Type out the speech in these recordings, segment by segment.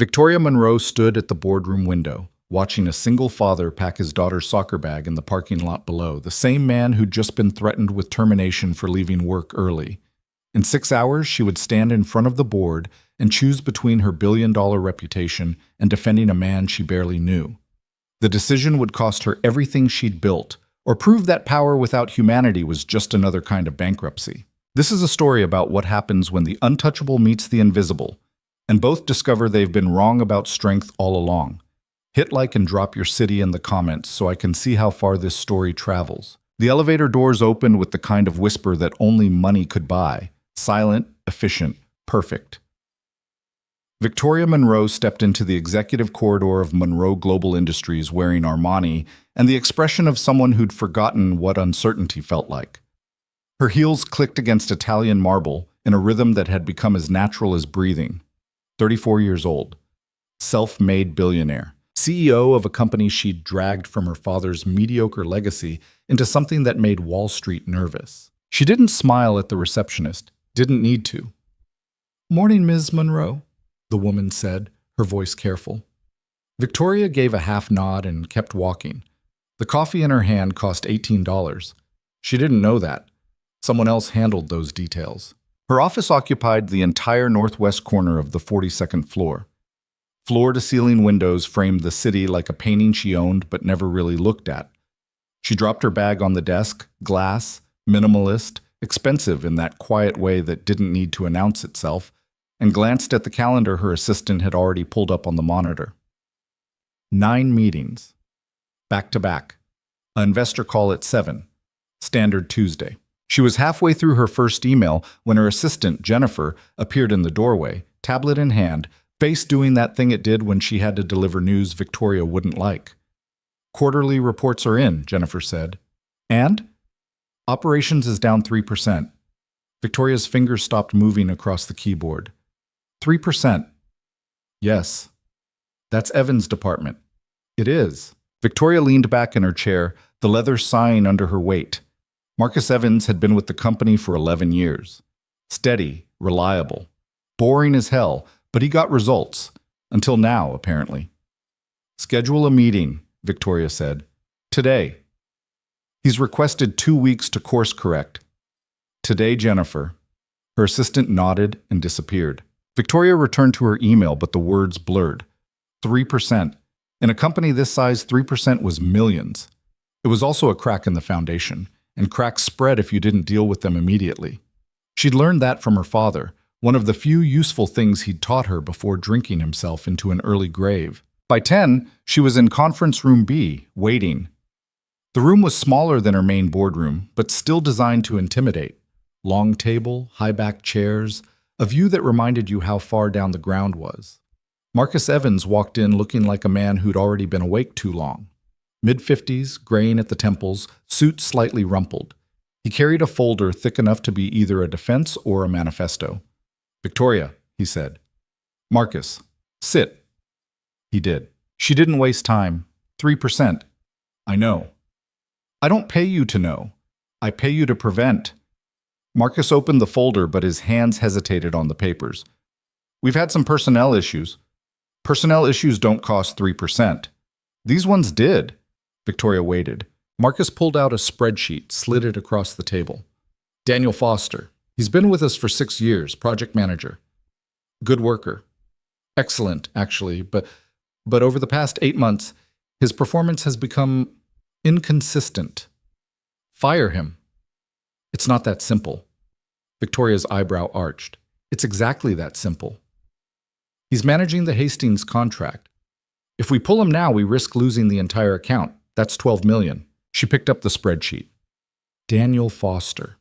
Victoria Monroe stood at the boardroom window, watching a single father pack his daughter's soccer bag in the parking lot below, the same man who'd just been threatened with termination for leaving work early. In 6 hours, she would stand in front of the board and choose between her billion-dollar reputation and defending a man she barely knew. The decision would cost her everything she'd built, or prove that power without humanity was just another kind of bankruptcy. This is a story about what happens when the untouchable meets the invisible, and both discover they've been wrong about strength all along. Hit like and drop your city in the comments so I can see how far this story travels. The elevator doors opened with the kind of whisper that only money could buy. Silent, efficient, perfect. Victoria Monroe stepped into the executive corridor of Monroe Global Industries wearing Armani and the expression of someone who'd forgotten what uncertainty felt like. Her heels clicked against Italian marble in a rhythm that had become as natural as breathing. 34 years old, self-made billionaire, CEO of a company she'd dragged from her father's mediocre legacy into something that made Wall Street nervous. She didn't smile at the receptionist, didn't need to. "Morning, Ms. Monroe," the woman said, her voice careful. Victoria gave a half nod and kept walking. The coffee in her hand cost $18. She didn't know that. Someone else handled those details. Her office occupied the entire northwest corner of the 42nd floor. Floor-to-ceiling windows framed the city like a painting she owned but never really looked at. She dropped her bag on the desk, glass, minimalist, expensive in that quiet way that didn't need to announce itself, and glanced at the calendar her assistant had already pulled up on the monitor. 9 meetings. Back-to-back. An investor call at 7. Standard Tuesday. She was halfway through her first email when her assistant, Jennifer, appeared in the doorway, tablet in hand, face doing that thing it did when she had to deliver news Victoria wouldn't like. "Quarterly reports are in," Jennifer said. "And?" "Operations is down 3%. Victoria's fingers stopped moving across the keyboard. 3%. "Yes. That's Evan's department." "It is." Victoria leaned back in her chair, the leather sighing under her weight. Marcus Evans had been with the company for 11 years. Steady, reliable. Boring as hell, but he got results. Until now, apparently. "Schedule a meeting," Victoria said. "Today." "He's requested 2 weeks to course correct." "Today, Jennifer." Her assistant nodded and disappeared. Victoria returned to her email, but the words blurred. 3%. In a company this size, 3% was millions. It was also a crack in the foundation, and cracks spread if you didn't deal with them immediately. She'd learned that from her father, one of the few useful things he'd taught her before drinking himself into an early grave. By 10, she was in Conference Room B, waiting. The room was smaller than her main boardroom, but still designed to intimidate. Long table, high-backed chairs, a view that reminded you how far down the ground was. Marcus Evans walked in looking like a man who'd already been awake too long. Mid-50s, graying at the temples, suit slightly rumpled. He carried a folder thick enough to be either a defense or a manifesto. "Victoria," he said. "Marcus, sit." He did. She didn't waste time. 3%. "I know." "I don't pay you to know. I pay you to prevent." Marcus opened the folder, but his hands hesitated on the papers. "We've had some personnel issues." "Personnel issues don't cost 3%. These ones did." Victoria waited. Marcus pulled out a spreadsheet, slid it across the table. "Daniel Foster. He's been with us for 6 years, project manager. Good worker. Excellent, actually, but over the past 8 months, his performance has become inconsistent. Fire him." "It's not that simple." Victoria's eyebrow arched. "It's exactly that simple. He's managing the Hastings contract. If we pull him now, we risk losing the entire account. That's $12 million. She picked up the spreadsheet. Daniel Foster,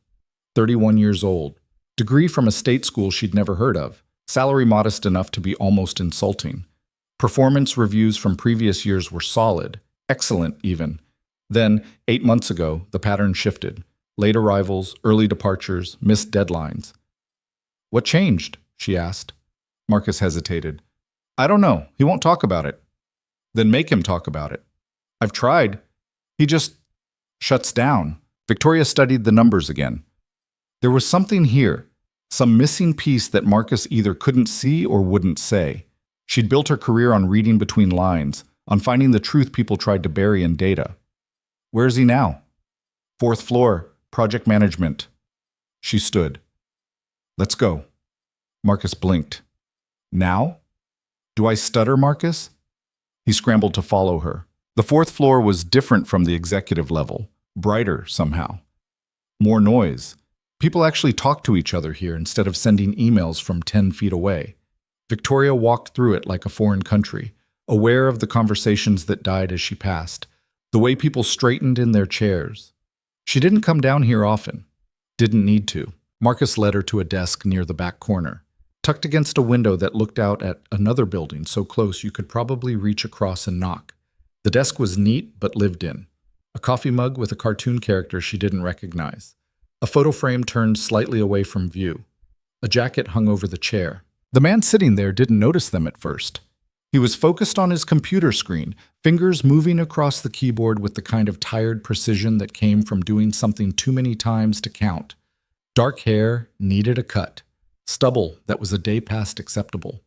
31 years old. Degree from a state school she'd never heard of. Salary modest enough to be almost insulting. Performance reviews from previous years were solid, excellent even. Then, 8 months ago, the pattern shifted. Late arrivals, early departures, missed deadlines. "What changed?" she asked. Marcus hesitated. "I don't know. He won't talk about it." "Then make him talk about it." "I've tried. He just shuts down." Victoria studied the numbers again. There was something here, some missing piece that Marcus either couldn't see or wouldn't say. She'd built her career on reading between lines, on finding the truth people tried to bury in data. Where is he now? Fourth floor, project management. She stood. Let's go. Marcus blinked. Now? Do I stutter, Marcus? He scrambled to follow her. The fourth floor was different from the executive level, brighter somehow. More noise. People actually talked to each other here instead of sending emails from 10 feet away. Victoria walked through it like a foreign country, aware of the conversations that died as she passed, the way people straightened in their chairs. She didn't come down here often. Didn't need to. Marcus led her to a desk near the back corner, tucked against a window that looked out at another building so close you could probably reach across and knock. The desk was neat but lived in. A coffee mug with a cartoon character she didn't recognize. A photo frame turned slightly away from view. A jacket hung over the chair. The man sitting there didn't notice them at first. He was focused on his computer screen, fingers moving across the keyboard with the kind of tired precision that came from doing something too many times to count. Dark hair needed a cut. Stubble that was a day past acceptable.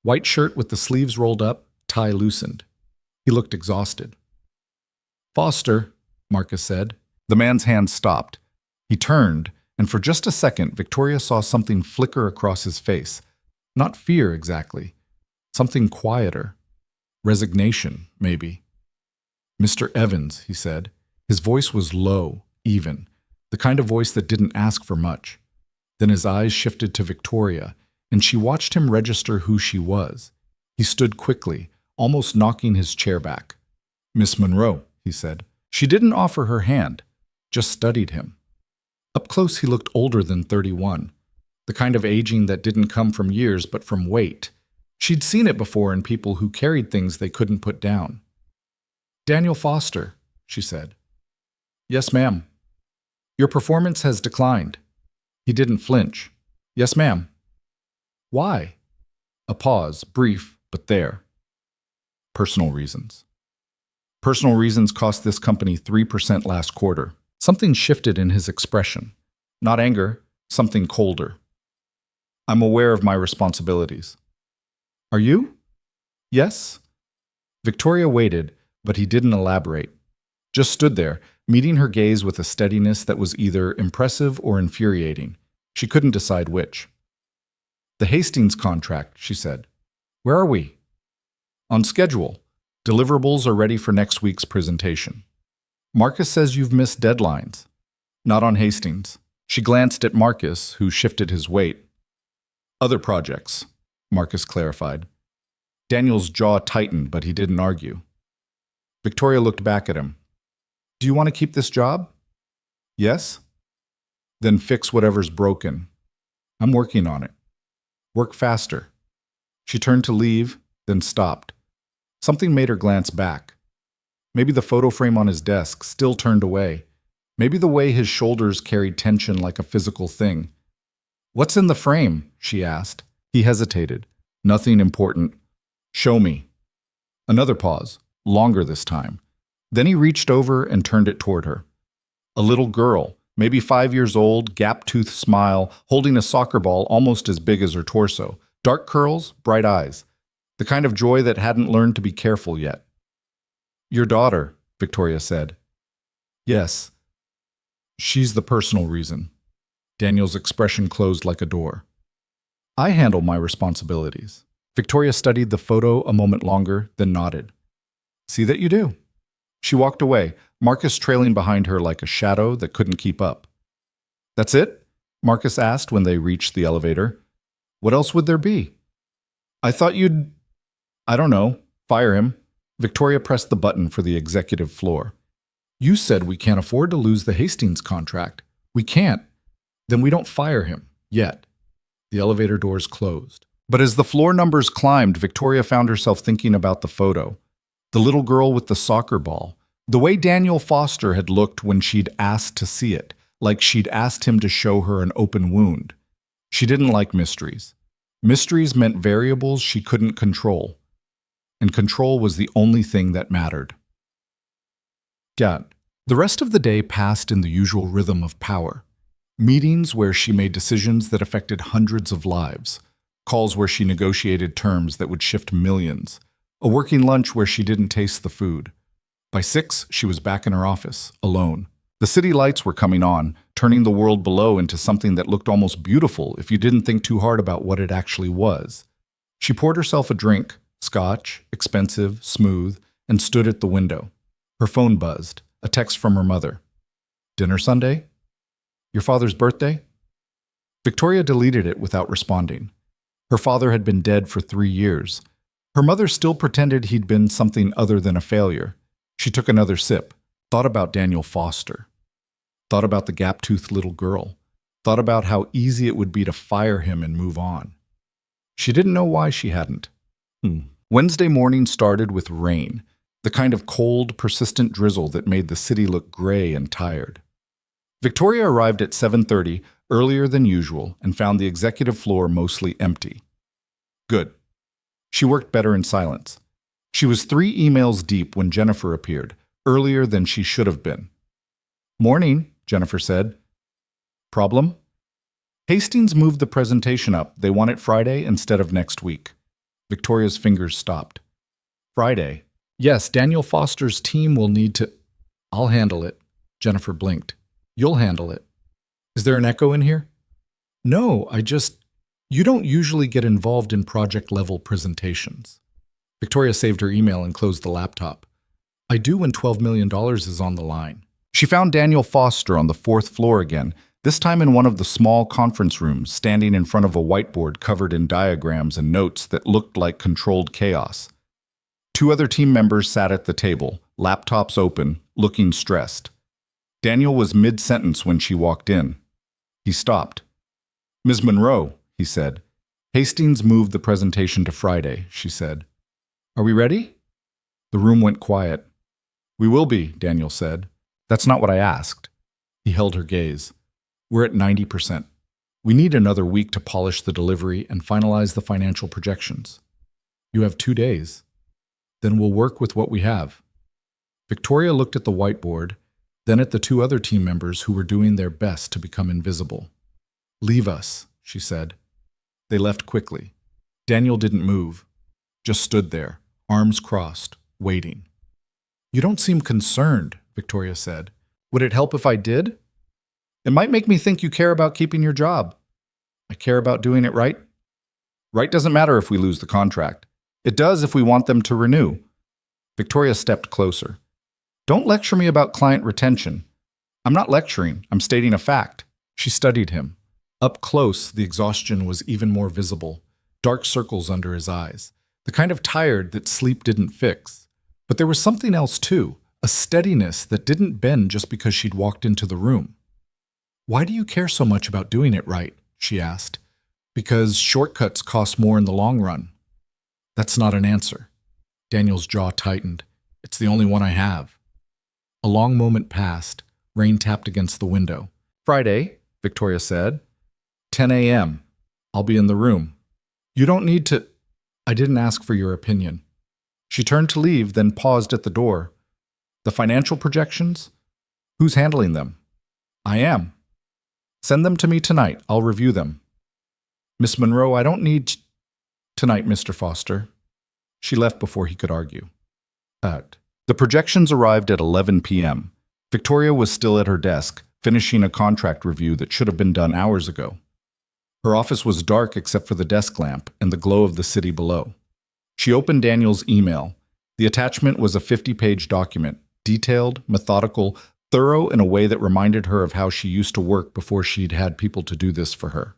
White shirt with the sleeves rolled up, tie loosened. He looked exhausted. Foster, Marcus said. The man's hand stopped. He turned, and for just a second, Victoria saw something flicker across his face. Not fear, exactly. Something quieter. Resignation, maybe. Mr. Evans, he said. His voice was low, even, the kind of voice that didn't ask for much. Then his eyes shifted to Victoria, and she watched him register who she was. He stood quickly, almost knocking his chair back. Miss Monroe, he said. She didn't offer her hand, just studied him. Up close he looked older than 31, the kind of aging that didn't come from years but from weight. She'd seen it before in people who carried things they couldn't put down. Daniel Foster, she said. Yes, ma'am. Your performance has declined. He didn't flinch. Yes, ma'am. Why? A pause, brief, but there. Personal reasons. Personal reasons cost this company 3% last quarter. Something shifted in his expression. Not anger, something colder. I'm aware of my responsibilities. Are you? Yes? Victoria waited, but he didn't elaborate. Just stood there, meeting her gaze with a steadiness that was either impressive or infuriating. She couldn't decide which. The Hastings contract, she said. Where are we? On schedule. Deliverables are ready for next week's presentation. Marcus says you've missed deadlines. Not on Hastings. She glanced at Marcus, who shifted his weight. Other projects, Marcus clarified. Daniel's jaw tightened, but he didn't argue. Victoria looked back at him. Do you want to keep this job? Yes? Then fix whatever's broken. I'm working on it. Work faster. She turned to leave, then stopped. Something made her glance back. Maybe the photo frame on his desk, still turned away. Maybe the way his shoulders carried tension like a physical thing. What's in the frame? She asked. He hesitated. Nothing important. Show me. Another pause, longer this time. Then he reached over and turned it toward her. A little girl, maybe 5 years old, gap-toothed smile, holding a soccer ball almost as big as her torso. Dark curls, bright eyes. The kind of joy that hadn't learned to be careful yet. Your daughter, Victoria said. Yes. She's the personal reason. Daniel's expression closed like a door. I handle my responsibilities. Victoria studied the photo a moment longer, then nodded. See that you do. She walked away, Marcus trailing behind her like a shadow that couldn't keep up. That's it? Marcus asked when they reached the elevator. What else would there be? I thought you'd... I don't know. Fire him. Victoria pressed the button for the executive floor. You said we can't afford to lose the Hastings contract. We can't. Then we don't fire him. Yet. The elevator doors closed. But as the floor numbers climbed, Victoria found herself thinking about the photo. The little girl with the soccer ball. The way Daniel Foster had looked when she'd asked to see it, like she'd asked him to show her an open wound. She didn't like mysteries. Mysteries meant variables she couldn't control. And control was the only thing that mattered. The rest of the day passed in the usual rhythm of power. Meetings where she made decisions that affected hundreds of lives. calls where she negotiated terms that would shift millions, a working lunch where she didn't taste the food. By 6, she was back in her office, alone. The city lights were coming on, turning the world below into something that looked almost beautiful if you didn't think too hard about what it actually was. She poured herself a drink, scotch, expensive, smooth, and stood at the window. Her phone buzzed, a text from her mother. "Dinner Sunday? Your father's birthday?" Victoria deleted it without responding. Her father had been dead for 3 years. Her mother still pretended he'd been something other than a failure. She took another sip, thought about Daniel Foster, thought about the gap-toothed little girl, thought about how easy it would be to fire him and move on. She didn't know why she hadn't. Wednesday morning started with rain, the kind of cold, persistent drizzle that made the city look gray and tired. Victoria arrived at 7:30, earlier than usual, and found the executive floor mostly empty. Good. She worked better in silence. She was 3 emails deep when Jennifer appeared, earlier than she should have been. "Morning," Jennifer said. "Problem?" "Hastings moved the presentation up. They want it Friday instead of next week." Victoria's fingers stopped. "Friday? Yes, Daniel Foster's team will need to—" "I'll handle it." Jennifer blinked. "You'll handle it." "Is there an echo in here?" "No, you don't usually get involved in project-level presentations." Victoria saved her email and closed the laptop. "I do when $12 million is on the line." She found Daniel Foster on the 4th floor again, this time in one of the small conference rooms, standing in front of a whiteboard covered in diagrams and notes that looked like controlled chaos. 2 other team members sat at the table, laptops open, looking stressed. Daniel was mid-sentence when she walked in. He stopped. "Ms. Monroe," he said. "Hastings moved the presentation to Friday," she said. "Are we ready?" The room went quiet. "We will be," Daniel said. "That's not what I asked." He held her gaze. "We're at 90%. We need another week to polish the delivery and finalize the financial projections." "You have 2 days. Then we'll work with what we have." Victoria looked at the whiteboard, then at the 2 other team members who were doing their best to become invisible. "Leave us," she said. They left quickly. Daniel didn't move, just stood there, arms crossed, waiting. "You don't seem concerned," Victoria said. "Would it help if I did?" "It might make me think you care about keeping your job." "I care about doing it right." "Right doesn't matter if we lose the contract. It does if we want them to renew." Victoria stepped closer. "Don't lecture me about client retention." "I'm not lecturing. I'm stating a fact." She studied him. Up close, the exhaustion was even more visible, dark circles under his eyes, the kind of tired that sleep didn't fix. But there was something else too, a steadiness that didn't bend just because she'd walked into the room. "Why do you care so much about doing it right?" she asked. "Because shortcuts cost more in the long run." "That's not an answer." Daniel's jaw tightened. "It's the only one I have." A long moment passed. Rain tapped against the window. "Friday," Victoria said. 10 a.m. I'll be in the room. "You don't need to—" "I didn't ask for your opinion." She turned to leave, then paused at the door. "The financial projections? Who's handling them?" "I am." "Send them to me tonight. I'll review them." "Miss Monroe, I don't need—" "Tonight, Mr. Foster." She left before he could argue. The projections arrived at 11 p.m. Victoria was still at her desk, finishing a contract review that should have been done hours ago. Her office was dark except for the desk lamp and the glow of the city below. She opened Daniel's email. The attachment was a 50-page document, detailed, methodical, thorough in a way that reminded her of how she used to work before she'd had people to do this for her.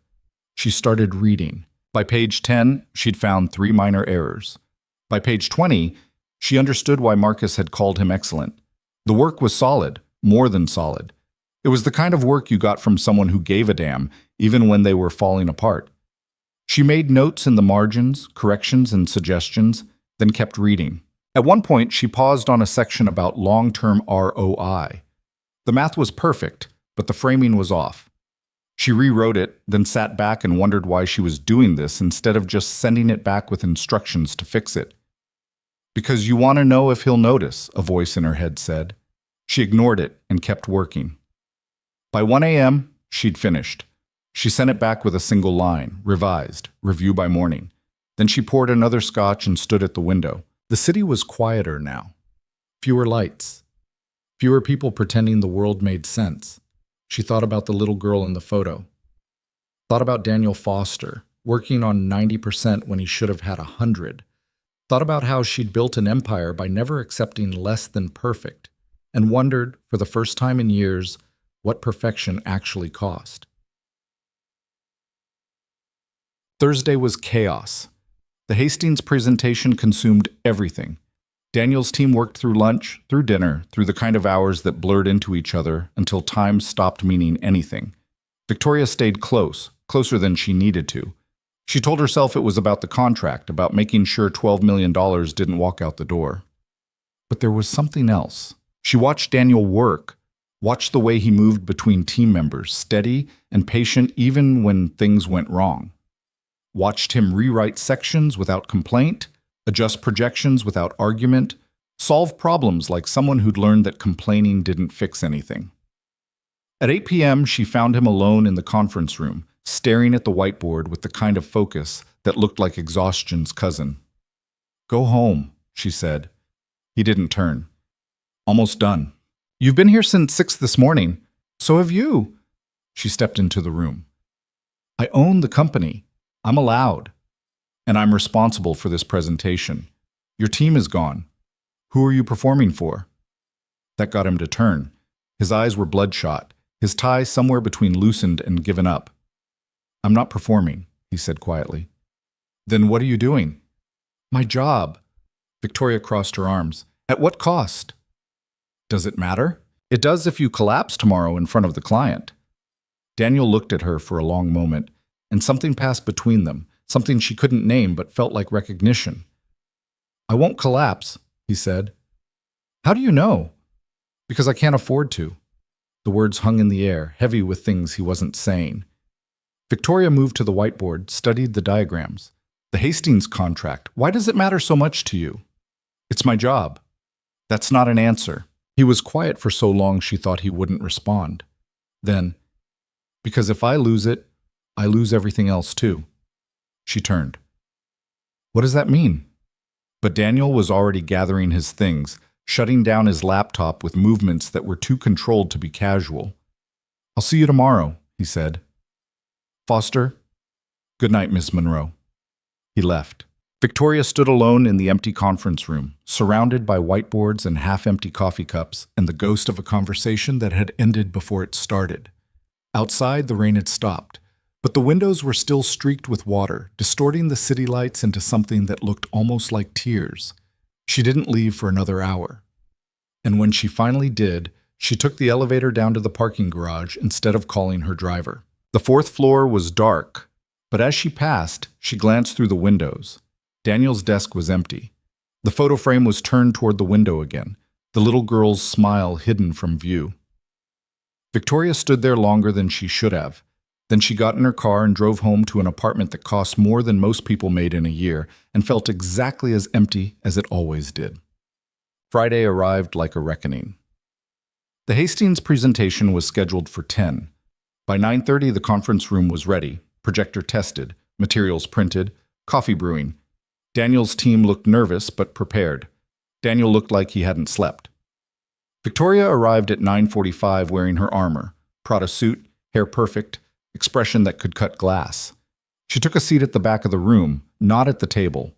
She started reading. By page 10, she'd found 3 minor errors. By page 20, she understood why Marcus had called him excellent. The work was solid, more than solid. It was the kind of work you got from someone who gave a damn, even when they were falling apart. She made notes in the margins, corrections, and suggestions, then kept reading. At one point, she paused on a section about long-term ROI. The math was perfect, but the framing was off. She rewrote it, then sat back and wondered why she was doing this instead of just sending it back with instructions to fix it. "Because you want to know if he'll notice," a voice in her head said. She ignored it and kept working. By 1 a.m., she'd finished. She sent it back with a single line, revised, review by morning. Then she poured another scotch and stood at the window. The city was quieter now. Fewer lights. Fewer people pretending the world made sense. She thought about the little girl in the photo. Thought about Daniel Foster, working on 90% when he should have had 100. Thought about how she'd built an empire by never accepting less than perfect, and wondered, for the first time in years, what perfection actually cost. Thursday was chaos. The Hastings presentation consumed everything. Daniel's team worked through lunch, through dinner, through the kind of hours that blurred into each other until time stopped meaning anything. Victoria stayed close, closer than she needed to. She told herself it was about the contract, about making sure $12 million didn't walk out the door. But there was something else. She watched Daniel work, watched the way he moved between team members, steady and patient even when things went wrong. Watched him rewrite sections without complaint, adjust projections without argument, solve problems like someone who'd learned that complaining didn't fix anything. At 8 p.m., she found him alone in the conference room, staring at the whiteboard with the kind of focus that looked like exhaustion's cousin. "Go home," she said. He didn't turn. "Almost done." "You've been here since 6 this morning. So have you." She stepped into the room. "I own the company. I'm allowed. And I'm responsible for this presentation. Your team is gone. Who are you performing for?" That got him to turn. His eyes were bloodshot, his tie somewhere between loosened and given up. "I'm not performing," he said quietly. "Then what are you doing?" "My job." Victoria crossed her arms. "At what cost?" "Does it matter?" "It does if you collapse tomorrow in front of the client." Daniel looked at her for a long moment, and something passed between them, something she couldn't name but felt like recognition. "I won't collapse," he said. "How do you know?" "Because I can't afford to." The words hung in the air, heavy with things he wasn't saying. Victoria moved to the whiteboard, studied the diagrams. "The Hastings contract. Why does it matter so much to you?" "It's my job." "That's not an answer." He was quiet for so long she thought he wouldn't respond. Then, "Because if I lose it, I lose everything else too." She turned. "What does that mean?" But Daniel was already gathering his things, shutting down his laptop with movements that were too controlled to be casual. "I'll see you tomorrow," he said. "Foster?" "Good night, Miss Monroe." He left. Victoria stood alone in the empty conference room, surrounded by whiteboards and half-empty coffee cups and the ghost of a conversation that had ended before it started. Outside, the rain had stopped, but the windows were still streaked with water, distorting the city lights into something that looked almost like tears. She didn't leave for another hour. And when she finally did, she took the elevator down to the parking garage instead of calling her driver. The 4th floor was dark, but as she passed, she glanced through the windows. Daniel's desk was empty. The photo frame was turned toward the window again, the little girl's smile hidden from view. Victoria stood there longer than she should have. Then she got in her car and drove home to an apartment that cost more than most people made in a year and felt exactly as empty as it always did. Friday arrived like a reckoning. The Hastings presentation was scheduled for 10. By 9:30, the conference room was ready, projector tested, materials printed, coffee brewing. Daniel's team looked nervous but prepared. Daniel looked like he hadn't slept. Victoria arrived at 9:45 wearing her armor, Prada suit, hair perfect, expression that could cut glass. She took a seat at the back of the room, not at the table.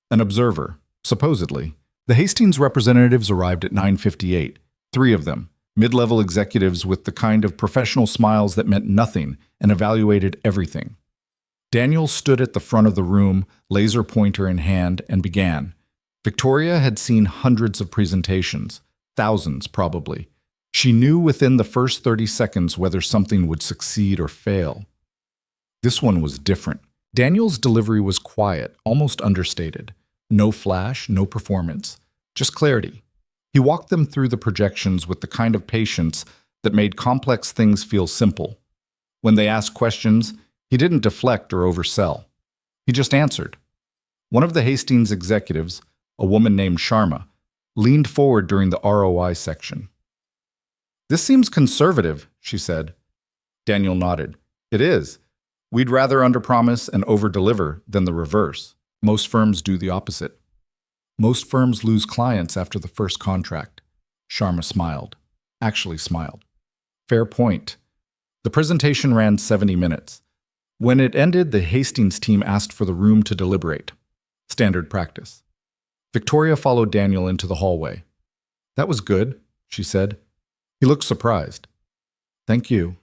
An observer, supposedly. The Hastings representatives arrived at 9:58, 3 of them, mid-level executives with the kind of professional smiles that meant nothing and evaluated everything. Daniel stood at the front of the room, laser pointer in hand, and began. Victoria had seen hundreds of presentations, thousands probably. She knew within the first 30 seconds whether something would succeed or fail. This one was different. Daniel's delivery was quiet, almost understated. No flash, no performance, just clarity. He walked them through the projections with the kind of patience that made complex things feel simple. When they asked questions, he didn't deflect or oversell. He just answered. One of the Hastings executives, a woman named Sharma, leaned forward during the ROI section. "This seems conservative," she said. Daniel nodded. "It is, We'd rather underpromise and overdeliver than the reverse. Most firms do the opposite. Most firms lose clients after the first contract. Sharma smiled. Actually smiled. Fair point. The presentation ran 70 minutes. When it ended, the Hastings team asked for the room to deliberate. Standard practice. Victoria followed Daniel into the hallway. That was good, she said. He looked surprised. Thank you.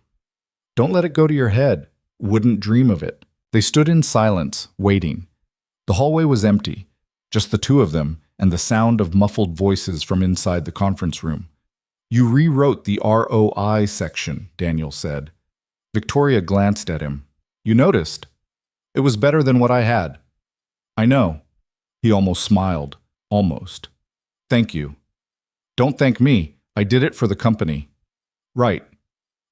Don't let it go to your head. Wouldn't dream of it. They stood in silence, waiting. The hallway was empty, just the two of them and the sound of muffled voices from inside the conference room. You rewrote the ROI section, Daniel said. Victoria glanced at him. You noticed? It was better than what I had. I know. He almost smiled. Almost. Thank you. Don't thank me. I did it for the company. Right.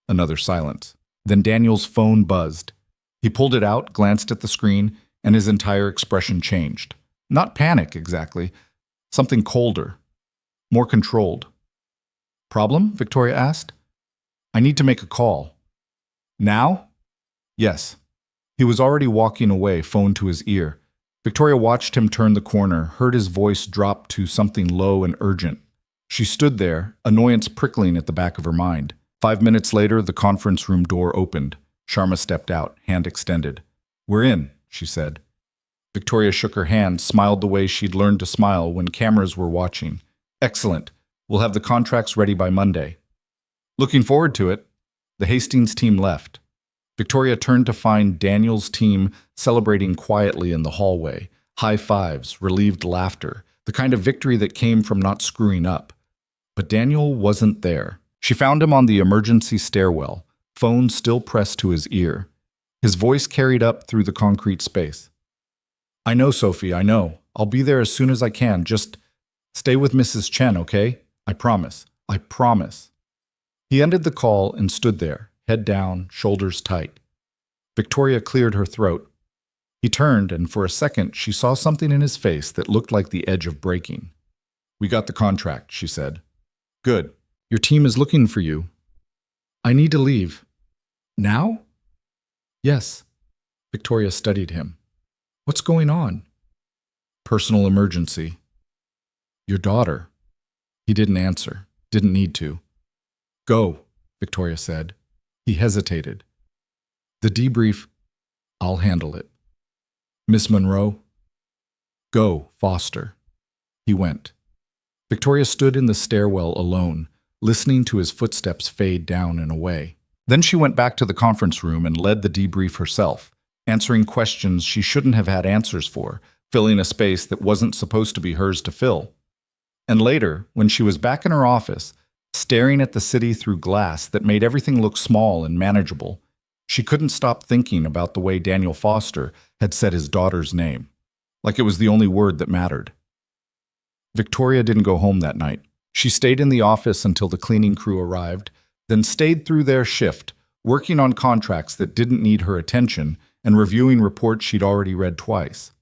Another silence. Then Daniel's phone buzzed. He pulled it out, glanced at the screen, and his entire expression changed. Not panic, exactly. Something colder. More controlled. Problem? Victoria asked. I need to make a call. Now? Yes. He was already walking away, phone to his ear. Victoria watched him turn the corner, heard his voice drop to something low and urgent. She stood there, annoyance prickling at the back of her mind. 5 minutes later, the conference room door opened. Sharma stepped out, hand extended. We're in, she said. Victoria shook her hand, smiled the way she'd learned to smile when cameras were watching. Excellent. We'll have the contracts ready by Monday. Looking forward to it. The Hastings team left. Victoria turned to find Daniel's team celebrating quietly in the hallway. High fives, relieved laughter, the kind of victory that came from not screwing up. But Daniel wasn't there. She found him on the emergency stairwell, phone still pressed to his ear. His voice carried up through the concrete space. I know, Sophie, I know. I'll be there as soon as I can. Just stay with Mrs. Chen, okay? I promise. I promise. He ended the call and stood there, head down, shoulders tight. Victoria cleared her throat. He turned, and for a second she saw something in his face that looked like the edge of breaking. We got the contract, she said. Good. Your team is looking for you. I need to leave. Now? Yes. Victoria studied him. What's going on? Personal emergency. Your daughter. He didn't answer. Didn't need to. Go, Victoria said. He hesitated. The debrief. I'll handle it. Miss Monroe. Go, Foster. He went. Victoria stood in the stairwell alone, listening to his footsteps fade down and away. Then she went back to the conference room and led the debrief herself, answering questions she shouldn't have had answers for, filling a space that wasn't supposed to be hers to fill. And later, when she was back in her office, staring at the city through glass that made everything look small and manageable, she couldn't stop thinking about the way Daniel Foster had said his daughter's name, like it was the only word that mattered. Victoria didn't go home that night. She stayed in the office until the cleaning crew arrived, then stayed through their shift, working on contracts that didn't need her attention and reviewing reports she'd already read twice.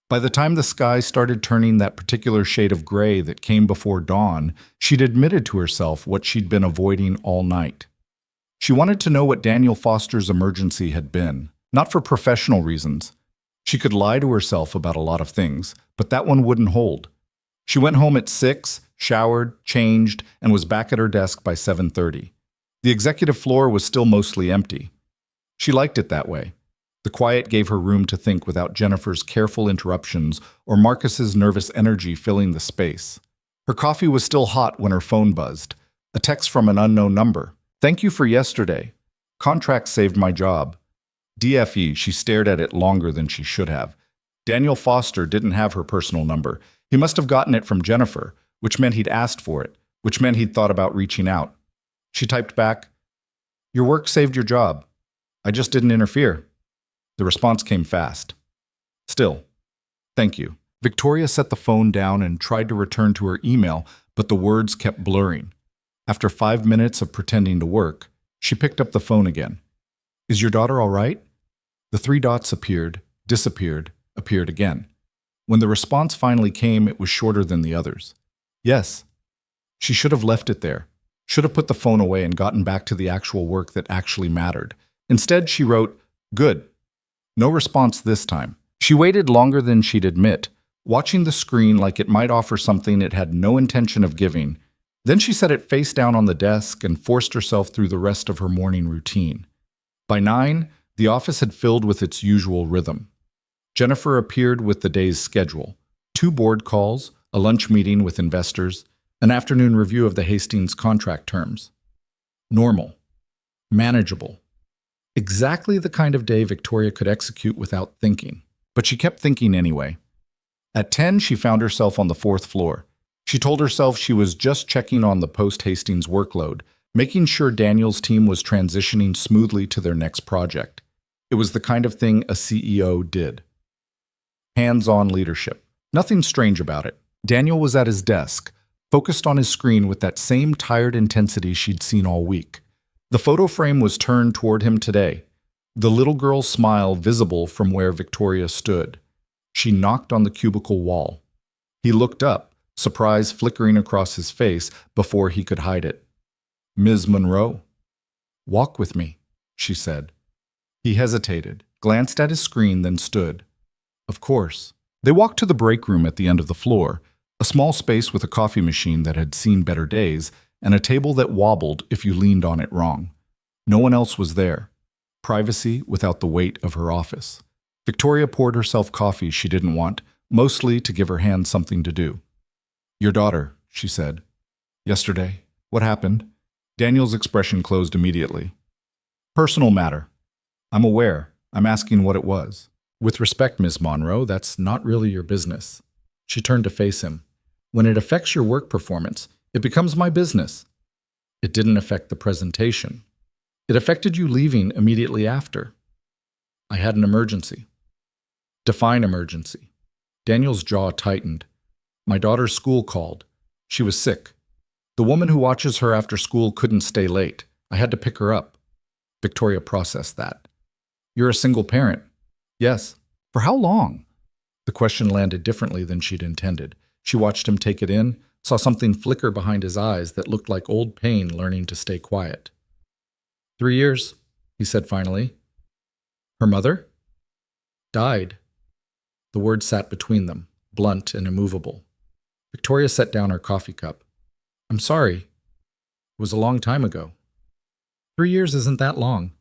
By the time the sky started turning that particular shade of gray that came before dawn, she'd admitted to herself what she'd been avoiding all night. She wanted to know what Daniel Foster's emergency had been, not for professional reasons. She could lie to herself about a lot of things, but that one wouldn't hold. She went home at 6, showered, changed, and was back at her desk by 7:30. The executive floor was still mostly empty. She liked it that way. The quiet gave her room to think without Jennifer's careful interruptions or Marcus's nervous energy filling the space. Her coffee was still hot when her phone buzzed. A text from an unknown number. Thank you for yesterday. Contract saved my job. DFE, she stared at it longer than she should have. Daniel Foster didn't have her personal number. He must have gotten it from Jennifer, which meant he'd asked for it, which meant he'd thought about reaching out. She typed back, Your work saved your job. I just didn't interfere. The response came fast. Still, thank you. Victoria set the phone down and tried to return to her email, but the words kept blurring. After 5 minutes of pretending to work, she picked up the phone again. Is your daughter all right? The 3 dots appeared, disappeared, appeared again. When the response finally came, it was shorter than the others. Yes. She should have left it there, should have put the phone away and gotten back to the actual work that actually mattered. Instead, she wrote, Good. No response this time. She waited longer than she'd admit, watching the screen like it might offer something it had no intention of giving. Then she set it face down on the desk and forced herself through the rest of her morning routine. By 9, the office had filled with its usual rhythm. Jennifer appeared with the day's schedule: 2 board calls, a lunch meeting with investors, an afternoon review of the Hastings contract terms. Normal. Manageable. Exactly the kind of day Victoria could execute without thinking. But she kept thinking anyway. At 10, she found herself on the 4th floor. She told herself she was just checking on the post-Hastings workload, making sure Daniel's team was transitioning smoothly to their next project. It was the kind of thing a CEO did. Hands-on leadership. Nothing strange about it. Daniel was at his desk, focused on his screen with that same tired intensity she'd seen all week. The photo frame was turned toward him today, the little girl's smile visible from where Victoria stood. She knocked on the cubicle wall. He looked up, surprise flickering across his face before he could hide it. "Ms. Monroe." "Walk with me," she said. He hesitated, glanced at his screen, then stood. "Of course." They walked to the break room at the end of the floor, a small space with a coffee machine that had seen better days, and a table that wobbled if you leaned on it wrong. No one else was there. Privacy without the weight of her office. Victoria poured herself coffee she didn't want, mostly to give her hand something to do. "Your daughter," she said. "Yesterday. What happened?" Daniel's expression closed immediately. "Personal matter. I'm aware. I'm asking what it was." "With respect, Miss Monroe, that's not really your business." She turned to face him. "When it affects your work performance, it becomes my business." "It didn't affect the presentation. It affected you leaving immediately after." "I had an emergency." "Define emergency." Daniel's jaw tightened. "My daughter's school called. She was sick. The woman who watches her after school couldn't stay late. I had to pick her up." Victoria processed that. "You're a single parent." "Yes." "For how long?" The question landed differently than she'd intended. She watched him take it in, saw something flicker behind his eyes that looked like old pain learning to stay quiet. 3 years, he said finally. "Her mother?" "Died." The word sat between them, blunt and immovable. Victoria set down her coffee cup. "I'm sorry. It was a long time ago." 3 years isn't that long."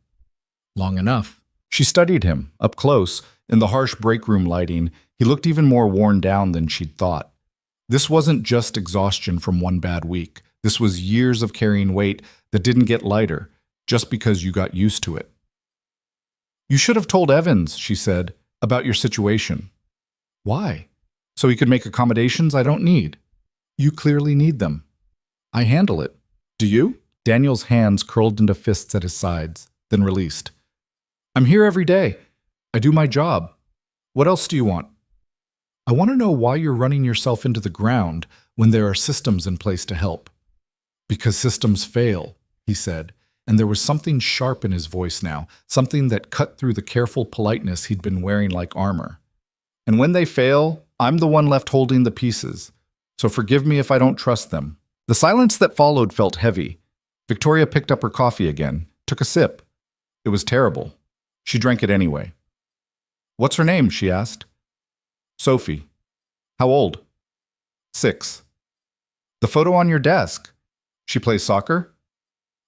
"Long enough." She studied him, up close. In the harsh break room lighting, he looked even more worn down than she'd thought. This wasn't just exhaustion from one bad week. This was years of carrying weight that didn't get lighter just because you got used to it. "You should have told Evans," she said, "about your situation." "Why?" "So he could make accommodations I don't need." "You clearly need them." "I handle it." "Do you?" Daniel's hands curled into fists at his sides, then released. "I'm here every day. I do my job. What else do you want?" "I want to know why you're running yourself into the ground when there are systems in place to help." "Because systems fail," he said, and there was something sharp in his voice now, something that cut through the careful politeness he'd been wearing like armor. "And when they fail, I'm the one left holding the pieces. So forgive me if I don't trust them." The silence that followed felt heavy. Victoria picked up her coffee again, took a sip. It was terrible. She drank it anyway. "What's her name?" she asked. "Sophie." "How old?" 6. "The photo on your desk. She plays soccer?"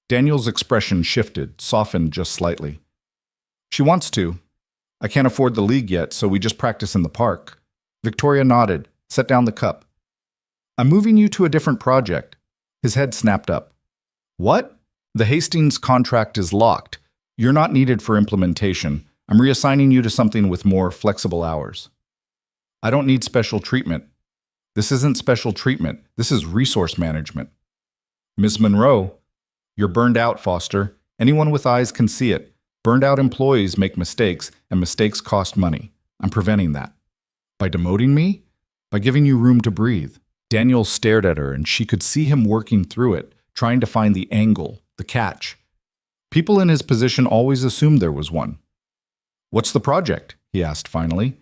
Daniel's expression shifted, softened just slightly. "She wants to. I can't afford the league yet, so we just practice in the park." Victoria nodded, set down the cup. "I'm moving you to a different project." His head snapped up. "What?" "The Hastings contract is locked. You're not needed for implementation. I'm reassigning you to something with more flexible hours." "I don't need special treatment." "This isn't special treatment. This is resource management." "Ms. Monroe, you're burned out, Foster. Anyone with eyes can see it. Burned out employees make mistakes, and mistakes cost money. I'm preventing that." "By demoting me?" "By giving you room to breathe." Daniel stared at her, and she could see him working through it, trying to find the angle, the catch. People in his position always assumed there was one. "What's the project?" he asked finally.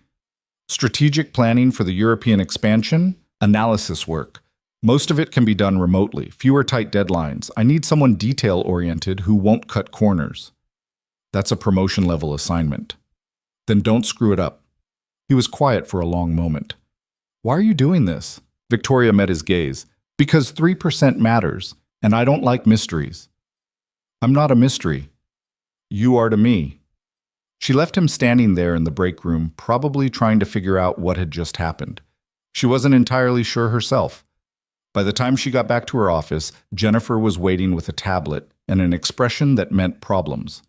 "Strategic planning for the European expansion, analysis work. Most of it can be done remotely, fewer tight deadlines. I need someone detail-oriented who won't cut corners." That's a promotion-level assignment. Then don't screw it up. He was quiet for a long moment. Why are you doing this? Victoria met his gaze. Because 3% matters, and I don't like mysteries. I'm not a mystery. You are to me. She left him standing there in the break room, probably trying to figure out what had just happened. She wasn't entirely sure herself. By the time she got back to her office, Jennifer was waiting with a tablet and an expression that meant problems.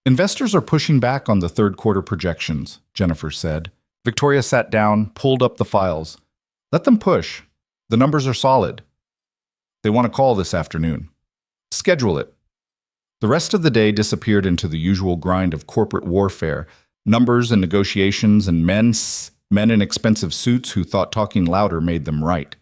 Investors are pushing back on the third quarter projections, Jennifer said. Victoria sat down, pulled up the files. Let them push. The numbers are solid. They want to call this afternoon. Schedule it. The rest of the day disappeared into the usual grind of corporate warfare, numbers and negotiations and men in expensive suits who thought talking louder made them right.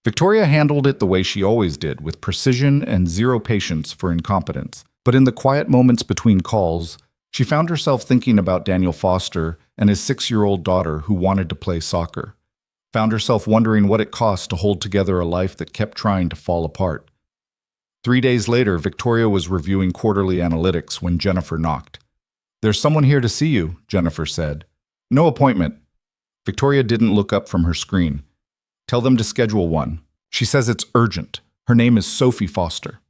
Victoria handled it the way she always did, with precision and zero patience for incompetence. But in the quiet moments between calls, she found herself thinking about Daniel Foster and his 6-year-old daughter who wanted to play soccer. Found herself wondering what it cost to hold together a life that kept trying to fall apart. 3 days later, Victoria was reviewing quarterly analytics when Jennifer knocked. There's someone here to see you, Jennifer said. No appointment. Victoria didn't look up from her screen. Tell them to schedule one. She says it's urgent. Her name is Sophie Foster.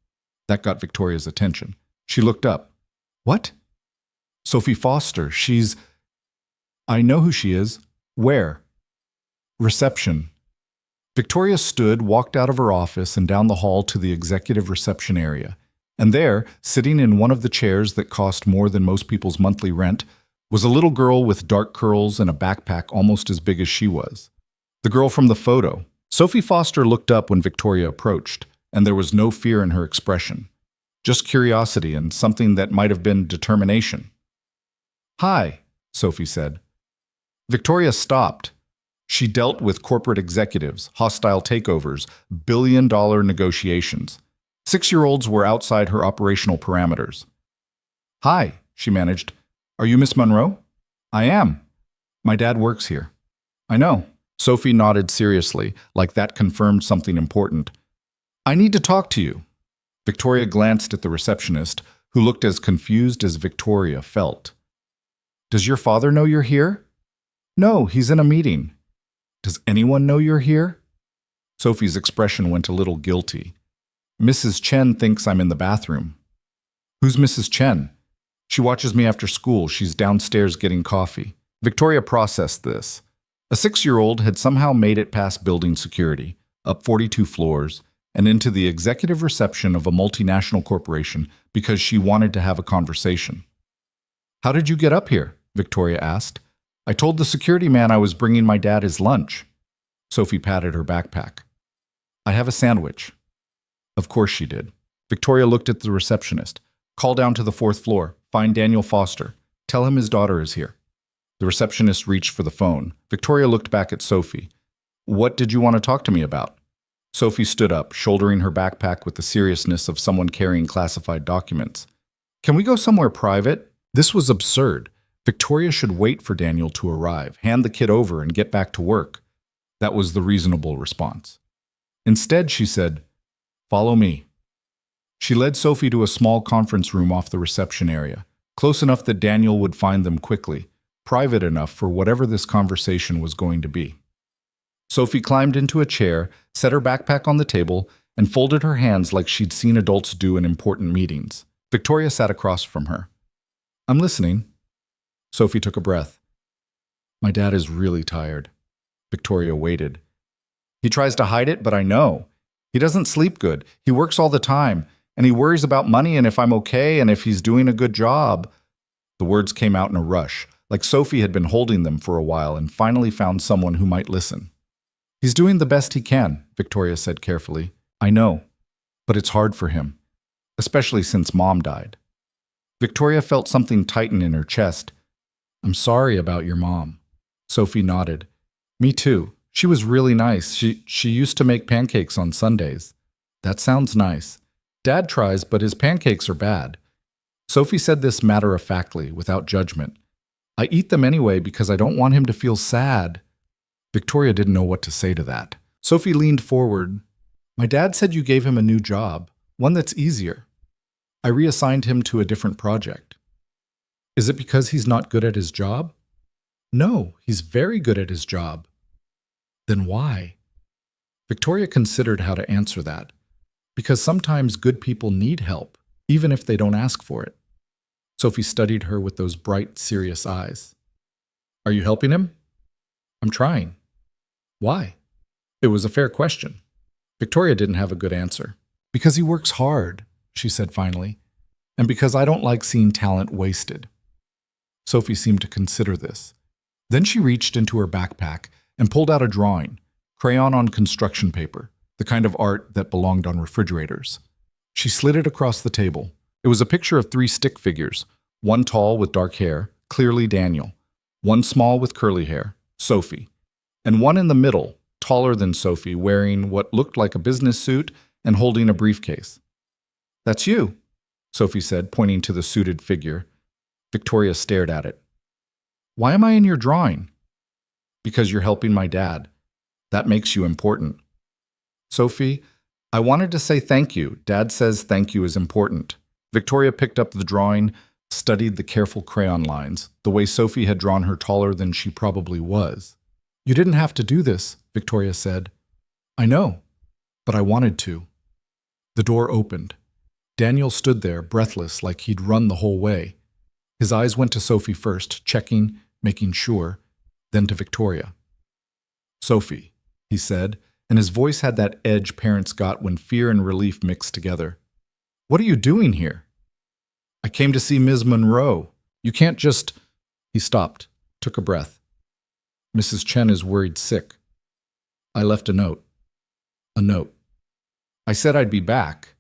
That got Victoria's attention. She looked up. What? Sophie Foster. I know who she is. Where? Reception. Victoria stood, walked out of her office and down the hall to the executive reception area. And there, sitting in one of the chairs that cost more than most people's monthly rent, was a little girl with dark curls and a backpack almost as big as she was. The girl from the photo. Sophie Foster looked up when Victoria approached, and there was no fear in her expression. Just curiosity and something that might have been determination. Hi, Sophie said. Victoria stopped. She dealt with corporate executives, hostile takeovers, billion-dollar negotiations. 6-year-olds were outside her operational parameters. Hi, she managed. Are you Miss Monroe? I am. My dad works here. I know. Sophie nodded seriously, like that confirmed something important. I need to talk to you. Victoria glanced at the receptionist, who looked as confused as Victoria felt. Does your father know you're here? No, he's in a meeting. Does anyone know you're here? Sophie's expression went a little guilty. Mrs. Chen thinks I'm in the bathroom. Who's Mrs. Chen? She watches me after school. She's downstairs getting coffee. Victoria processed this. A 6-year-old had somehow made it past building security, up 42 floors, and into the executive reception of a multinational corporation because she wanted to have a conversation. How did you get up here? Victoria asked. I told the security man I was bringing my dad his lunch. Sophie patted her backpack. I have a sandwich. Of course she did. Victoria looked at the receptionist. Call down to the 4th floor. Find Daniel Foster. Tell him his daughter is here. The receptionist reached for the phone. Victoria looked back at Sophie. What did you want to talk to me about? Sophie stood up, shouldering her backpack with the seriousness of someone carrying classified documents. Can we go somewhere private? This was absurd. Victoria should wait for Daniel to arrive, hand the kid over, and get back to work. That was the reasonable response. Instead, she said, Follow me. She led Sophie to a small conference room off the reception area, close enough that Daniel would find them quickly, private enough for whatever this conversation was going to be. Sophie climbed into a chair, set her backpack on the table, and folded her hands like she'd seen adults do in important meetings. Victoria sat across from her. I'm listening. Sophie took a breath. My dad is really tired. Victoria waited. He tries to hide it, but I know. He doesn't sleep good. He works all the time, and he worries about money and if I'm okay and if he's doing a good job. The words came out in a rush, like Sophie had been holding them for a while and finally found someone who might listen. He's doing the best he can, Victoria said carefully. I know, but it's hard for him, especially since Mom died. Victoria felt something tighten in her chest. I'm sorry about your mom. Sophie nodded. Me too. She was really nice. She used to make pancakes on Sundays. That sounds nice. Dad tries, but his pancakes are bad. Sophie said this matter-of-factly, without judgment. I eat them anyway because I don't want him to feel sad. Victoria didn't know what to say to that. Sophie leaned forward. My dad said you gave him a new job, one that's easier. I reassigned him to a different project. Is it because he's not good at his job? No, he's very good at his job. Then why? Victoria considered how to answer that. Because sometimes good people need help, even if they don't ask for it. Sophie studied her with those bright, serious eyes. Are you helping him? I'm trying. Why? It was a fair question. Victoria didn't have a good answer. Because he works hard, she said finally, and because I don't like seeing talent wasted. Sophie seemed to consider this. Then she reached into her backpack and pulled out a drawing, crayon on construction paper, the kind of art that belonged on refrigerators. She slid it across the table. It was a picture of 3 stick figures, one tall with dark hair, clearly Daniel, one small with curly hair, Sophie, and one in the middle, taller than Sophie, wearing what looked like a business suit and holding a briefcase. That's you, Sophie said, pointing to the suited figure. Victoria stared at it. Why am I in your drawing? Because you're helping my dad. That makes you important. Sophie, I wanted to say thank you. Dad says thank you is important. Victoria picked up the drawing, studied the careful crayon lines, the way Sophie had drawn her taller than she probably was. You didn't have to do this, Victoria said. I know, but I wanted to. The door opened. Daniel stood there, breathless, like he'd run the whole way. His eyes went to Sophie first, checking, making sure, then to Victoria. Sophie, he said, and his voice had that edge parents got when fear and relief mixed together. What are you doing here? I came to see Ms. Monroe. You can't just... He stopped, took a breath. Mrs. Chen is worried sick. I left a note. A note. I said I'd be back.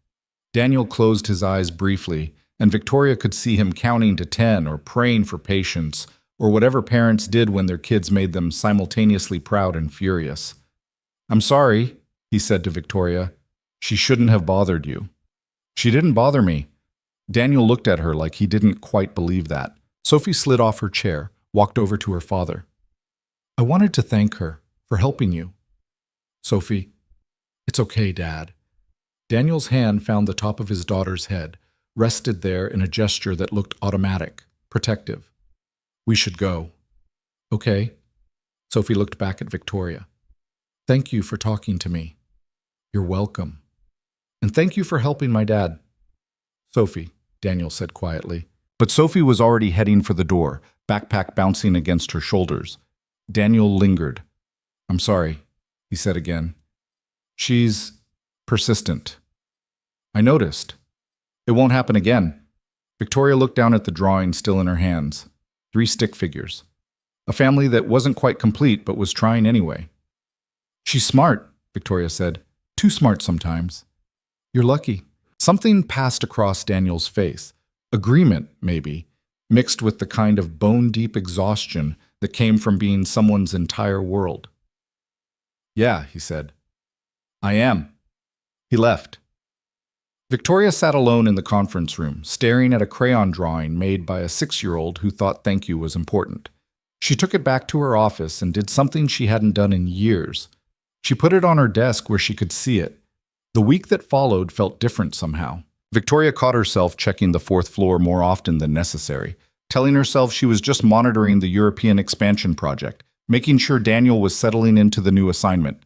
Daniel closed his eyes briefly, and Victoria could see him counting to 10 or praying for patience, or whatever parents did when their kids made them simultaneously proud and furious. I'm sorry, he said to Victoria. She shouldn't have bothered you. She didn't bother me. Daniel looked at her like he didn't quite believe that. Sophie slid off her chair, walked over to her father. I wanted to thank her for helping you. Sophie, it's okay, Dad. Daniel's hand found the top of his daughter's head, rested there in a gesture that looked automatic, protective. We should go. Okay. Sophie looked back at Victoria. Thank you for talking to me. You're welcome. And thank you for helping my dad. Sophie, Daniel said quietly. But Sophie was already heading for the door, backpack bouncing against her shoulders. Daniel lingered. I'm sorry, he said again. She's persistent. I noticed. It won't happen again. Victoria looked down at the drawing still in her hands. 3 stick figures. A family that wasn't quite complete but was trying anyway. She's smart, Victoria said. Too smart sometimes. You're lucky. Something passed across Daniel's face. Agreement, maybe, mixed with the kind of bone-deep exhaustion that came from being someone's entire world. Yeah, he said. I am. He left. Victoria sat alone in the conference room, staring at a crayon drawing made by a 6-year-old who thought thank you was important. She took it back to her office and did something she hadn't done in years. She put it on her desk where she could see it. The week that followed felt different somehow. Victoria caught herself checking the 4th floor more often than necessary, telling herself she was just monitoring the European expansion project, making sure Daniel was settling into the new assignment.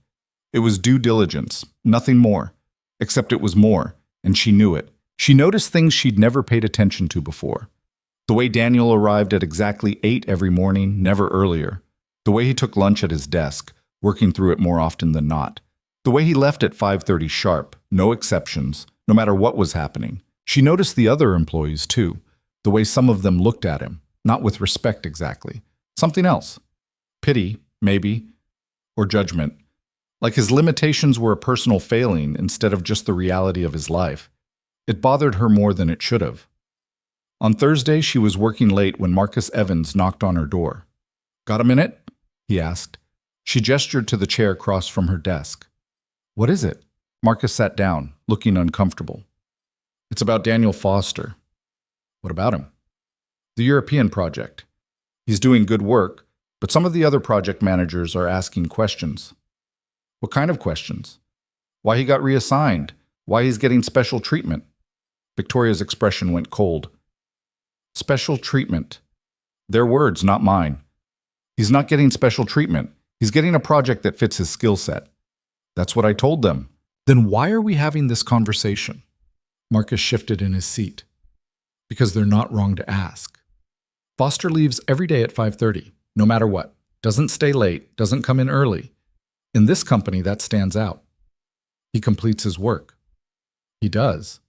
It was due diligence, nothing more. Except it was more, and she knew it. She noticed things she'd never paid attention to before. The way Daniel arrived at exactly 8 every morning, never earlier. The way he took lunch at his desk, working through it more often than not. The way he left at 5:30 sharp, no exceptions, no matter what was happening. She noticed the other employees, too. The way some of them looked at him, not with respect exactly. Something else. Pity, maybe, or judgment. Like his limitations were a personal failing instead of just the reality of his life. It bothered her more than it should have. On Thursday, she was working late when Marcus Evans knocked on her door. Got a minute? He asked. She gestured to the chair across from her desk. What is it? Marcus sat down, looking uncomfortable. It's about Daniel Foster. What about him? The European project. He's doing good work, but some of the other project managers are asking questions. What kind of questions? Why he got reassigned? Why he's getting special treatment? Victoria's expression went cold. Special treatment. Their words, not mine. He's not getting special treatment. He's getting a project that fits his skill set. That's what I told them. Then why are we having this conversation? Marcus shifted in his seat. Because they're not wrong to ask. Foster leaves every day at 5:30, no matter what. Doesn't stay late, doesn't come in early. In this company, that stands out. He completes his work. He does.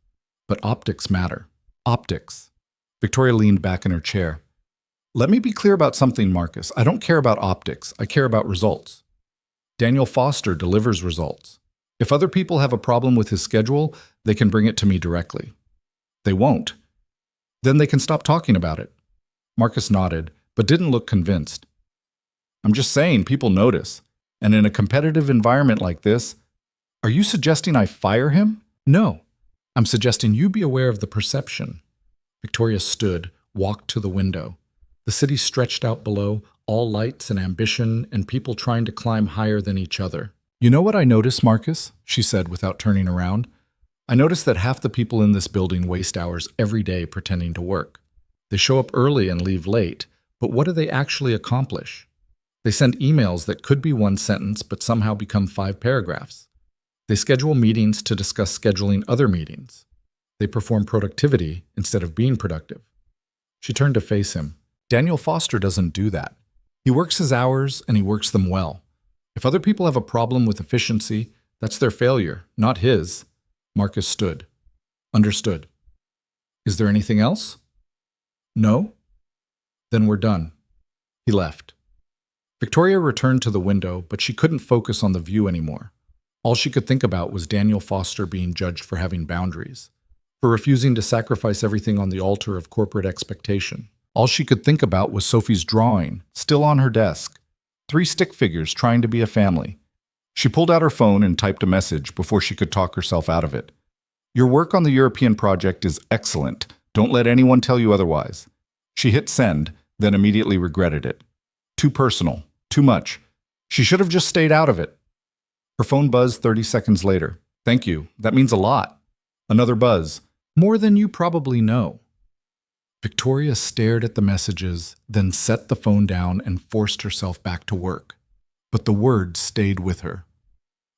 But optics matter. Optics. Victoria leaned back in her chair. Let me be clear about something, Marcus. I don't care about optics. I care about results. Daniel Foster delivers results. If other people have a problem with his schedule, they can bring it to me directly. They won't. Then they can stop talking about it. Marcus nodded, but didn't look convinced. I'm just saying people notice. And in a competitive environment like this, are you suggesting I fire him? No. I'm suggesting you be aware of the perception. Victoria stood, walked to the window. The city stretched out below, all lights and ambition and people trying to climb higher than each other. You know what I notice, Marcus? She said without turning around. I notice that half the people in this building waste hours every day pretending to work. They show up early and leave late, but what do they actually accomplish? They send emails that could be one sentence but somehow become 5 paragraphs. They schedule meetings to discuss scheduling other meetings. They perform productivity instead of being productive. She turned to face him. Daniel Foster doesn't do that. He works his hours and he works them well. If other people have a problem with efficiency, that's their failure, not his. Marcus stood. Understood. Is there anything else? No? Then we're done. He left. Victoria returned to the window, but she couldn't focus on the view anymore. All she could think about was Daniel Foster being judged for having boundaries, for refusing to sacrifice everything on the altar of corporate expectation. All she could think about was Sophie's drawing, still on her desk. 3 stick figures trying to be a family. She pulled out her phone and typed a message before she could talk herself out of it. Your work on the European project is excellent. Don't let anyone tell you otherwise. She hit send, then immediately regretted it. Too personal. Too much. She should have just stayed out of it. Her phone buzzed 30 seconds later. Thank you. That means a lot. Another buzz. More than you probably know. Victoria stared at the messages, then set the phone down and forced herself back to work. But the words stayed with her.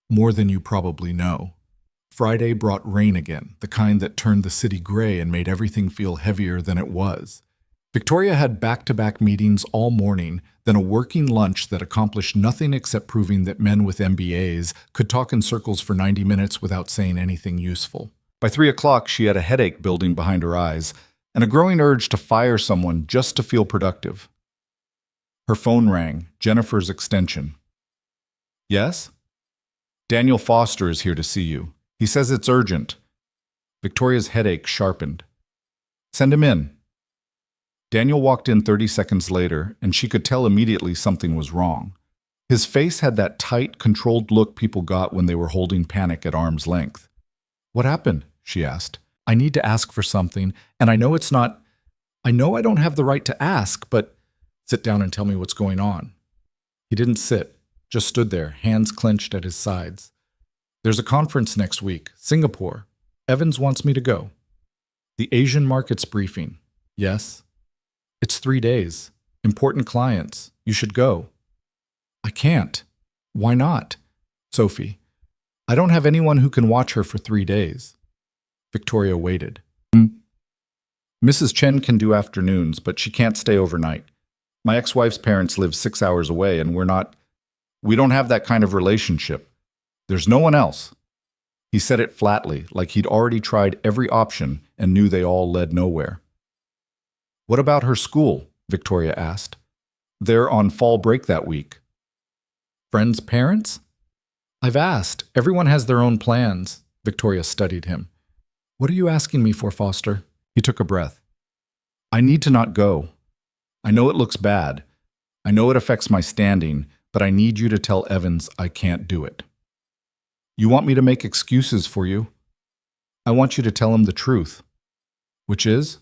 More than you probably know. Friday brought rain again, the kind that turned the city gray and made everything feel heavier than it was. Victoria had back-to-back meetings all morning, then a working lunch that accomplished nothing except proving that men with MBAs could talk in circles for 90 minutes without saying anything useful. By 3 o'clock, she had a headache building behind her eyes, and a growing urge to fire someone just to feel productive. Her phone rang, Jennifer's extension. Yes? Daniel Foster is here to see you. He says it's urgent. Victoria's headache sharpened. Send him in. Daniel walked in 30 seconds later, and she could tell immediately something was wrong. His face had that tight, controlled look people got when they were holding panic at arm's length. What happened? She asked. I need to ask for something, and I know I don't have the right to ask, but sit down and tell me what's going on. He didn't sit, just stood there, hands clenched at his sides. There's a conference next week, Singapore. Evans wants me to go. The Asian markets briefing. Yes. It's 3 days. Important clients. You should go. I can't. Why not? Sophie. I don't have anyone who can watch her for 3 days. Victoria waited. Mrs. Chen can do afternoons, but she can't stay overnight. My ex-wife's parents live 6 hours away, and we don't have that kind of relationship. There's no one else. He said it flatly, like he'd already tried every option and knew they all led nowhere. What about her school? Victoria asked. They're on fall break that week. Friends' parents? I've asked. Everyone has their own plans. Victoria studied him. What are you asking me for, Foster? He took a breath. I need to not go. I know it looks bad. I know it affects my standing, but I need you to tell Evans I can't do it. You want me to make excuses for you? I want you to tell him the truth. Which is?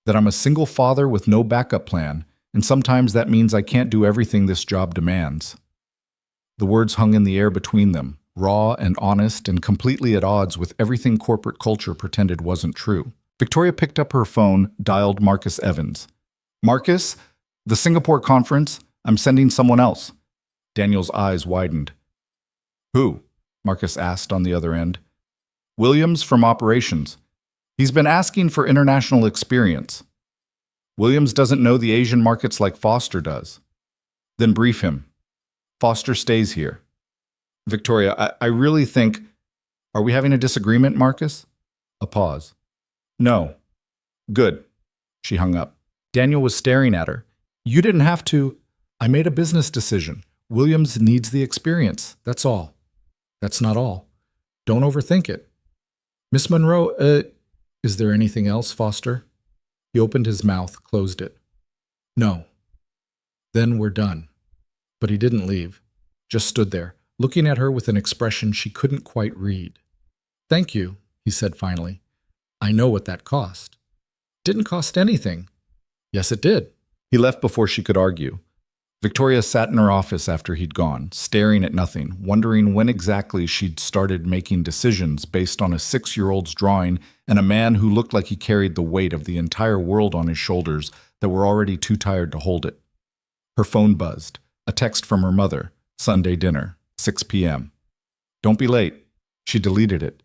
That I'm a single father with no backup plan, and sometimes that means I can't do everything this job demands. The words hung in the air between them, raw and honest and completely at odds with everything corporate culture pretended wasn't true. Victoria picked up her phone, dialed Marcus Evans. Marcus, the Singapore conference, I'm sending someone else. Daniel's eyes widened. Who? Marcus asked on the other end. Williams from operations. He's been asking for international experience. Williams doesn't know the Asian markets like Foster does. Then brief him. Foster stays here. Victoria, I really think... Are we having a disagreement, Marcus? A pause. No. Good. She hung up. Daniel was staring at her. You didn't have to... I made a business decision. Williams needs the experience. That's all. That's not all. Don't overthink it. Miss Monroe, is there anything else, Foster? He opened his mouth, closed it. No. Then we're done. But he didn't leave. Just stood there, looking at her with an expression she couldn't quite read. Thank you, he said finally. I know what that cost. Didn't cost anything. Yes, it did. He left before she could argue. Victoria sat in her office after he'd gone, staring at nothing, wondering when exactly she'd started making decisions based on a 6-year-old's drawing and a man who looked like he carried the weight of the entire world on his shoulders that were already too tired to hold it. Her phone buzzed. A text from her mother. Sunday dinner, 6 p.m. Don't be late. She deleted it.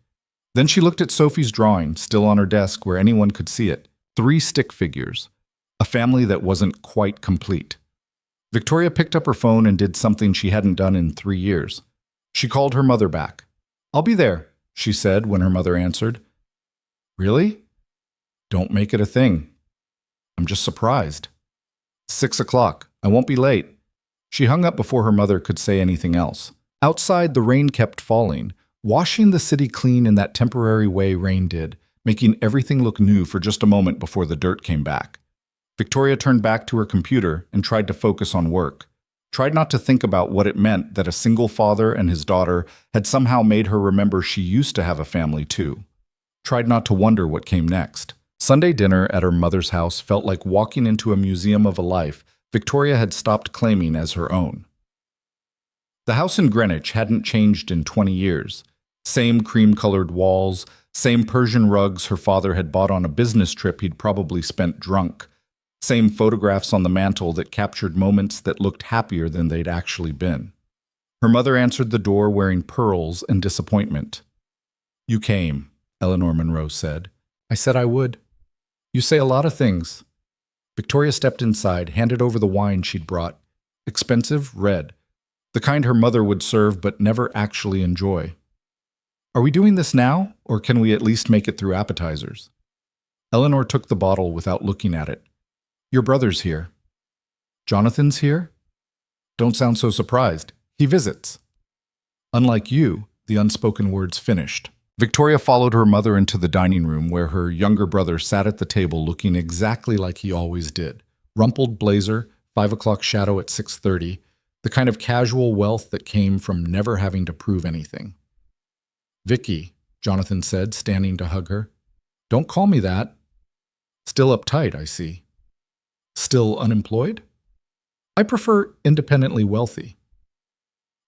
Then she looked at Sophie's drawing, still on her desk where anyone could see it. 3 stick figures. A family that wasn't quite complete. Victoria picked up her phone and did something she hadn't done in 3 years. She called her mother back. I'll be there, she said when her mother answered. Really? Don't make it a thing. I'm just surprised. 6 o'clock. I won't be late. She hung up before her mother could say anything else. Outside, the rain kept falling, washing the city clean in that temporary way rain did, making everything look new for just a moment before the dirt came back. Victoria turned back to her computer and tried to focus on work. Tried not to think about what it meant that a single father and his daughter had somehow made her remember she used to have a family too. Tried not to wonder what came next. Sunday dinner at her mother's house felt like walking into a museum of a life Victoria had stopped claiming as her own. The house in Greenwich hadn't changed in 20 years. Same cream-colored walls, same Persian rugs her father had bought on a business trip he'd probably spent drunk. Same photographs on the mantel that captured moments that looked happier than they'd actually been. Her mother answered the door wearing pearls and disappointment. You came, Eleanor Monroe said. I said I would. You say a lot of things. Victoria stepped inside, handed over the wine she'd brought. Expensive, red. The kind her mother would serve but never actually enjoy. Are we doing this now, or can we at least make it through appetizers? Eleanor took the bottle without looking at it. Your brother's here. Jonathan's here? Don't sound so surprised. He visits. Unlike you, the unspoken words finished. Victoria followed her mother into the dining room where her younger brother sat at the table looking exactly like he always did. Rumpled blazer, 5 o'clock shadow at 6:30, the kind of casual wealth that came from never having to prove anything. Vicky, Jonathan said, standing to hug her. Don't call me that. Still uptight, I see. Still unemployed? I prefer independently wealthy.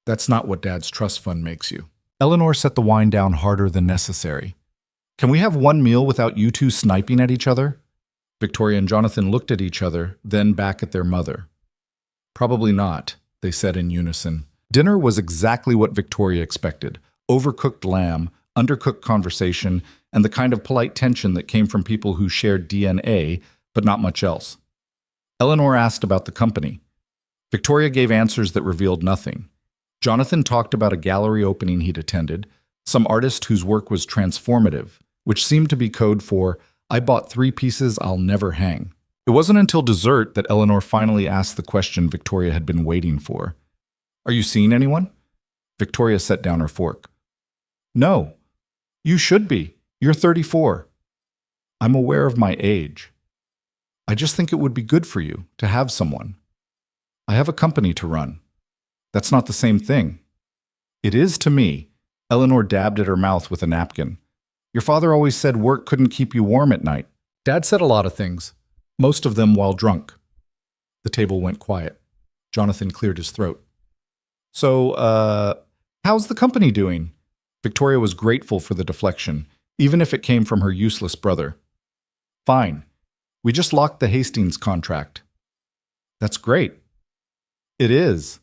That's not what Dad's trust fund makes you. Eleanor set the wine down harder than necessary. Can we have one meal without you two sniping at each other? Victoria and Jonathan looked at each other, then back at their mother. Probably not, they said in unison. Dinner was exactly what Victoria expected. Overcooked lamb, undercooked conversation, and the kind of polite tension that came from people who shared DNA, but not much else. Eleanor asked about the company. Victoria gave answers that revealed nothing. Jonathan talked about a gallery opening he'd attended, some artist whose work was transformative, which seemed to be code for, I bought 3 pieces I'll never hang. It wasn't until dessert that Eleanor finally asked the question Victoria had been waiting for. Are you seeing anyone? Victoria set down her fork. No. You should be. You're 34. I'm aware of my age. I just think it would be good for you to have someone. I have a company to run. That's not the same thing. It is to me. Eleanor dabbed at her mouth with a napkin. Your father always said work couldn't keep you warm at night. Dad said a lot of things, most of them while drunk. The table went quiet. Jonathan cleared his throat. So, how's the company doing? Victoria was grateful for the deflection, even if it came from her useless brother. Fine. We just locked the Hastings contract. That's great. It is.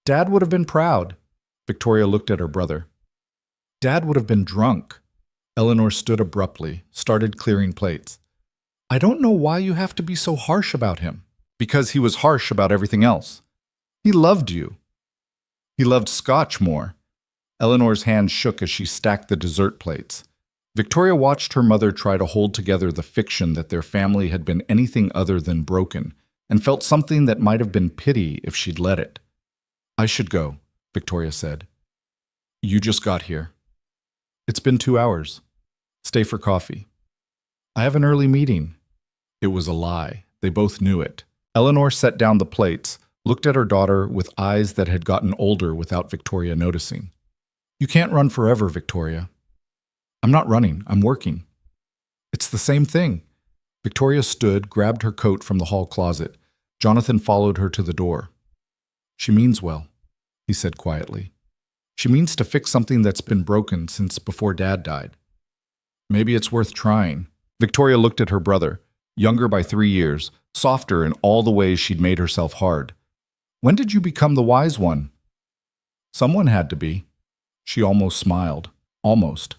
Dad would have been proud. Victoria looked at her brother. Dad would have been drunk. Eleanor stood abruptly, started clearing plates. I don't know why you have to be so harsh about him. Because he was harsh about everything else. He loved you. He loved scotch more. Eleanor's hand shook as she stacked the dessert plates. Victoria watched her mother try to hold together the fiction that their family had been anything other than broken, and felt something that might have been pity if she'd let it. I should go, Victoria said. You just got here. It's been 2 hours. Stay for coffee. I have an early meeting. It was a lie. They both knew it. Eleanor set down the plates, looked at her daughter with eyes that had gotten older without Victoria noticing. You can't run forever, Victoria. I'm not running, I'm working. It's the same thing. Victoria stood, grabbed her coat from the hall closet. Jonathan followed her to the door. She means well, he said quietly. She means to fix something that's been broken since before Dad died. Maybe it's worth trying. Victoria looked at her brother, younger by 3 years, softer in all the ways she'd made herself hard. When did you become the wise one? Someone had to be. She almost smiled. Almost.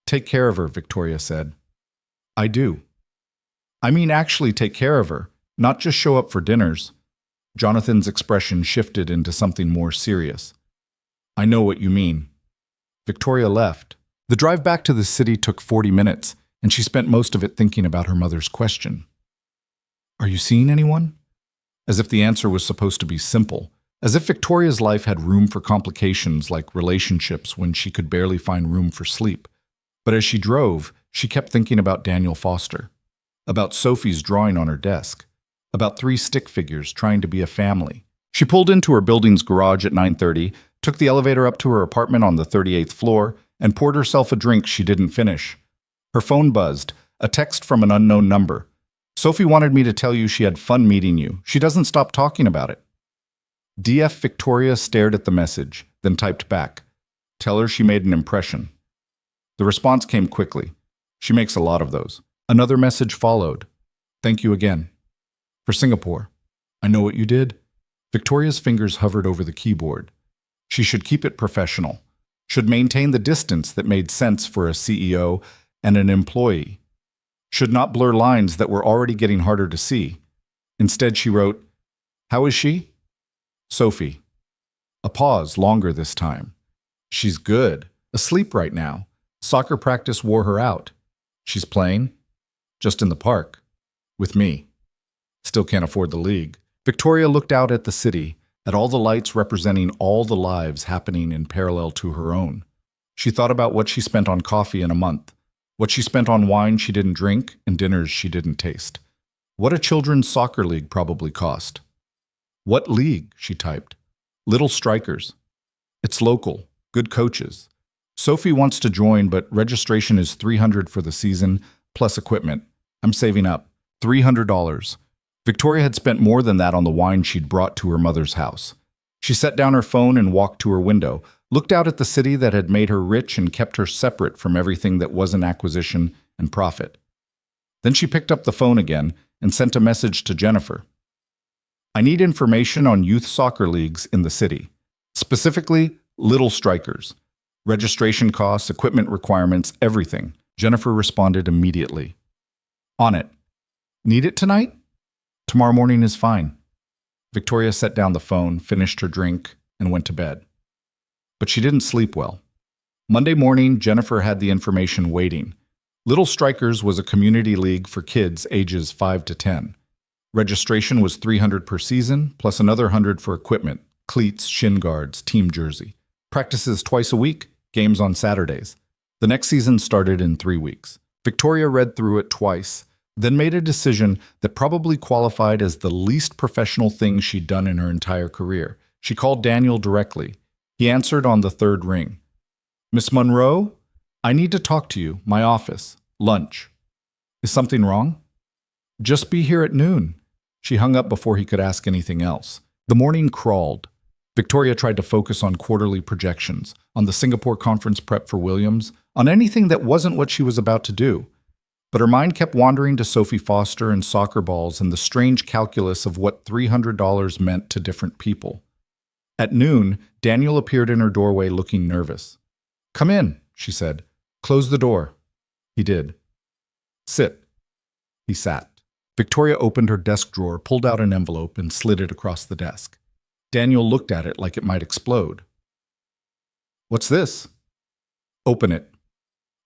Take care of her, Victoria said. I do. I mean actually take care of her, not just show up for dinners. Jonathan's expression shifted into something more serious. I know what you mean. Victoria left. The drive back to the city took 40 minutes, and she spent most of it thinking about her mother's question. Are you seeing anyone? As if the answer was supposed to be simple, as if Victoria's life had room for complications like relationships when she could barely find room for sleep. But as she drove, she kept thinking about Daniel Foster, about Sophie's drawing on her desk, about 3 stick figures trying to be a family. She pulled into her building's garage at 9:30, took the elevator up to her apartment on the 38th floor, and poured herself a drink she didn't finish. Her phone buzzed, a text from an unknown number. Sophie wanted me to tell you she had fun meeting you. She doesn't stop talking about it. DF Victoria stared at the message, then typed back. Tell her she made an impression. The response came quickly. She makes a lot of those. Another message followed. Thank you again. For Singapore. I know what you did. Victoria's fingers hovered over the keyboard. She should keep it professional. Should maintain the distance that made sense for a CEO and an employee. Should not blur lines that were already getting harder to see. Instead, she wrote, How is she? Sophie. A pause, longer this time. She's good. Asleep right now. Soccer practice wore her out. She's playing? Just in the park. With me. Still can't afford the league. Victoria looked out at the city, at all the lights representing all the lives happening in parallel to her own. She thought about what she spent on coffee in a month, what she spent on wine she didn't drink and dinners she didn't taste. What a children's soccer league probably cost. What league? She typed. Little Strikers. It's local. Good coaches. Sophie wants to join, but registration is $300 for the season, plus equipment. I'm saving up. $300. Victoria had spent more than that on the wine she'd brought to her mother's house. She set down her phone and walked to her window, looked out at the city that had made her rich and kept her separate from everything that wasn't acquisition and profit. Then she picked up the phone again and sent a message to Jennifer. I need information on youth soccer leagues in the city, specifically Little Strikers. Registration costs, equipment requirements, everything. Jennifer responded immediately. On it. Need it tonight? Tomorrow morning is fine. Victoria set down the phone, finished her drink, and went to bed. But she didn't sleep well. Monday morning, Jennifer had the information waiting. Little Strikers was a community league for kids ages 5 to 10. Registration was $300 per season, plus another $100 for equipment, cleats, shin guards, team jersey. Practices twice a week, games on Saturdays. The next season started in 3 weeks. Victoria read through it twice, then made a decision that probably qualified as the least professional thing she'd done in her entire career. She called Daniel directly. He answered on the 3rd ring. Miss Monroe, I need to talk to you. My office. Lunch. Is something wrong? Just be here at noon. She hung up before he could ask anything else. The morning crawled. Victoria tried to focus on quarterly projections, on the Singapore conference prep for Williams, on anything that wasn't what she was about to do. But her mind kept wandering to Sophie Foster and soccer balls and the strange calculus of what $300 meant to different people. At noon, Daniel appeared in her doorway looking nervous. "Come in," she said. "Close the door." He did. "Sit." He sat. Victoria opened her desk drawer, pulled out an envelope, and slid it across the desk. Daniel looked at it like it might explode. "What's this?" "Open it."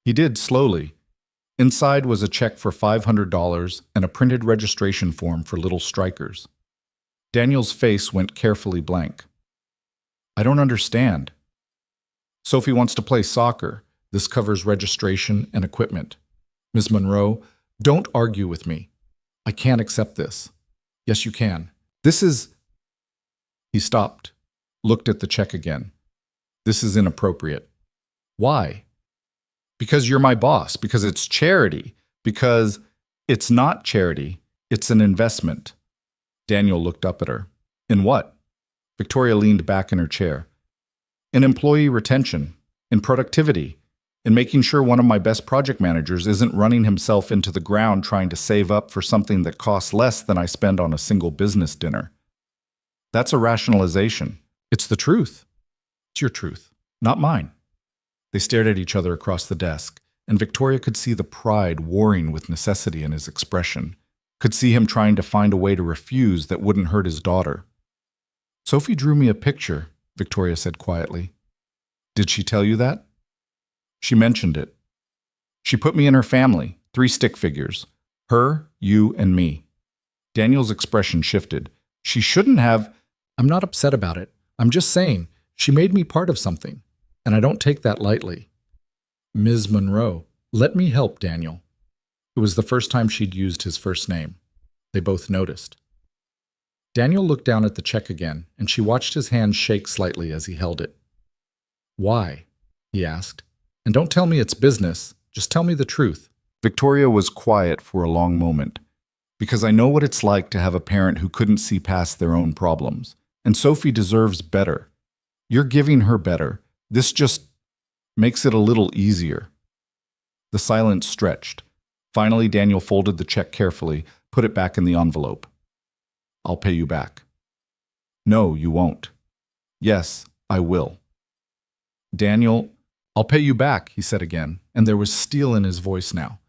He did, slowly. Inside was a check for $500 and a printed registration form for little strikers. Daniel's face went carefully blank. "I don't understand." "Sophie wants to play soccer. This covers registration and equipment." "Ms. Monroe, don't argue with me. I can't accept this." "Yes, you can. This is—" He stopped, looked at the check again. "This is inappropriate." "Why?" "Because you're my boss, because it's charity, because it's not charity, it's an investment." Daniel looked up at her. "In what?" Victoria leaned back in her chair. "In employee retention, in productivity, in making sure one of my best project managers isn't running himself into the ground trying to save up for something that costs less than I spend on a single business dinner." "That's a rationalization. It's the truth." "It's your truth, not mine." They stared at each other across the desk, and Victoria could see the pride warring with necessity in his expression, could see him trying to find a way to refuse that wouldn't hurt his daughter. "Sophie drew me a picture," Victoria said quietly. "Did she tell you that?" "She mentioned it. She put me in her family, 3 stick figures. Her, you, and me." Daniel's expression shifted. "She shouldn't have—" "I'm not upset about it. I'm just saying, she made me part of something. And I don't take that lightly." "Ms. Monroe, let me help Daniel." It was the first time she'd used his first name. They both noticed. Daniel looked down at the check again, and she watched his hand shake slightly as he held it. "Why?" he asked. "And don't tell me it's business. Just tell me the truth." Victoria was quiet for a long moment. "Because I know what it's like to have a parent who couldn't see past their own problems. And Sophie deserves better. You're giving her better. This just makes it a little easier." The silence stretched. Finally, Daniel folded the check carefully, put it back in the envelope. "I'll pay you back." "No, you won't." "Yes, I will." "Daniel, I'll pay you back," he said again, and there was steel in his voice now.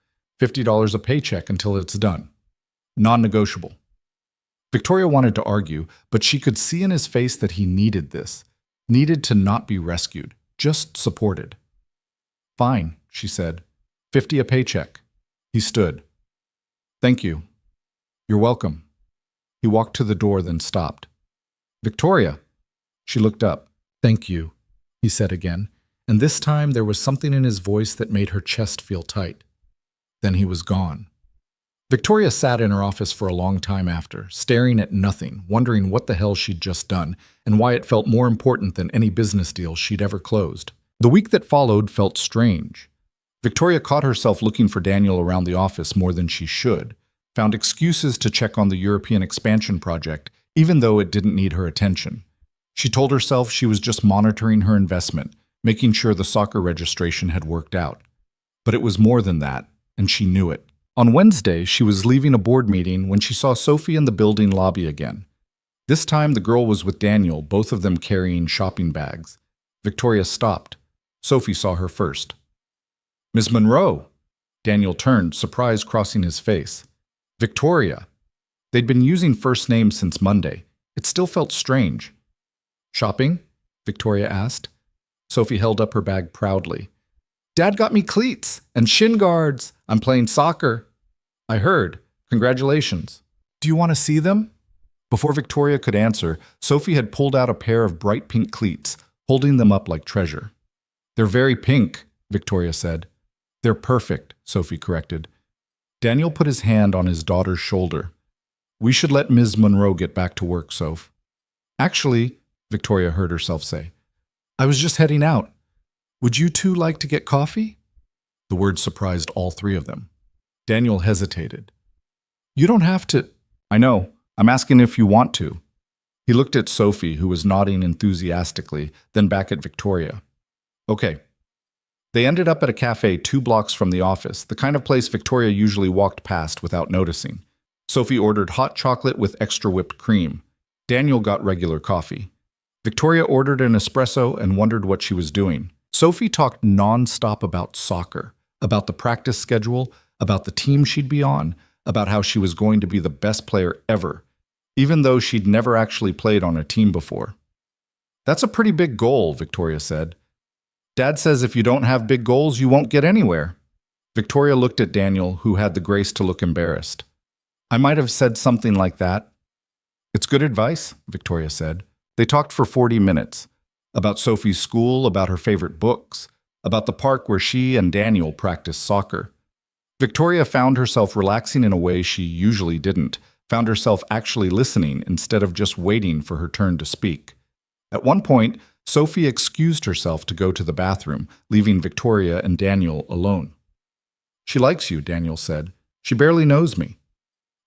$50 a paycheck until it's done. Non-negotiable. Victoria wanted to argue, but she could see in his face that he needed this. Needed to not be rescued, just supported. "Fine," she said. "50 a paycheck." He stood. "Thank you." "You're welcome." He walked to the door, then stopped. "Victoria!" She looked up. "Thank you," he said again, and this time there was something in his voice that made her chest feel tight. Then he was gone. Victoria sat in her office for a long time after, staring at nothing, wondering what the hell she'd just done, and why it felt more important than any business deal she'd ever closed. The week that followed felt strange. Victoria caught herself looking for Daniel around the office more than she should, found excuses to check on the European expansion project, even though it didn't need her attention. She told herself she was just monitoring her investment, making sure the soccer registration had worked out. But it was more than that, and she knew it. On Wednesday, she was leaving a board meeting when she saw Sophie in the building lobby again. This time, the girl was with Daniel, both of them carrying shopping bags. Victoria stopped. Sophie saw her first. "Ms. Monroe!" Daniel turned, surprise crossing his face. "Victoria!" They'd been using first names since Monday. It still felt strange. "Shopping?" Victoria asked. Sophie held up her bag proudly. "Dad got me cleats and shin guards. I'm playing soccer." "I heard. Congratulations." "Do you want to see them?" Before Victoria could answer, Sophie had pulled out a pair of bright pink cleats, holding them up like treasure. "They're very pink," Victoria said. "They're perfect," Sophie corrected. Daniel put his hand on his daughter's shoulder. "We should let Ms. Monroe get back to work, Soph." "Actually," Victoria heard herself say, "I was just heading out. Would you two like to get coffee?" The word surprised all three of them. Daniel hesitated. "You don't have to—" "I know. I'm asking if you want to." He looked at Sophie, who was nodding enthusiastically, then back at Victoria. "Okay." They ended up at a cafe 2 blocks from the office, the kind of place Victoria usually walked past without noticing. Sophie ordered hot chocolate with extra whipped cream. Daniel got regular coffee. Victoria ordered an espresso and wondered what she was doing. Sophie talked non-stop about soccer, about the practice schedule, about the team she'd be on, about how she was going to be the best player ever, even though she'd never actually played on a team before. "That's a pretty big goal," Victoria said. "Dad says if you don't have big goals, you won't get anywhere." Victoria looked at Daniel, who had the grace to look embarrassed. "I might have said something like that." "It's good advice," Victoria said. They talked for 40 minutes, about Sophie's school, about her favorite books, about the park where she and Daniel practiced soccer. Victoria found herself relaxing in a way she usually didn't, found herself actually listening instead of just waiting for her turn to speak. At one point, Sophie excused herself to go to the bathroom, leaving Victoria and Daniel alone. "She likes you," Daniel said. "She barely knows me."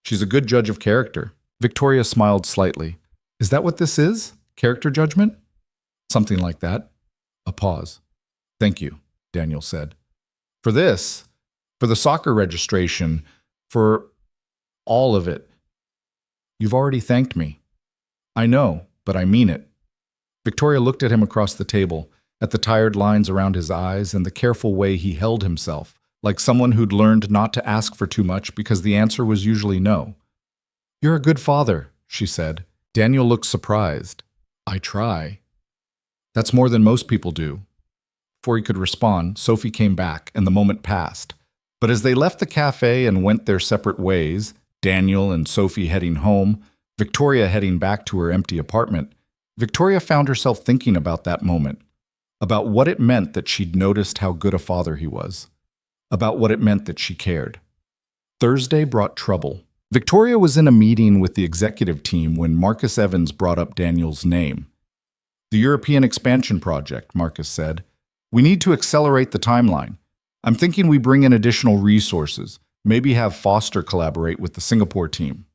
"She's a good judge of character." Victoria smiled slightly. "Is that what this is? Character judgment?" "Something like that." A pause. "Thank you," Daniel said. "For this, for the soccer registration, for all of it." "You've already thanked me." "I know, but I mean it." Victoria looked at him across the table, at the tired lines around his eyes and the careful way he held himself, like someone who'd learned not to ask for too much because the answer was usually no. "You're a good father," she said. Daniel looked surprised. "I try." "That's more than most people do." Before he could respond, Sophie came back, and the moment passed. But as they left the cafe and went their separate ways, Daniel and Sophie heading home, Victoria heading back to her empty apartment, Victoria found herself thinking about that moment, about what it meant that she'd noticed how good a father he was, about what it meant that she cared. Thursday brought trouble. Victoria was in a meeting with the executive team when Marcus Evans brought up Daniel's name. "The European expansion project," Marcus said. "We need to accelerate the timeline. I'm thinking we bring in additional resources, maybe have Foster collaborate with the Singapore team."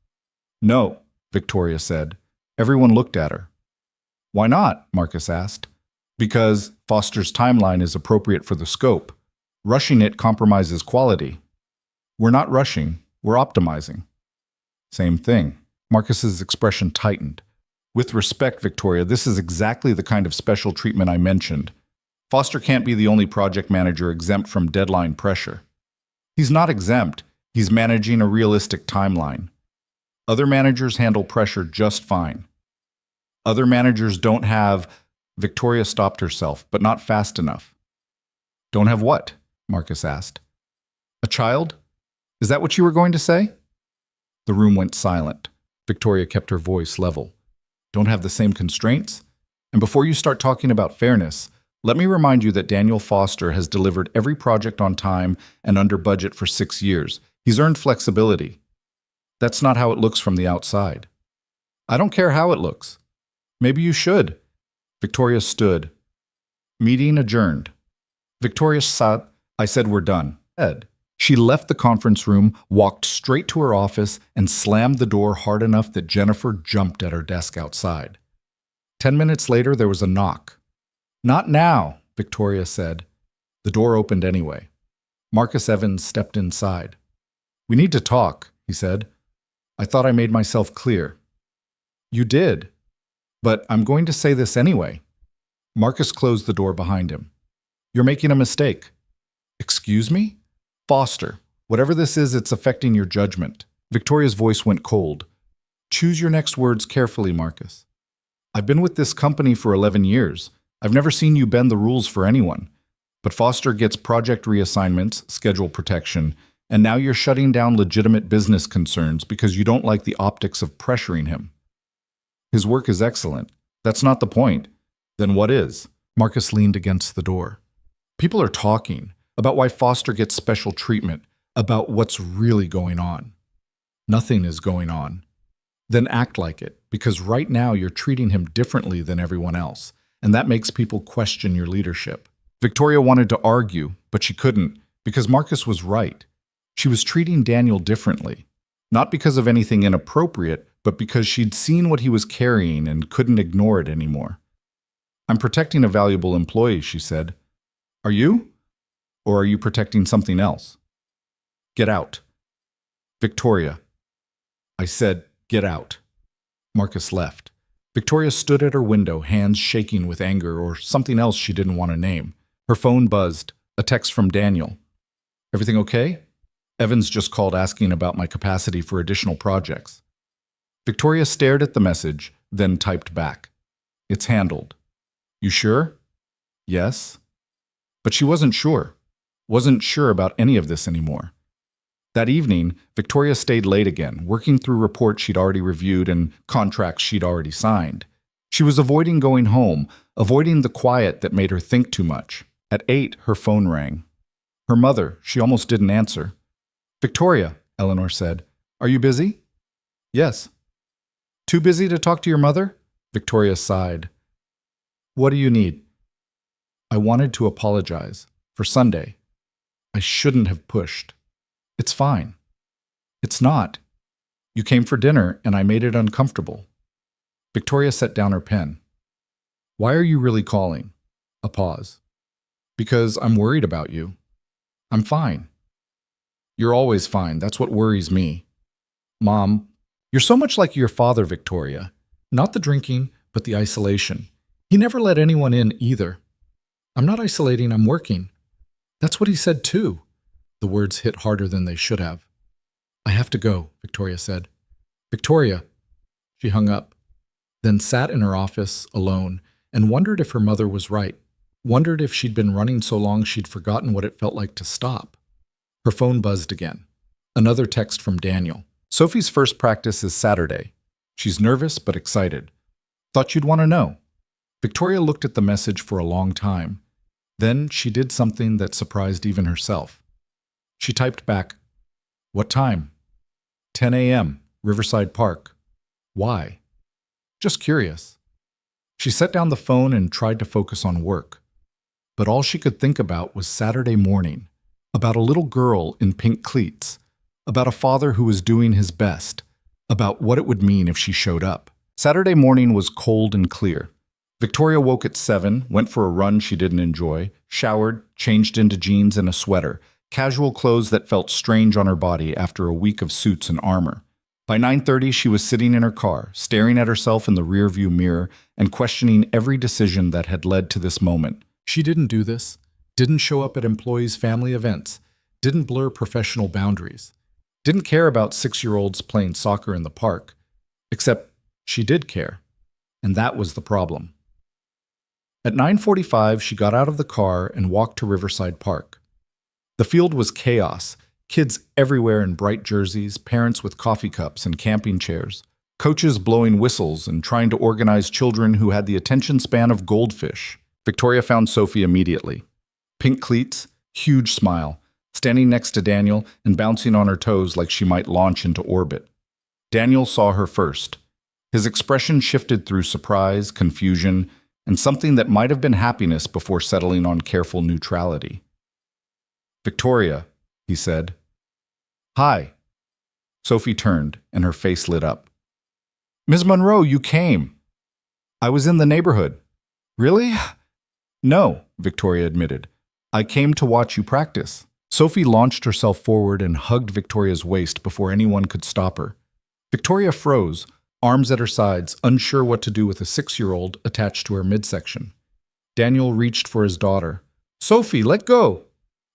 "No," Victoria said. Everyone looked at her. "Why not?" Marcus asked. "Because Foster's timeline is appropriate for the scope. Rushing it compromises quality." "We're not rushing, we're optimizing." "Same thing." Marcus's expression tightened. "With respect, Victoria, this is exactly the kind of special treatment I mentioned. Foster can't be the only project manager exempt from deadline pressure." "He's not exempt, he's managing a realistic timeline. Other managers handle pressure just fine. Other managers don't have—" Victoria stopped herself, but not fast enough. "Don't have what?" Marcus asked. "A child? Is that what you were going to say?" The room went silent. Victoria kept her voice level. "Don't have the same constraints? And before you start talking about fairness, let me remind you that Daniel Foster has delivered every project on time and under budget for 6 years. He's earned flexibility. That's not how it looks from the outside." "I don't care how it looks." "Maybe you should." Victoria stood. Meeting adjourned. Victoria sat. "I said we're done." Ed. She left the conference room, walked straight to her office, and slammed the door hard enough that Jennifer jumped at her desk outside. 10 minutes later, there was a knock. "Not now," Victoria said. The door opened anyway. Marcus Evans stepped inside. "We need to talk," he said. "I thought I made myself clear." "You did. But I'm going to say this anyway." Marcus closed the door behind him. "You're making a mistake." "Excuse me?" "Foster. Whatever this is, it's affecting your judgment." Victoria's voice went cold. "Choose your next words carefully, Marcus. I've been with this company for 11 years. I've never seen you bend the rules for anyone. But Foster gets project reassignments, schedule protection, and now you're shutting down legitimate business concerns because you don't like the optics of pressuring him. His work is excellent. That's not the point. Then what is?" Marcus leaned against the door. "People are talking about why Foster gets special treatment, about what's really going on." "Nothing is going on." "Then act like it, because right now you're treating him differently than everyone else, and that makes people question your leadership." Victoria wanted to argue, but she couldn't, because Marcus was right. She was treating Daniel differently, not because of anything inappropriate, but because she'd seen what he was carrying and couldn't ignore it anymore. "I'm protecting a valuable employee," she said. "Are you?" Or are you protecting something else? Get out. Victoria. I said, get out. Marcus left. Victoria stood at her window, hands shaking with anger or something else she didn't want to name. Her phone buzzed. A text from Daniel. Everything okay? Evans just called asking about my capacity for additional projects. Victoria stared at the message, then typed back. It's handled. You sure? Yes. But she wasn't sure. Wasn't sure about any of this anymore. That evening, Victoria stayed late again, working through reports she'd already reviewed and contracts she'd already signed. She was avoiding going home, avoiding the quiet that made her think too much. At 8, her phone rang. Her mother, she almost didn't answer. Victoria, Eleanor said, are you busy? Yes. Too busy to talk to your mother? Victoria sighed. What do you need? I wanted to apologize. For Sunday. I shouldn't have pushed. It's fine. It's not. You came for dinner and I made it uncomfortable. Victoria set down her pen. Why are you really calling? A pause. Because I'm worried about you. I'm fine. You're always fine. That's what worries me. Mom, you're so much like your father, Victoria. Not the drinking, but the isolation. He never let anyone in either. I'm not isolating, I'm working. That's what he said too. The words hit harder than they should have. I have to go, Victoria said. Victoria. She hung up, then sat in her office alone and wondered if her mother was right. Wondered if she'd been running so long she'd forgotten what it felt like to stop. Her phone buzzed again. Another text from Daniel. Sophie's first practice is Saturday. She's nervous but excited. Thought you'd want to know. Victoria looked at the message for a long time. Then she did something that surprised even herself. She typed back, What time? 10 a.m., Riverside Park. Why? Just curious. She set down the phone and tried to focus on work. But all she could think about was Saturday morning, about a little girl in pink cleats, about a father who was doing his best, about what it would mean if she showed up. Saturday morning was cold and clear. Victoria woke at 7, went for a run she didn't enjoy, showered, changed into jeans and a sweater, casual clothes that felt strange on her body after a week of suits and armor. By 9:30, she was sitting in her car, staring at herself in the rearview mirror and questioning every decision that had led to this moment. She didn't do this, didn't show up at employees' family events, didn't blur professional boundaries, didn't care about 6-year-olds playing soccer in the park, except she did care, and that was the problem. At 9:45, she got out of the car and walked to Riverside Park. The field was chaos, kids everywhere in bright jerseys, parents with coffee cups and camping chairs, coaches blowing whistles and trying to organize children who had the attention span of goldfish. Victoria found Sophie immediately. Pink cleats, huge smile, standing next to Daniel and bouncing on her toes like she might launch into orbit. Daniel saw her first. His expression shifted through surprise, confusion, and something that might have been happiness before settling on careful neutrality. Victoria, he said. Hi. Sophie turned, and her face lit up. Ms. Monroe, you came. I was in the neighborhood. Really? No, Victoria admitted. I came to watch you practice. Sophie launched herself forward and hugged Victoria's waist before anyone could stop her. Victoria froze, arms at her sides, unsure what to do with a 6-year-old attached to her midsection. Daniel reached for his daughter. Sophie, let go!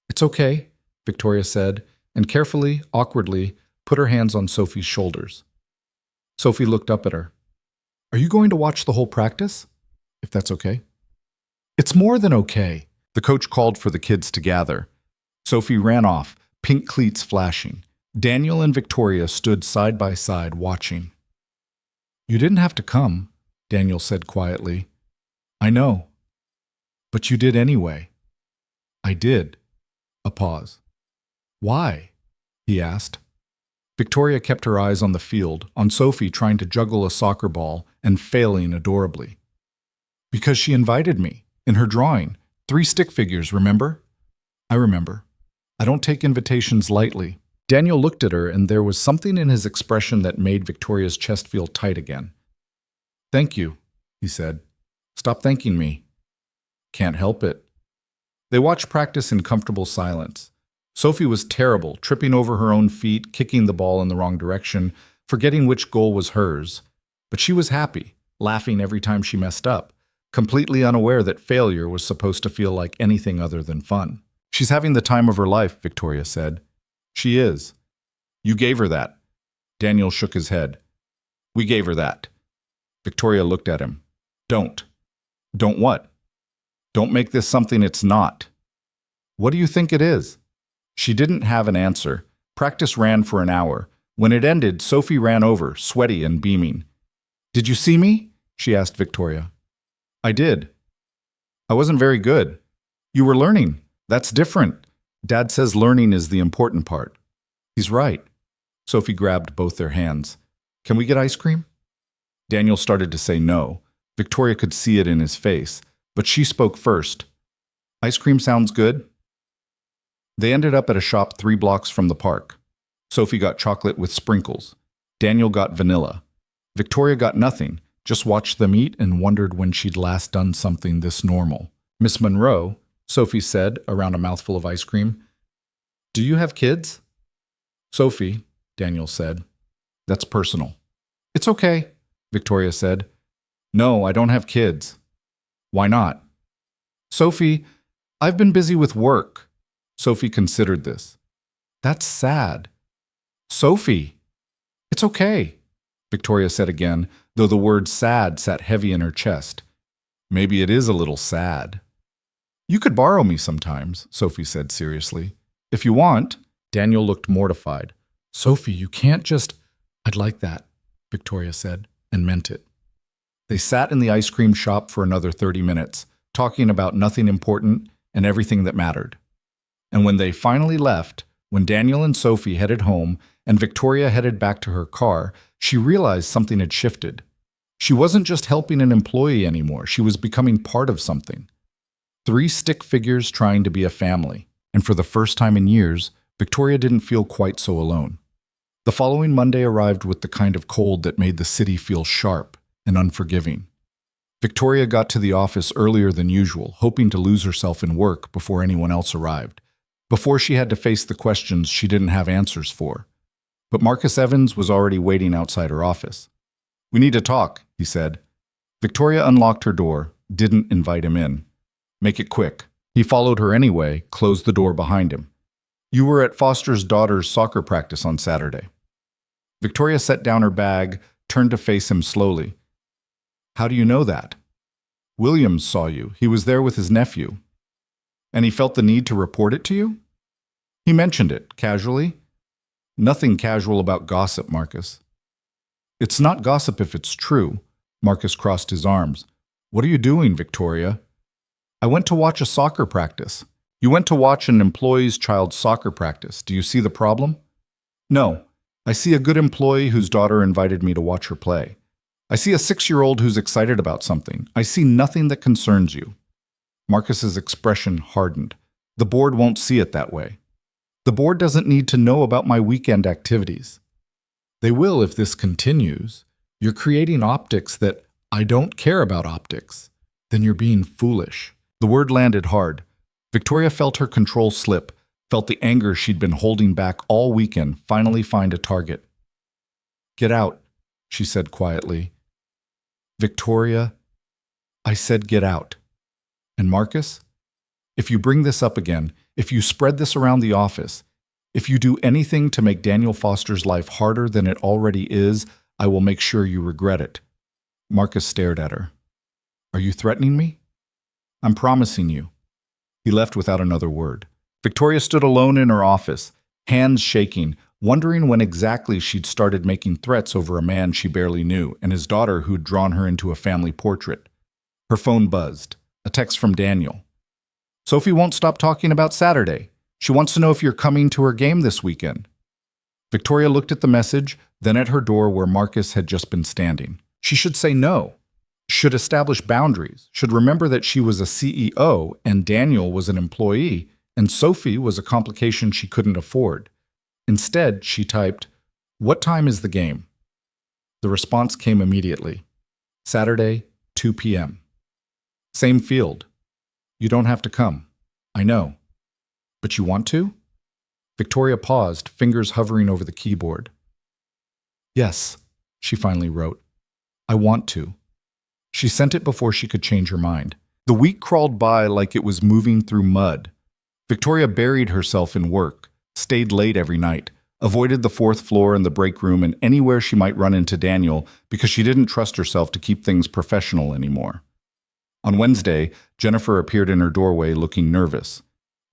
It's okay, Victoria said, and carefully, awkwardly, put her hands on Sophie's shoulders. Sophie looked up at her. Are you going to watch the whole practice? If that's okay. It's more than okay. The coach called for the kids to gather. Sophie ran off, pink cleats flashing. Daniel and Victoria stood side by side, watching. You didn't have to come, Daniel said quietly. I know. But you did anyway. I did. A pause. Why? He asked. Victoria kept her eyes on the field, on Sophie trying to juggle a soccer ball and failing adorably. Because she invited me, in her drawing. 3 stick figures, remember? I remember. I don't take invitations lightly. Daniel looked at her, and there was something in his expression that made Victoria's chest feel tight again. Thank you, he said. Stop thanking me. Can't help it. They watched practice in comfortable silence. Sophie was terrible, tripping over her own feet, kicking the ball in the wrong direction, forgetting which goal was hers. But she was happy, laughing every time she messed up, completely unaware that failure was supposed to feel like anything other than fun. "She's having the time of her life," Victoria said. "She is." "You gave her that." Daniel shook his head. "We gave her that." Victoria looked at him. "Don't." "Don't what?" "Don't make this something it's not." "What do you think it is?" She didn't have an answer. Practice ran for an hour. When it ended, Sophie ran over, sweaty and beaming. "Did you see me?" she asked Victoria. "I did." "I wasn't very good." "You were learning. That's different. Dad says learning is the important part." "He's right." Sophie grabbed both their hands. "Can we get ice cream?" Daniel started to say no. Victoria could see it in his face, but she spoke first. "Ice cream sounds good." They ended up at a shop 3 blocks from the park. Sophie got chocolate with sprinkles. Daniel got vanilla. Victoria got nothing, just watched them eat and wondered when she'd last done something this normal. "Miss Monroe," Sophie said around a mouthful of ice cream, "do you have kids?" "Sophie," Daniel said, "that's personal." "It's okay," Victoria said. "No, I don't have kids." "Why not?" "Sophie, I've been busy with work." Sophie considered this. "That's sad." "Sophie!" "It's okay," Victoria said again, though the word sad sat heavy in her chest. "Maybe it is a little sad." "You could borrow me sometimes," Sophie said seriously. "If you want." Daniel looked mortified. "Sophie, you can't just—" "I'd like that," Victoria said, and meant it. They sat in the ice cream shop for another 30 minutes, talking about nothing important and everything that mattered. And when they finally left, when Daniel and Sophie headed home and Victoria headed back to her car, she realized something had shifted. She wasn't just helping an employee anymore, she was becoming part of something. 3 stick figures trying to be a family, and for the first time in years, Victoria didn't feel quite so alone. The following Monday arrived with the kind of cold that made the city feel sharp and unforgiving. Victoria got to the office earlier than usual, hoping to lose herself in work before anyone else arrived, before she had to face the questions she didn't have answers for. But Marcus Evans was already waiting outside her office. "We need to talk," he said. Victoria unlocked her door, didn't invite him in. "Make it quick." He followed her anyway, closed the door behind him. "You were at Foster's daughter's soccer practice on Saturday." Victoria set down her bag, turned to face him slowly. "How do you know that?" "Williams saw you. He was there with his nephew." "And he felt the need to report it to you?" "He mentioned it, casually." "Nothing casual about gossip, Marcus." "It's not gossip if it's true." Marcus crossed his arms. "What are you doing, Victoria?" "I went to watch a soccer practice." "You went to watch an employee's child's soccer practice. Do you see the problem?" "No. I see a good employee whose daughter invited me to watch her play. I see a 6-year-old who's excited about something. I see nothing that concerns you." Marcus's expression hardened. "The board won't see it that way." "The board doesn't need to know about my weekend activities." "They will if this continues. You're creating optics that I don't care about optics. Then you're being foolish." The word landed hard. Victoria felt her control slip, felt the anger she'd been holding back all weekend finally find a target. "Get out," she said quietly. "Victoria, I said get out. And Marcus, if you bring this up again, if you spread this around the office, if you do anything to make Daniel Foster's life harder than it already is, I will make sure you regret it." Marcus stared at her. "Are you threatening me?" "I'm promising you." He left without another word. Victoria stood alone in her office, hands shaking, wondering when exactly she'd started making threats over a man she barely knew and his daughter who'd drawn her into a family portrait. Her phone buzzed. A text from Daniel. "Sophie won't stop talking about Saturday. She wants to know if you're coming to her game this weekend." Victoria looked at the message, then at her door where Marcus had just been standing. She should say no, should establish boundaries, should remember that she was a CEO and Daniel was an employee, and Sophie was a complication she couldn't afford. Instead, she typed, "What time is the game?" The response came immediately. "Saturday, 2 p.m. Same field. You don't have to come." I know. But you want to? Victoria paused, fingers hovering over the keyboard. Yes, she finally wrote. I want to. She sent it before she could change her mind. The week crawled by like it was moving through mud. Victoria buried herself in work, stayed late every night, avoided the fourth floor and the break room and anywhere she might run into Daniel because she didn't trust herself to keep things professional anymore. On Wednesday, Jennifer appeared in her doorway looking nervous.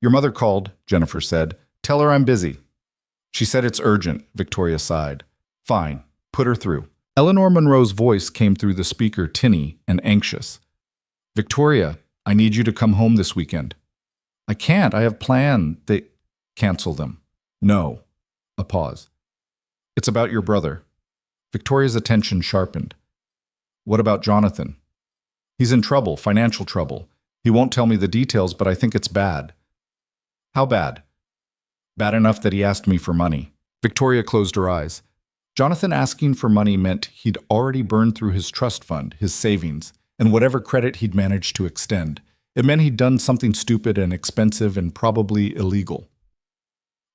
Your mother called, Jennifer said. Tell her I'm busy. She said it's urgent, Victoria sighed. Fine, put her through. Eleanor Monroe's voice came through the speaker tinny and anxious. Victoria, I need you to come home this weekend. I can't, I have plans. They cancel them. No. A pause. It's about your brother. Victoria's attention sharpened. What about Jonathan? He's in trouble, financial trouble. He won't tell me the details, but I think it's bad. How bad? Bad enough that he asked me for money. Victoria closed her eyes. Jonathan asking for money meant he'd already burned through his trust fund, his savings, and whatever credit he'd managed to extend. It meant he'd done something stupid and expensive and probably illegal.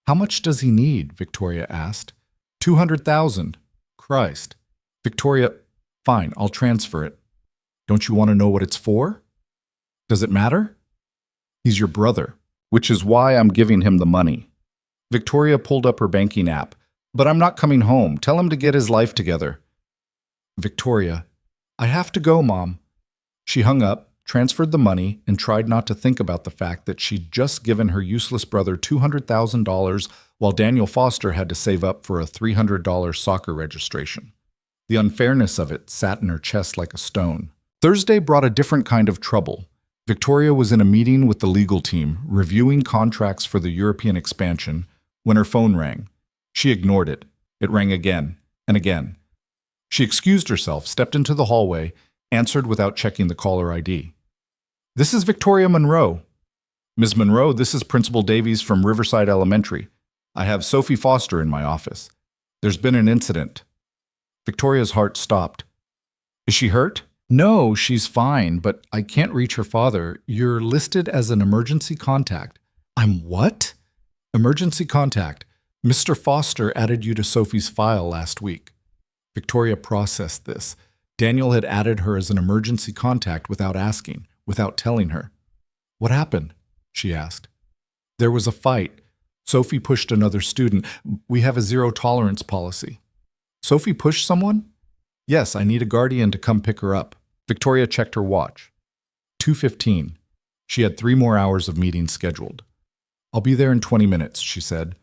How much does he need? Victoria asked. 200,000. Christ. Victoria, fine, I'll transfer it. Don't you want to know what it's for? Does it matter? He's your brother, which is why I'm giving him the money. Victoria pulled up her banking app. But I'm not coming home. Tell him to get his life together. Victoria, I have to go, Mom. She hung up, transferred the money, and tried not to think about the fact that she'd just given her useless brother $200,000 while Daniel Foster had to save up for a $300 soccer registration. The unfairness of it sat in her chest like a stone. Thursday brought a different kind of trouble. Victoria was in a meeting with the legal team, reviewing contracts for the European expansion, when her phone rang. She ignored it. It rang again and again. She excused herself, stepped into the hallway, answered without checking the caller ID. This is Victoria Monroe. Ms. Monroe, this is Principal Davies from Riverside Elementary. I have Sophie Foster in my office. There's been an incident. Victoria's heart stopped. Is she hurt? No, she's fine, but I can't reach her father. You're listed as an emergency contact. I'm what? Emergency contact. Mr. Foster added you to Sophie's file last week. Victoria processed this. Daniel had added her as an emergency contact without asking, without telling her. What happened? She asked. There was a fight. Sophie pushed another student. We have a zero-tolerance policy. Sophie pushed someone? Yes, I need a guardian to come pick her up. Victoria checked her watch. 2:15. She had 3 more hours of meetings scheduled. I'll be there in 20 minutes, she said.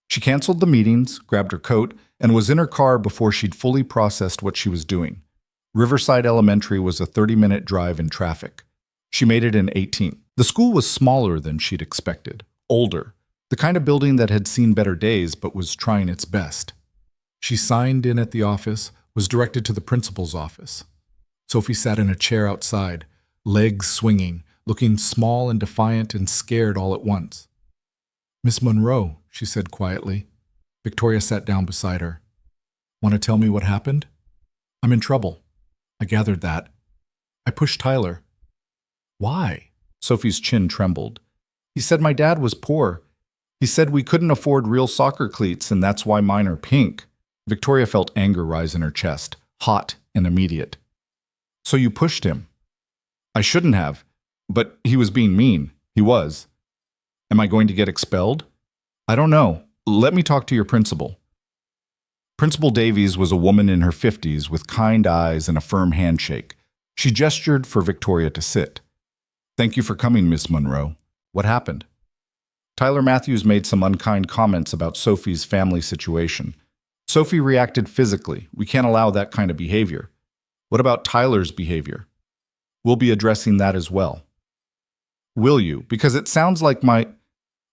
She canceled the meetings, grabbed her coat, and was in her car before she'd fully processed what she was doing. Riverside Elementary was a 30-minute drive in traffic. She made it in 18. The school was smaller than she'd expected, older, the kind of building that had seen better days but was trying its best. She signed in at the office, was directed to the principal's office. Sophie sat in a chair outside, legs swinging, looking small and defiant and scared all at once. Miss Monroe, she said quietly. Victoria sat down beside her. Want to tell me what happened? I'm in trouble. I gathered that. I pushed Tyler. Why? Sophie's chin trembled. He said my dad was poor. He said we couldn't afford real soccer cleats and that's why mine are pink. Victoria felt anger rise in her chest, hot and immediate. So you pushed him? I shouldn't have, but he was being mean. He was. Am I going to get expelled? I don't know. Let me talk to your principal. Principal Davies was a woman in her 50s with kind eyes and a firm handshake. She gestured for Victoria to sit. Thank you for coming, Miss Monroe. What happened? Tyler Matthews made some unkind comments about Sophie's family situation. Sophie reacted physically. We can't allow that kind of behavior. What about Tyler's behavior? We'll be addressing that as well. Will you? Because it sounds like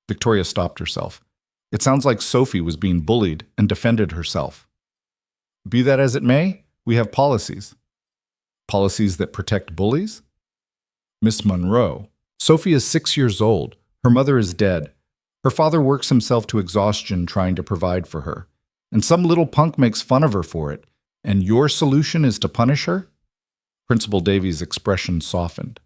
Victoria stopped herself. It sounds like Sophie was being bullied and defended herself. Be that as it may, we have policies. Policies that protect bullies? Miss Monroe. Sophie is 6 years old. Her mother is dead. Her father works himself to exhaustion trying to provide for her. And some little punk makes fun of her for it. And your solution is to punish her? Principal Davies' expression softened.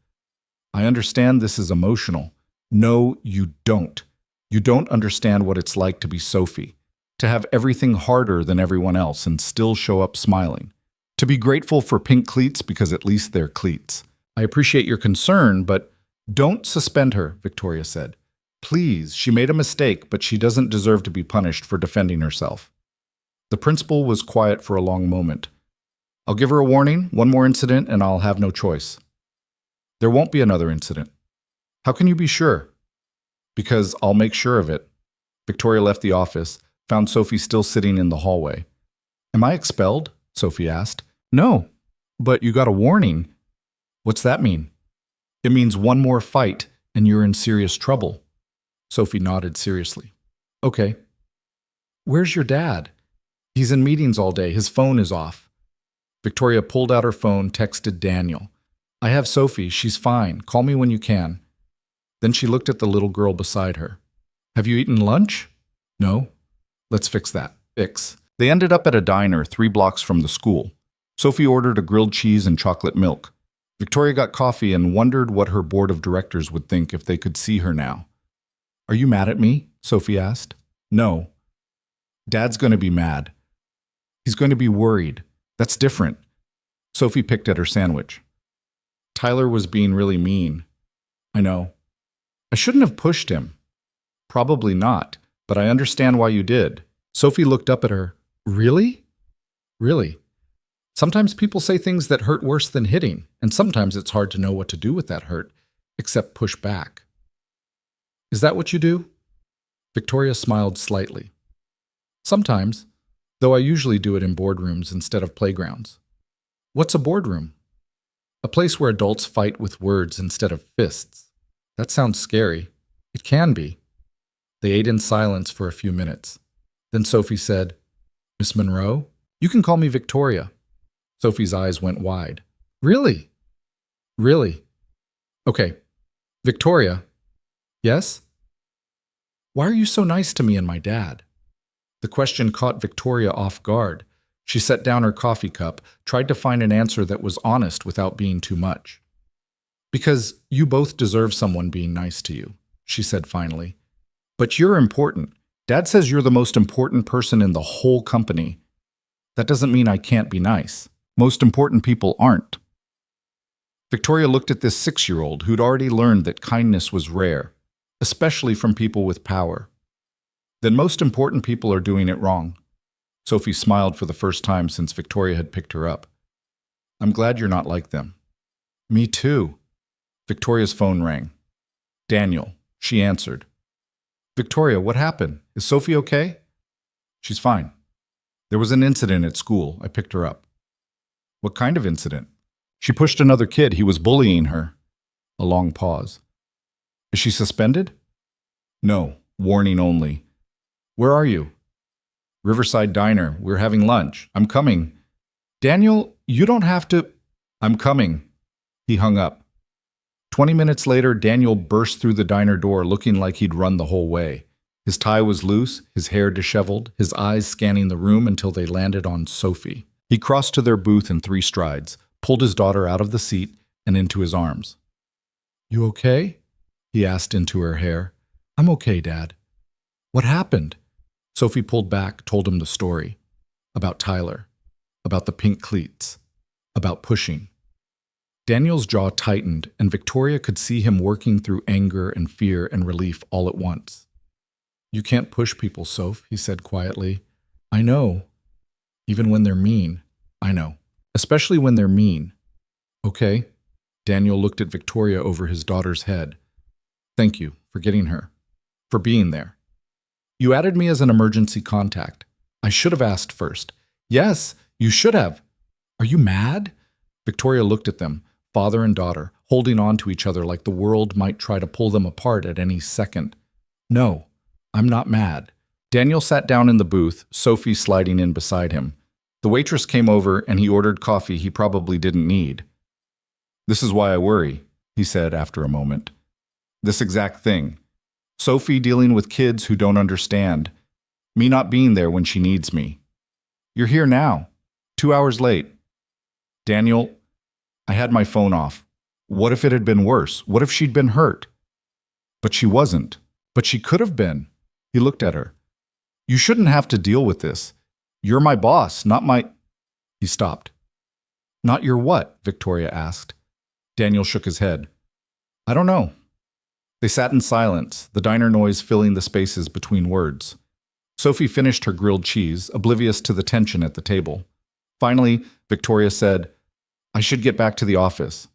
I understand this is emotional. No, you don't. You don't understand what it's like to be Sophie, to have everything harder than everyone else and still show up smiling. To be grateful for pink cleats because at least they're cleats. I appreciate your concern, but don't suspend her, Victoria said. Please, she made a mistake, but she doesn't deserve to be punished for defending herself. The principal was quiet for a long moment. I'll give her a warning, one more incident, and I'll have no choice. There won't be another incident. How can you be sure? Because I'll make sure of it. Victoria left the office, found Sophie still sitting in the hallway. Am I expelled? Sophie asked. No, but you got a warning. What's that mean? It means one more fight and you're in serious trouble. Sophie nodded seriously. Okay. Where's your dad? He's in meetings all day. His phone is off. Victoria pulled out her phone, texted Daniel. I have Sophie. She's fine. Call me when you can. Then she looked at the little girl beside her. Have you eaten lunch? No. Let's fix that. Fix. They ended up at a diner 3 blocks from the school. Sophie ordered a grilled cheese and chocolate milk. Victoria got coffee and wondered what her board of directors would think if they could see her now. Are you mad at me? Sophie asked. No. Dad's going to be mad. He's going to be worried. That's different. Sophie picked at her sandwich. Tyler was being really mean. I know. I shouldn't have pushed him. Probably not, but I understand why you did. Sophie looked up at her. Really? Really? Sometimes people say things that hurt worse than hitting, and sometimes it's hard to know what to do with that hurt, except push back. Is that what you do? Victoria smiled slightly. Sometimes, though I usually do it in boardrooms instead of playgrounds. What's a boardroom? A place where adults fight with words instead of fists. That sounds scary. It can be. They ate in silence for a few minutes. Then Sophie said, Miss Monroe, you can call me Victoria. Sophie's eyes went wide. Really? Really? Okay. Victoria. Yes? Why are you so nice to me and my dad? The question caught Victoria off guard. She set down her coffee cup, tried to find an answer that was honest without being too much. Because you both deserve someone being nice to you, she said finally. But you're important. Dad says you're the most important person in the whole company. That doesn't mean I can't be nice. Most important people aren't. Victoria looked at this 6-year-old who'd already learned that kindness was rare, especially from people with power. Then most important people are doing it wrong. Sophie smiled for the first time since Victoria had picked her up. I'm glad you're not like them. Me too. Victoria's phone rang. Daniel. She answered. Victoria, what happened? Is Sophie okay? She's fine. There was an incident at school. I picked her up. What kind of incident? She pushed another kid. He was bullying her. A long pause. Is she suspended? No. Warning only. Where are you? Riverside Diner. We're having lunch. I'm coming. Daniel, you don't have to. I'm coming. He hung up. 20 minutes later, Daniel burst through the diner door looking like he'd run the whole way. His tie was loose, his hair disheveled, his eyes scanning the room until they landed on Sophie. He crossed to their booth in 3 strides, pulled his daughter out of the seat and into his arms. You okay? He asked into her hair. I'm okay, Dad. What happened? Sophie pulled back, told him the story. About Tyler. About the pink cleats. About pushing. Daniel's jaw tightened, and Victoria could see him working through anger and fear and relief all at once. You can't push people, Soph, he said quietly. I know. Even when they're mean. I know. Especially when they're mean. Okay. Daniel looked at Victoria over his daughter's head. Thank you for getting her. For being there. You added me as an emergency contact. I should have asked first. Yes, you should have. Are you mad? Victoria looked at them, father and daughter, holding on to each other like the world might try to pull them apart at any second. No, I'm not mad. Daniel sat down in the booth, Sophie sliding in beside him. The waitress came over and he ordered coffee he probably didn't need. This is why I worry, he said after a moment. This exact thing. Sophie dealing with kids who don't understand. Me not being there when she needs me. You're here now. 2 hours late. Daniel, I had my phone off. What if it had been worse? What if she'd been hurt? But she wasn't. But she could have been. He looked at her. You shouldn't have to deal with this. You're my boss, not my... He stopped. Not your what? Victoria asked. Daniel shook his head. I don't know. They sat in silence, the diner noise filling the spaces between words. Sophie finished her grilled cheese, oblivious to the tension at the table. Finally, Victoria said, I should get back to the office.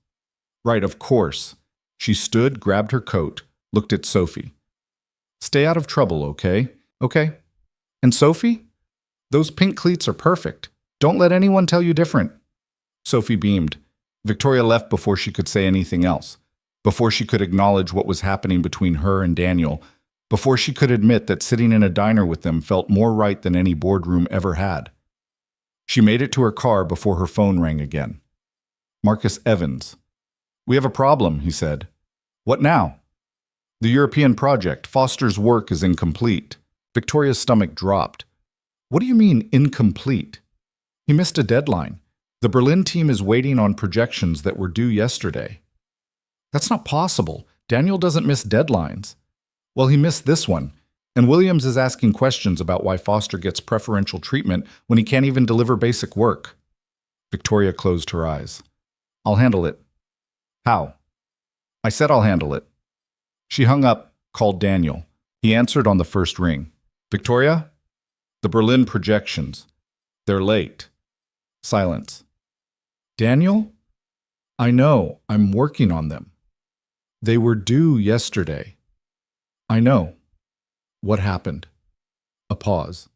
Right, of course. She stood, grabbed her coat, looked at Sophie. Stay out of trouble, okay? Okay. And Sophie? Those pink cleats are perfect. Don't let anyone tell you different. Sophie beamed. Victoria left before she could say anything else, before she could acknowledge what was happening between her and Daniel, before she could admit that sitting in a diner with them felt more right than any boardroom ever had. She made it to her car before her phone rang again. Marcus Evans. We have a problem, he said. What now? The European project, Foster's work is incomplete. Victoria's stomach dropped. What do you mean, incomplete? He missed a deadline. The Berlin team is waiting on projections that were due yesterday. That's not possible. Daniel doesn't miss deadlines. Well, he missed this one, and Williams is asking questions about why Foster gets preferential treatment when he can't even deliver basic work. Victoria closed her eyes. I'll handle it. How? I said I'll handle it. She hung up, called Daniel. He answered on the first ring. Victoria? The Berlin projections. They're late. Silence. Daniel? I know. I'm working on them. They were due yesterday. I know. What happened? A pause.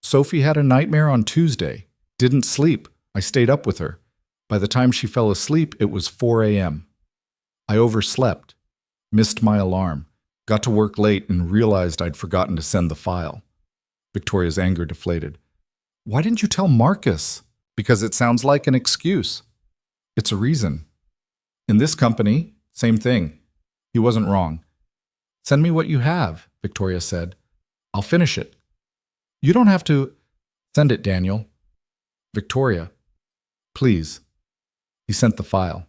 Sophie had a nightmare on Tuesday. Didn't sleep. I stayed up with her. By the time she fell asleep, it was 4 a.m. I overslept. Missed my alarm. Got to work late and realized I'd forgotten to send the file. Victoria's anger deflated. Why didn't you tell Marcus? Because it sounds like an excuse. It's a reason. In this company, same thing. He wasn't wrong. Send me what you have, Victoria said. I'll finish it. You don't have to... Send it, Daniel. Victoria. Please. He sent the file.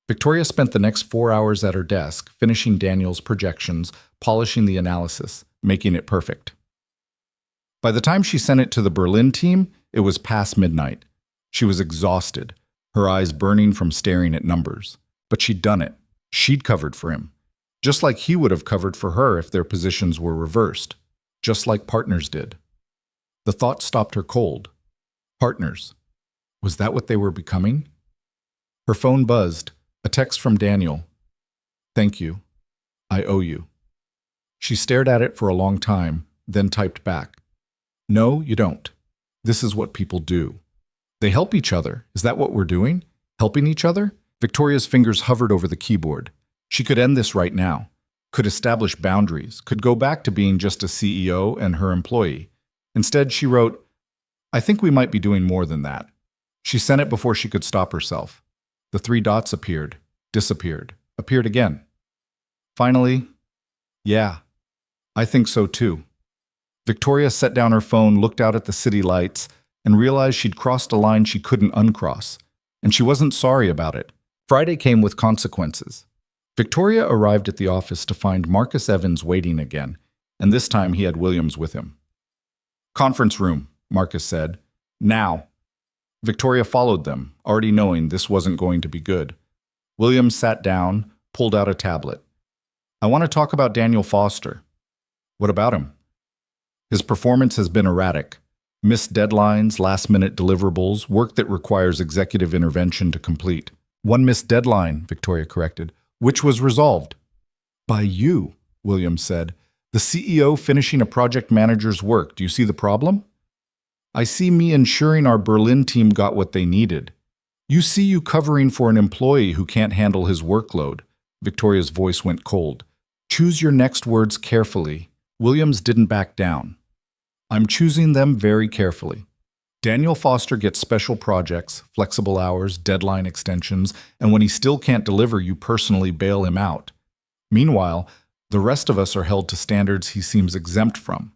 Victoria spent the next 4 hours at her desk, finishing Daniel's projections, polishing the analysis, making it perfect. By the time she sent it to the Berlin team, it was past midnight. She was exhausted, her eyes burning from staring at numbers. But she'd done it. She'd covered for him. Just like he would have covered for her if their positions were reversed. Just like partners did. The thought stopped her cold. Partners. Was that what they were becoming? Her phone buzzed. A text from Daniel. Thank you. I owe you. She stared at it for a long time, then typed back. No, you don't. This is what people do. They help each other. Is that what we're doing? Helping each other? Victoria's fingers hovered over the keyboard. She could end this right now. Could establish boundaries. Could go back to being just a CEO and her employee. Instead, she wrote, I think we might be doing more than that. She sent it before she could stop herself. The 3 dots appeared, disappeared, appeared again. Finally, yeah, I think so too. Victoria set down her phone, looked out at the city lights, and realized she'd crossed a line she couldn't uncross. And she wasn't sorry about it. Friday came with consequences. Victoria arrived at the office to find Marcus Evans waiting again, and this time he had Williams with him. Conference room, Marcus said. Now. Victoria followed them, already knowing this wasn't going to be good. Williams sat down, pulled out a tablet. I want to talk about Daniel Foster. What about him? His performance has been erratic. Missed deadlines, last-minute deliverables, work that requires executive intervention to complete. One missed deadline, Victoria corrected, which was resolved. By you, Williams said. The CEO finishing a project manager's work. Do you see the problem? I see me ensuring our Berlin team got what they needed. You see you covering for an employee who can't handle his workload. Victoria's voice went cold. Choose your next words carefully. Williams didn't back down. I'm choosing them very carefully. Daniel Foster gets special projects, flexible hours, deadline extensions, and when he still can't deliver, you personally bail him out. Meanwhile, the rest of us are held to standards he seems exempt from.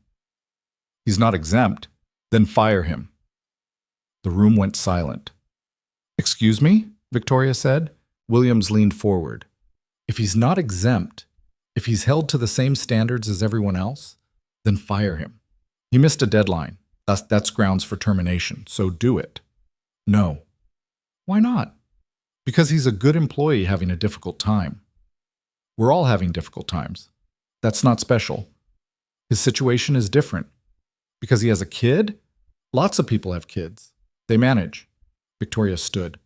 He's not exempt. Then fire him. The room went silent. Excuse me? Victoria said. Williams leaned forward. If he's not exempt, If he's held to the same standards as everyone else, then fire him. He missed a deadline. That's grounds for termination, so do it. No. Why not? Because he's a good employee having a difficult time. We're all having difficult times. That's not special. His situation is different. Because he has a kid? Lots of people have kids. They manage. Victoria stood.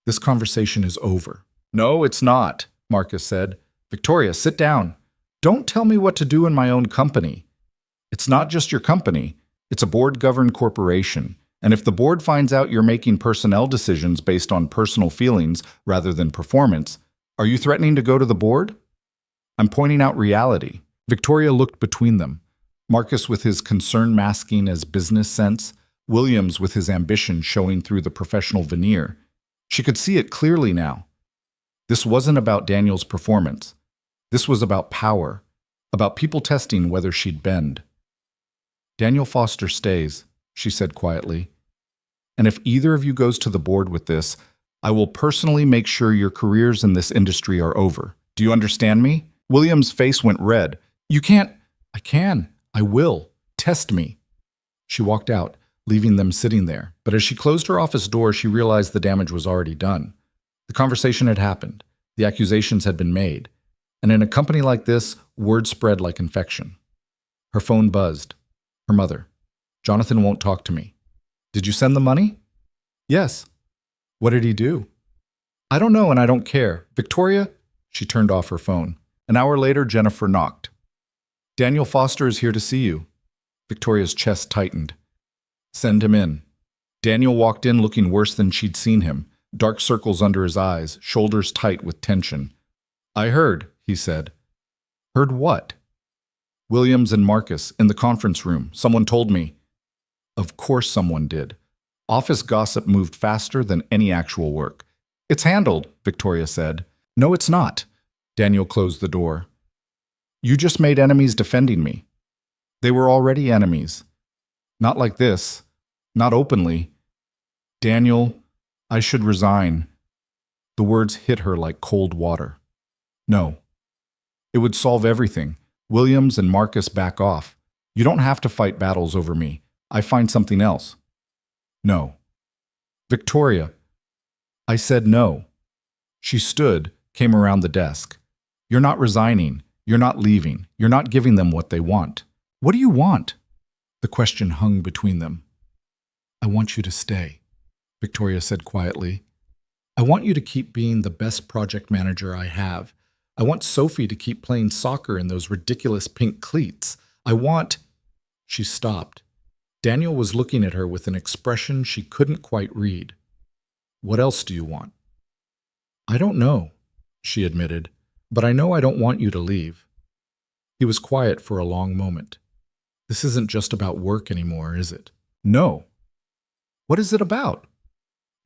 This conversation is over. No, it's not, Marcus said. Victoria, sit down. Don't tell me what to do in my own company. It's not just your company. It's a board-governed corporation. And if the board finds out you're making personnel decisions based on personal feelings rather than performance, are you threatening to go to the board? I'm pointing out reality. Victoria looked between them. Marcus with his concern masking as business sense, Williams with his ambition showing through the professional veneer. She could see it clearly now. This wasn't about Daniel's performance. This was about power, about people testing whether she'd bend. Daniel Foster stays, she said quietly. And if either of you goes to the board with this, I will personally make sure your careers in this industry are over. Do you understand me? William's face went red. You can't. I can. I will. Test me. She walked out, leaving them sitting there. But as she closed her office door, she realized the damage was already done. The conversation had happened. The accusations had been made. And in a company like this, word spread like infection. Her phone buzzed. Her mother. Jonathan won't talk to me. Did you send the money? Yes. What did he do? I don't know and I don't care. Victoria? She turned off her phone. An hour later, Jennifer knocked. Daniel Foster is here to see you. Victoria's chest tightened. Send him in. Daniel walked in looking worse than she'd seen him, dark circles under his eyes, shoulders tight with tension. I heard, he said. Heard what? Williams and Marcus, in the conference room. Someone told me. Of course someone did. Office gossip moved faster than any actual work. It's handled, Victoria said. No, it's not. Daniel closed the door. You just made enemies defending me. They were already enemies. Not like this. Not openly. Daniel, I should resign. The words hit her like cold water. No. It would solve everything. Williams and Marcus back off. You don't have to fight battles over me. I find something else. No. Victoria. I said no. She stood, came around the desk. You're not resigning. You're not leaving. You're not giving them what they want. What do you want? The question hung between them. I want you to stay, Victoria said quietly. I want you to keep being the best project manager I have. I want Sophie to keep playing soccer in those ridiculous pink cleats. I want... She stopped. Daniel was looking at her with an expression she couldn't quite read. What else do you want? I don't know, she admitted, but I know I don't want you to leave. He was quiet for a long moment. This isn't just about work anymore, is it? No. What is it about?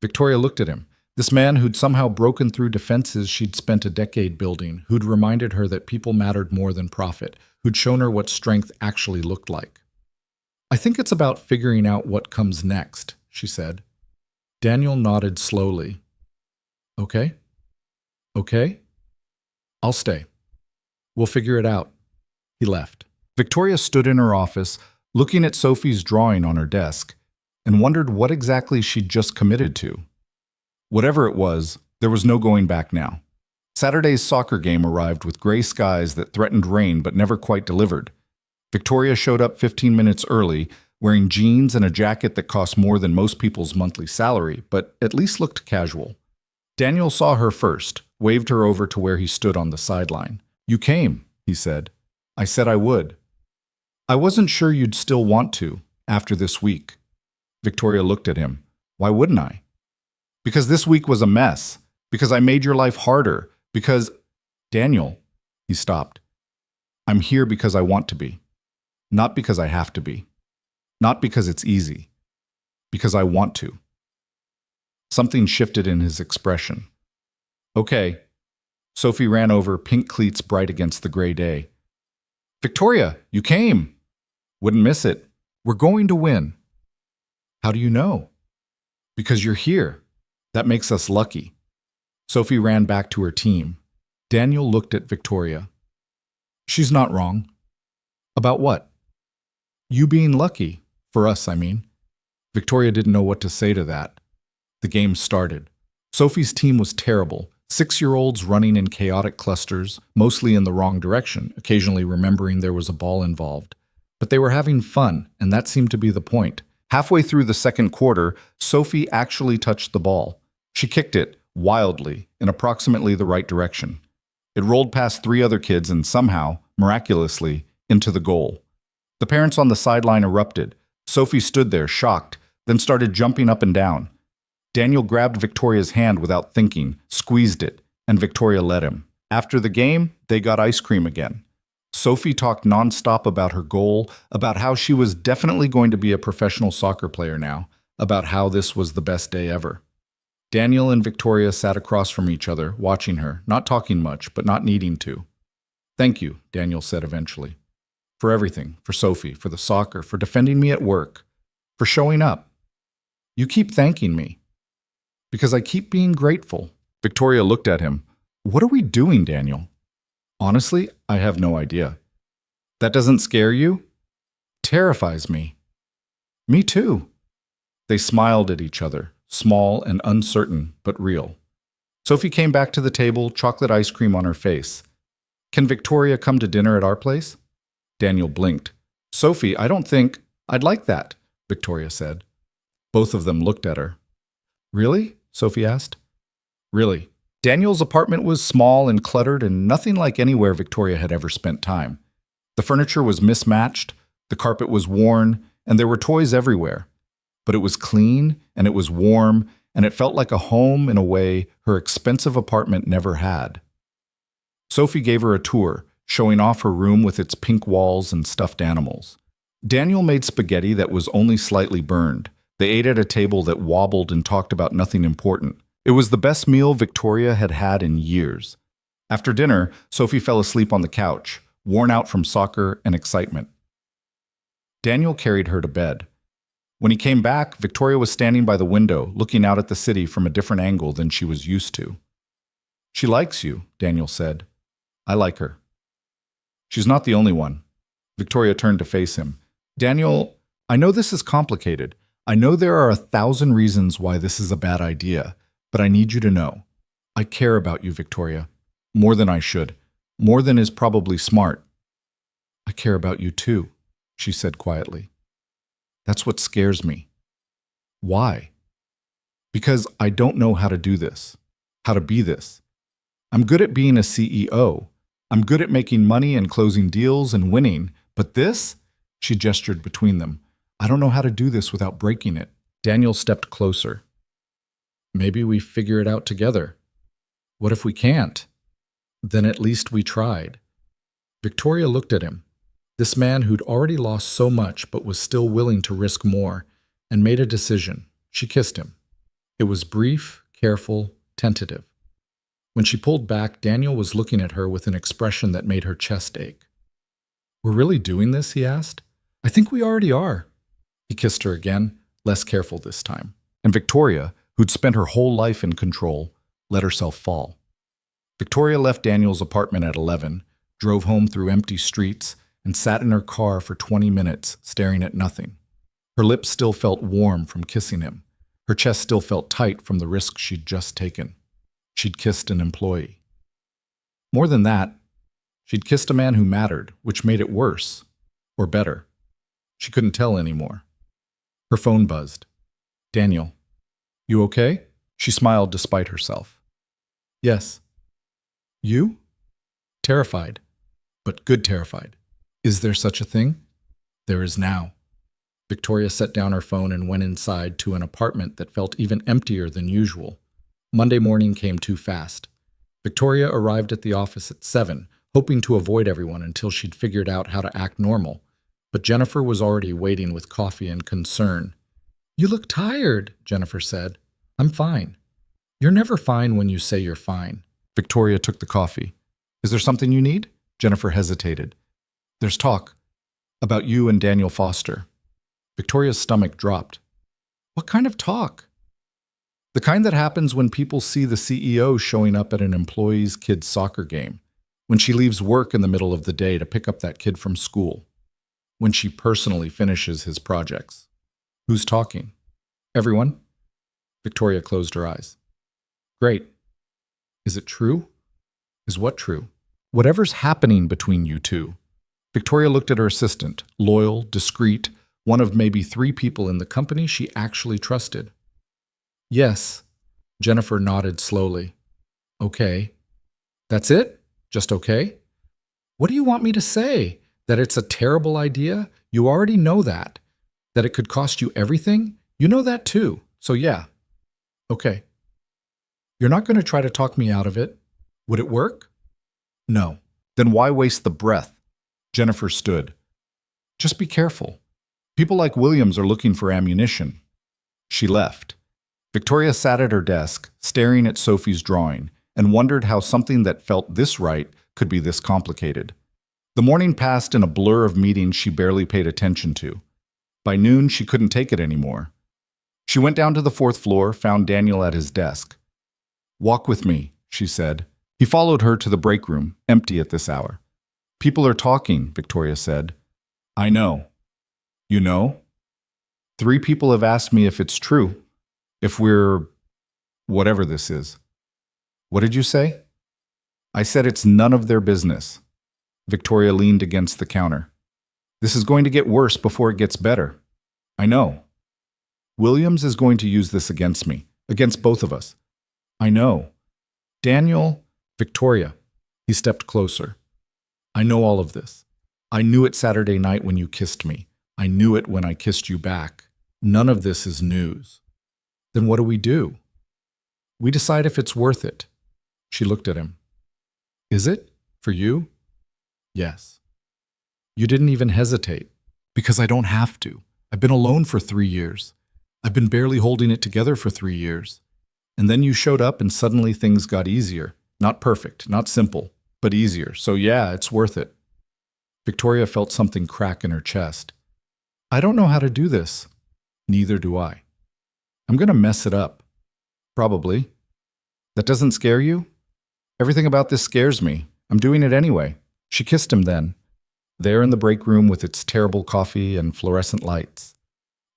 Victoria looked at him. This man who'd somehow broken through defenses she'd spent a decade building, who'd reminded her that people mattered more than profit, who'd shown her what strength actually looked like. I think it's about figuring out what comes next, she said. Daniel nodded slowly. Okay? Okay? I'll stay. We'll figure it out. He left. Victoria stood in her office, looking at Sophie's drawing on her desk, and wondered what exactly she'd just committed to. Whatever it was, there was no going back now. Saturday's soccer game arrived with gray skies that threatened rain but never quite delivered. Victoria showed up 15 minutes early, wearing jeans and a jacket that cost more than most people's monthly salary, but at least looked casual. Daniel saw her first, waved her over to where he stood on the sideline. You came, he said. I said I would. I wasn't sure you'd still want to, after this week. Victoria looked at him. Why wouldn't I? Because this week was a mess. Because I made your life harder. Because... Daniel, he stopped. I'm here because I want to be. Not because I have to be. Not because it's easy. Because I want to. Something shifted in his expression. Okay. Sophie ran over, pink cleats bright against the gray day. Victoria, you came. Wouldn't miss it. We're going to win. How do you know? Because you're here. That makes us lucky. Sophie ran back to her team. Daniel looked at Victoria. She's not wrong. About what? You being lucky. For us, I mean. Victoria didn't know what to say to that. The game started. Sophie's team was terrible. 6-year-olds running in chaotic clusters, mostly in the wrong direction, occasionally remembering there was a ball involved. But they were having fun, and that seemed to be the point. Halfway through the second quarter, Sophie actually touched the ball. She kicked it, wildly, in approximately the right direction. It rolled past 3 other kids and somehow, miraculously, into the goal. The parents on the sideline erupted. Sophie stood there, shocked, then started jumping up and down. Daniel grabbed Victoria's hand without thinking, squeezed it, and Victoria let him. After the game, they got ice cream again. Sophie talked nonstop about her goal, about how she was definitely going to be a professional soccer player now, about how this was the best day ever. Daniel and Victoria sat across from each other, watching her, not talking much, but not needing to. "Thank you," Daniel said eventually. "For everything, for Sophie, for the soccer, for defending me at work, for showing up. You keep thanking me. Because I keep being grateful." Victoria looked at him. "What are we doing, Daniel?" "Honestly, I have no idea." "That doesn't scare you?" "Terrifies me." "Me too." They smiled at each other, small and uncertain, but real. Sophie came back to the table, chocolate ice cream on her face. "Can Victoria come to dinner at our place?" Daniel blinked. "Sophie, I don't think I'd like that," Victoria said. Both of them looked at her. "Really?" Sophie asked. "Really." Daniel's apartment was small and cluttered and nothing like anywhere Victoria had ever spent time. The furniture was mismatched, the carpet was worn, and there were toys everywhere. But it was clean, and it was warm, and it felt like a home in a way her expensive apartment never had. Sophie gave her a tour, showing off her room with its pink walls and stuffed animals. Daniel made spaghetti that was only slightly burned. They ate at a table that wobbled and talked about nothing important. It was the best meal Victoria had had in years. After dinner, Sophie fell asleep on the couch, worn out from soccer and excitement. Daniel carried her to bed. When he came back, Victoria was standing by the window, looking out at the city from a different angle than she was used to. "She likes you," Daniel said. "I like her." "She's not the only one." Victoria turned to face him. "Daniel, I know this is complicated. I know there are 1,000 reasons why this is a bad idea, but I need you to know. I care about you, Victoria. More than I should. More than is probably smart." "I care about you too," she said quietly. "That's what scares me." "Why?" "Because I don't know how to do this, how to be this. I'm good at being a CEO. I'm good at making money and closing deals and winning, but this?" She gestured between them. "I don't know how to do this without breaking it." Daniel stepped closer. "Maybe we figure it out together." "What if we can't?" "Then at least we tried." Victoria looked at him. This man who'd already lost so much but was still willing to risk more, and made a decision. She kissed him. It was brief, careful, tentative. When she pulled back, Daniel was looking at her with an expression that made her chest ache. "We're really doing this?" he asked. "I think we already are." He kissed her again, less careful this time. And Victoria, who'd spent her whole life in control, let herself fall. Victoria left Daniel's apartment at 11, drove home through empty streets, and sat in her car for 20 minutes, staring at nothing. Her lips still felt warm from kissing him. Her chest still felt tight from the risk she'd just taken. She'd kissed an employee. More than that, she'd kissed a man who mattered, which made it worse, or better. She couldn't tell anymore. Her phone buzzed. "Daniel, you okay?" She smiled despite herself. "Yes." "You?" "Terrified, but good terrified." "Is there such a thing?" "There is now." Victoria set down her phone and went inside to an apartment that felt even emptier than usual. Monday morning came too fast. Victoria arrived at the office at 7, hoping to avoid everyone until she'd figured out how to act normal. But Jennifer was already waiting with coffee and concern. "You look tired," Jennifer said. "I'm fine." "You're never fine when you say you're fine." Victoria took the coffee. "Is there something you need?" Jennifer hesitated. "There's talk. About you and Daniel Foster." Victoria's stomach dropped. "What kind of talk?" "The kind that happens when people see the CEO showing up at an employee's kid's soccer game. When she leaves work in the middle of the day to pick up that kid from school. When she personally finishes his projects. Who's talking? Everyone? Victoria closed her eyes. Great. Is it true? Is what true? Whatever's happening between you two. Victoria looked at her assistant, loyal, discreet, one of maybe 3 people in the company she actually trusted. Yes. Jennifer nodded slowly. Okay. That's it? Just okay? What do you want me to say? That it's a terrible idea? You already know that. That it could cost you everything? You know that too. So yeah. Okay. You're not going to try to talk me out of it? Would it work? No. Then why waste the breath? Jennifer stood. Just be careful. People like Williams are looking for ammunition. She left. Victoria sat at her desk, staring at Sophie's drawing, and wondered how something that felt this right could be this complicated. The morning passed in a blur of meetings she barely paid attention to. By noon, she couldn't take it anymore. She went down to the 4th floor, found Daniel at his desk. Walk with me, she said. He followed her to the break room, empty at this hour. People are talking, Victoria said. I know. You know? 3 people have asked me if it's true. If we're whatever this is. What did you say? I said it's none of their business. Victoria leaned against the counter. This is going to get worse before it gets better. I know. Williams is going to use this against me, against both of us. I know. Daniel, Victoria. He stepped closer. I know all of this. I knew it Saturday night when you kissed me. I knew it when I kissed you back. None of this is news. Then what do? We decide if it's worth it. She looked at him. Is it? For you? Yes. You didn't even hesitate. Because I don't have to. I've been alone for 3 years. I've been barely holding it together for 3 years. And then you showed up and suddenly things got easier. Not perfect, not simple, but easier. So yeah, it's worth it. Victoria felt something crack in her chest. I don't know how to do this. Neither do I. I'm going to mess it up. Probably. That doesn't scare you? Everything about this scares me. I'm doing it anyway. She kissed him then, there in the break room with its terrible coffee and fluorescent lights.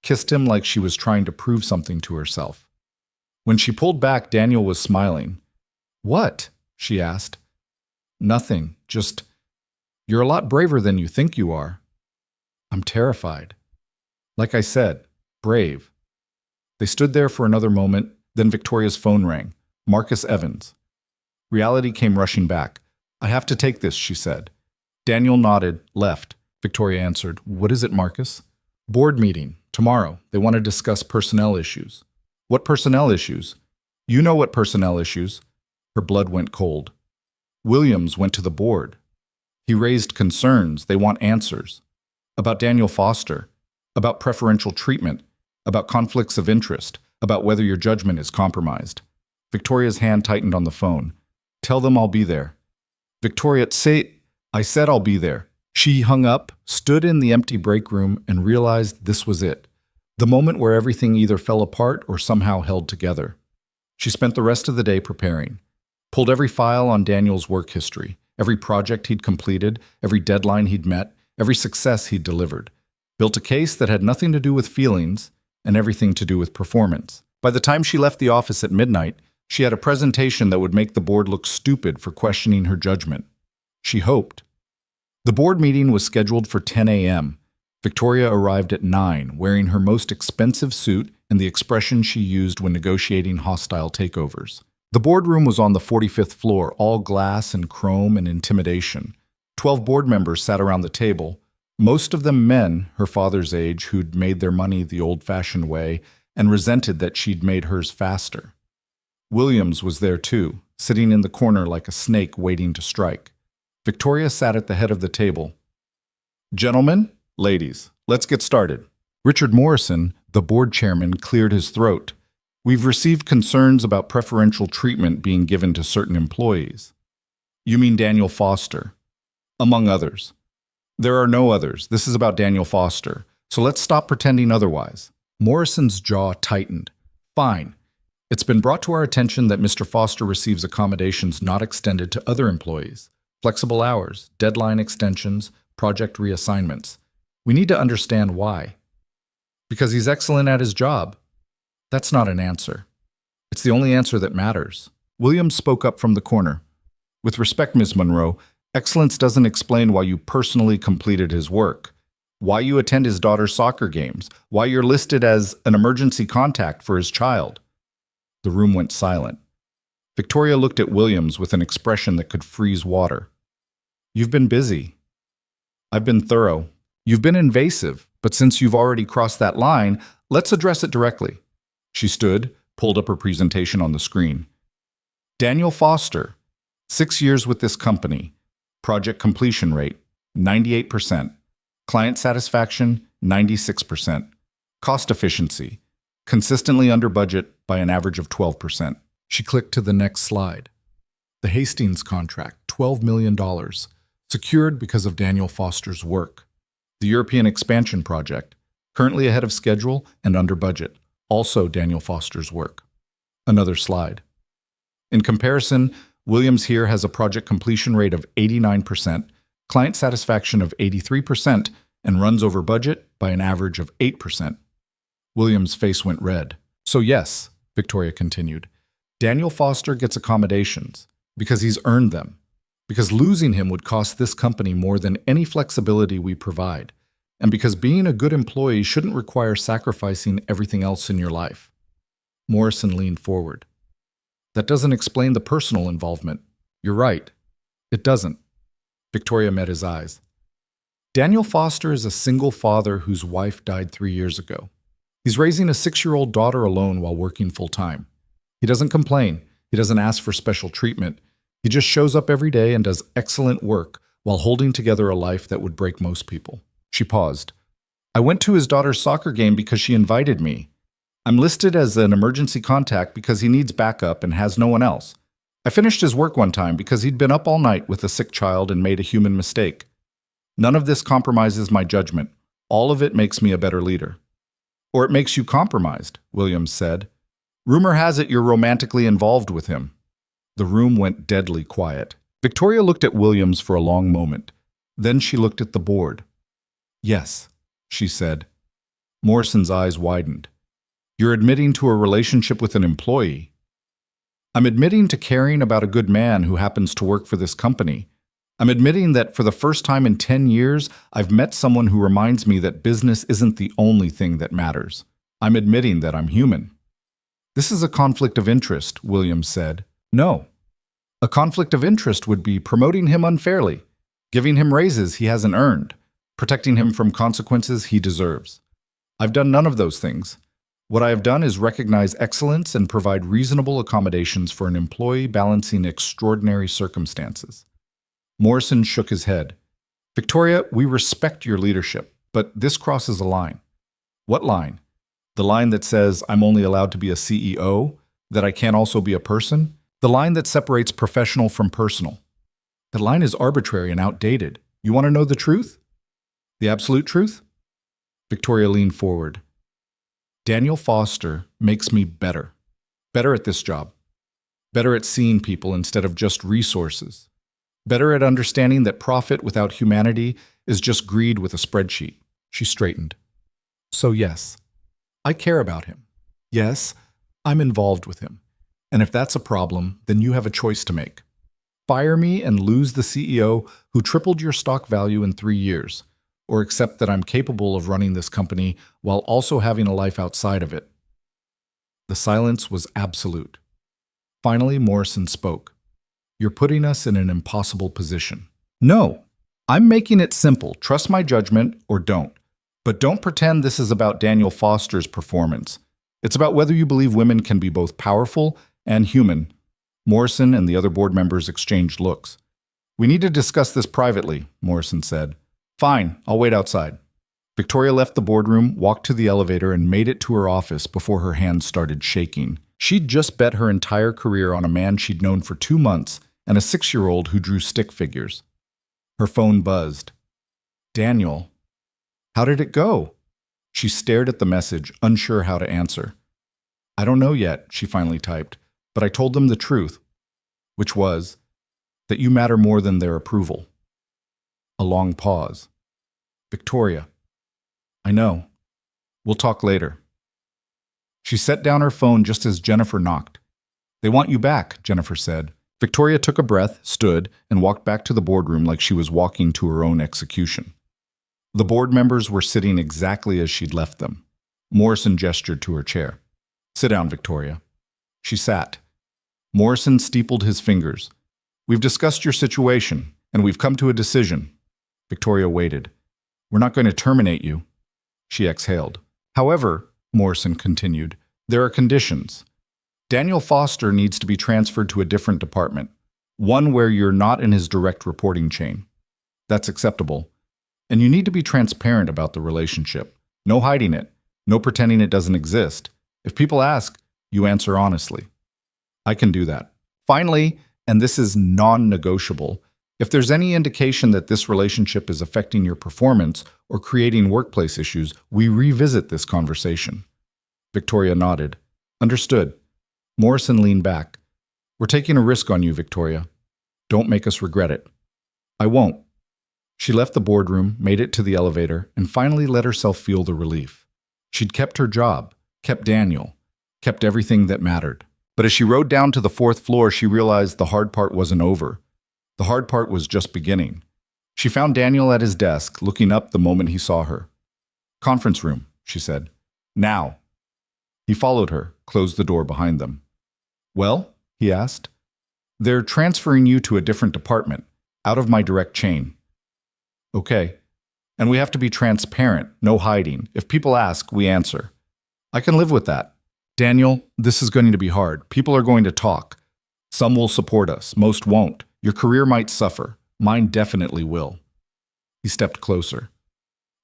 Kissed him like she was trying to prove something to herself. When she pulled back, Daniel was smiling. What? She asked. Nothing, just, you're a lot braver than you think you are. I'm terrified. Like I said, brave. They stood there for another moment, then Victoria's phone rang. Marcus Evans. Reality came rushing back. I have to take this, she said. Daniel nodded, left. Victoria answered, What is it, Marcus? Board meeting, tomorrow. They want to discuss personnel issues. What personnel issues? You know what personnel issues. Her blood went cold. Williams went to the board. He raised concerns. They want answers. About Daniel Foster. About preferential treatment. About conflicts of interest. About whether your judgment is compromised. Victoria's hand tightened on the phone. Tell them I'll be there. Victoria, I said I'll be there. She hung up, stood in the empty break room, and realized this was it. The moment where everything either fell apart or somehow held together. She spent the rest of the day preparing. Pulled every file on Daniel's work history, every project he'd completed, every deadline he'd met, every success he'd delivered. Built a case that had nothing to do with feelings and everything to do with performance. By the time she left the office at midnight, she had a presentation that would make the board look stupid for questioning her judgment. She hoped. The board meeting was scheduled for 10 a.m. Victoria arrived at 9, wearing her most expensive suit and the expression she used when negotiating hostile takeovers. The boardroom was on the 45th floor, all glass and chrome and intimidation. 12 board members sat around the table, most of them men her father's age who'd made their money the old-fashioned way and resented that she'd made hers faster. Williams was there too, sitting in the corner like a snake waiting to strike. Victoria sat at the head of the table. Gentlemen, ladies, let's get started. Richard Morrison, the board chairman, cleared his throat. We've received concerns about preferential treatment being given to certain employees. You mean Daniel Foster? Among others. There are no others. This is about Daniel Foster. So let's stop pretending otherwise. Morrison's jaw tightened. Fine. It's been brought to our attention that Mr. Foster receives accommodations not extended to other employees. Flexible hours, deadline extensions, project reassignments. We need to understand why. Because he's excellent at his job. That's not an answer. It's the only answer that matters. Williams spoke up from the corner. With respect, Ms. Monroe, excellence doesn't explain why you personally completed his work, why you attend his daughter's soccer games, why you're listed as an emergency contact for his child. The room went silent. Victoria looked at Williams with an expression that could freeze water. You've been busy. I've been thorough. You've been invasive, but since you've already crossed that line, let's address it directly. She stood, pulled up her presentation on the screen. Daniel Foster, 6 years with this company. Project completion rate, 98%. Client satisfaction, 96%. Cost efficiency, consistently under budget by an average of 12%. She clicked to the next slide. The Hastings contract, $12 million, secured because of Daniel Foster's work. The European expansion project, currently ahead of schedule and under budget, also Daniel Foster's work. Another slide. In comparison, Williams here has a project completion rate of 89%, client satisfaction of 83%, and runs over budget by an average of 8%. Williams' face went red. So yes, Victoria continued, Daniel Foster gets accommodations because he's earned them, because losing him would cost this company more than any flexibility we provide, and because being a good employee shouldn't require sacrificing everything else in your life. Morrison leaned forward. That doesn't explain the personal involvement. You're right. It doesn't. Victoria met his eyes. Daniel Foster is a single father whose wife died 3 years ago. He's raising a 6-year-old daughter alone while working full-time. He doesn't complain. He doesn't ask for special treatment. He just shows up every day and does excellent work while holding together a life that would break most people. She paused. I went to his daughter's soccer game because she invited me. I'm listed as an emergency contact because he needs backup and has no one else. I finished his work one time because he'd been up all night with a sick child and made a human mistake. None of this compromises my judgment. All of it makes me a better leader. Or it makes you compromised, Williams said. Rumor has it you're romantically involved with him. The room went deadly quiet. Victoria looked at Williams for a long moment. Then she looked at the board. Yes, she said. Morrison's eyes widened. You're admitting to a relationship with an employee. I'm admitting to caring about a good man who happens to work for this company. I'm admitting that for the first time in 10 years, I've met someone who reminds me that business isn't the only thing that matters. I'm admitting that I'm human. This is a conflict of interest, Williams said. No. A conflict of interest would be promoting him unfairly, giving him raises he hasn't earned, protecting him from consequences he deserves. I've done none of those things. What I have done is recognize excellence and provide reasonable accommodations for an employee balancing extraordinary circumstances. Morrison shook his head. Victoria, we respect your leadership, but this crosses a line. What line? The line that says I'm only allowed to be a CEO, that I can't also be a person? The line that separates professional from personal. That line is arbitrary and outdated. You want to know the truth? The absolute truth? Victoria leaned forward. Daniel Foster makes me better. Better at this job. Better at seeing people instead of just resources. Better at understanding that profit without humanity is just greed with a spreadsheet. She straightened. So yes, I care about him. Yes, I'm involved with him. And if that's a problem, then you have a choice to make. Fire me and lose the CEO who tripled your stock value in 3 years, or accept that I'm capable of running this company while also having a life outside of it. The silence was absolute. Finally, Morrison spoke. You're putting us in an impossible position. No, I'm making it simple. Trust my judgment or don't. But don't pretend this is about Daniel Foster's performance. It's about whether you believe women can be both powerful and human. Morrison and the other board members exchanged looks. We need to discuss this privately, Morrison said. Fine, I'll wait outside. Victoria left the boardroom, walked to the elevator, and made it to her office before her hands started shaking. She'd just bet her entire career on a man she'd known for 2 months and a 6-year-old who drew stick figures. Her phone buzzed. Daniel. How did it go? She stared at the message, unsure how to answer. I don't know yet, she finally typed, but I told them the truth, which was, that you matter more than their approval. A long pause. Victoria, I know. We'll talk later. She set down her phone just as Jennifer knocked. They want you back, Jennifer said. Victoria took a breath, stood, and walked back to the boardroom like she was walking to her own execution. The board members were sitting exactly as she'd left them. Morrison gestured to her chair. Sit down, Victoria. She sat. Morrison steepled his fingers. We've discussed your situation, and we've come to a decision. Victoria waited. We're not going to terminate you. She exhaled. However, Morrison continued, there are conditions. Daniel Foster needs to be transferred to a different department, one where you're not in his direct reporting chain. That's acceptable. And you need to be transparent about the relationship. No hiding it. No pretending it doesn't exist. If people ask, you answer honestly. I can do that. Finally, and this is non-negotiable, if there's any indication that this relationship is affecting your performance or creating workplace issues, we revisit this conversation. Victoria nodded. Understood. Morrison leaned back. We're taking a risk on you, Victoria. Don't make us regret it. I won't. She left the boardroom, made it to the elevator, and finally let herself feel the relief. She'd kept her job, kept Daniel, kept everything that mattered. But as she rode down to the 4th floor, she realized the hard part wasn't over. The hard part was just beginning. She found Daniel at his desk, looking up the moment he saw her. Conference room, she said. Now. He followed her, closed the door behind them. Well, he asked. They're transferring you to a different department, out of my direct chain. Okay. And we have to be transparent, no hiding. If people ask, we answer. I can live with that. Daniel, this is going to be hard. People are going to talk. Some will support us, most won't. Your career might suffer. Mine definitely will. He stepped closer.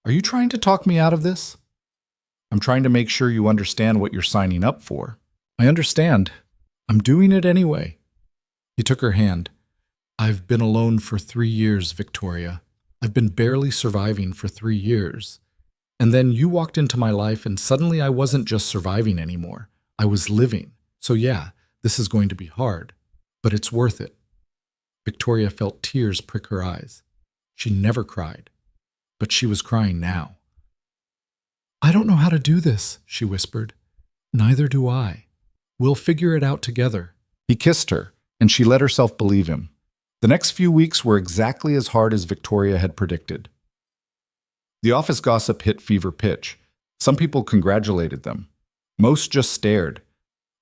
Are you trying to talk me out of this? I'm trying to make sure you understand what you're signing up for. I understand. I'm doing it anyway. He took her hand. I've been alone for 3 years, Victoria. I've been barely surviving for 3 years. And then you walked into my life and suddenly I wasn't just surviving anymore. I was living. So yeah, this is going to be hard, but it's worth it. Victoria felt tears prick her eyes. She never cried, but she was crying now. I don't know how to do this, she whispered. Neither do I. We'll figure it out together. He kissed her, and she let herself believe him. The next few weeks were exactly as hard as Victoria had predicted. The office gossip hit fever pitch. Some people congratulated them. Most just stared.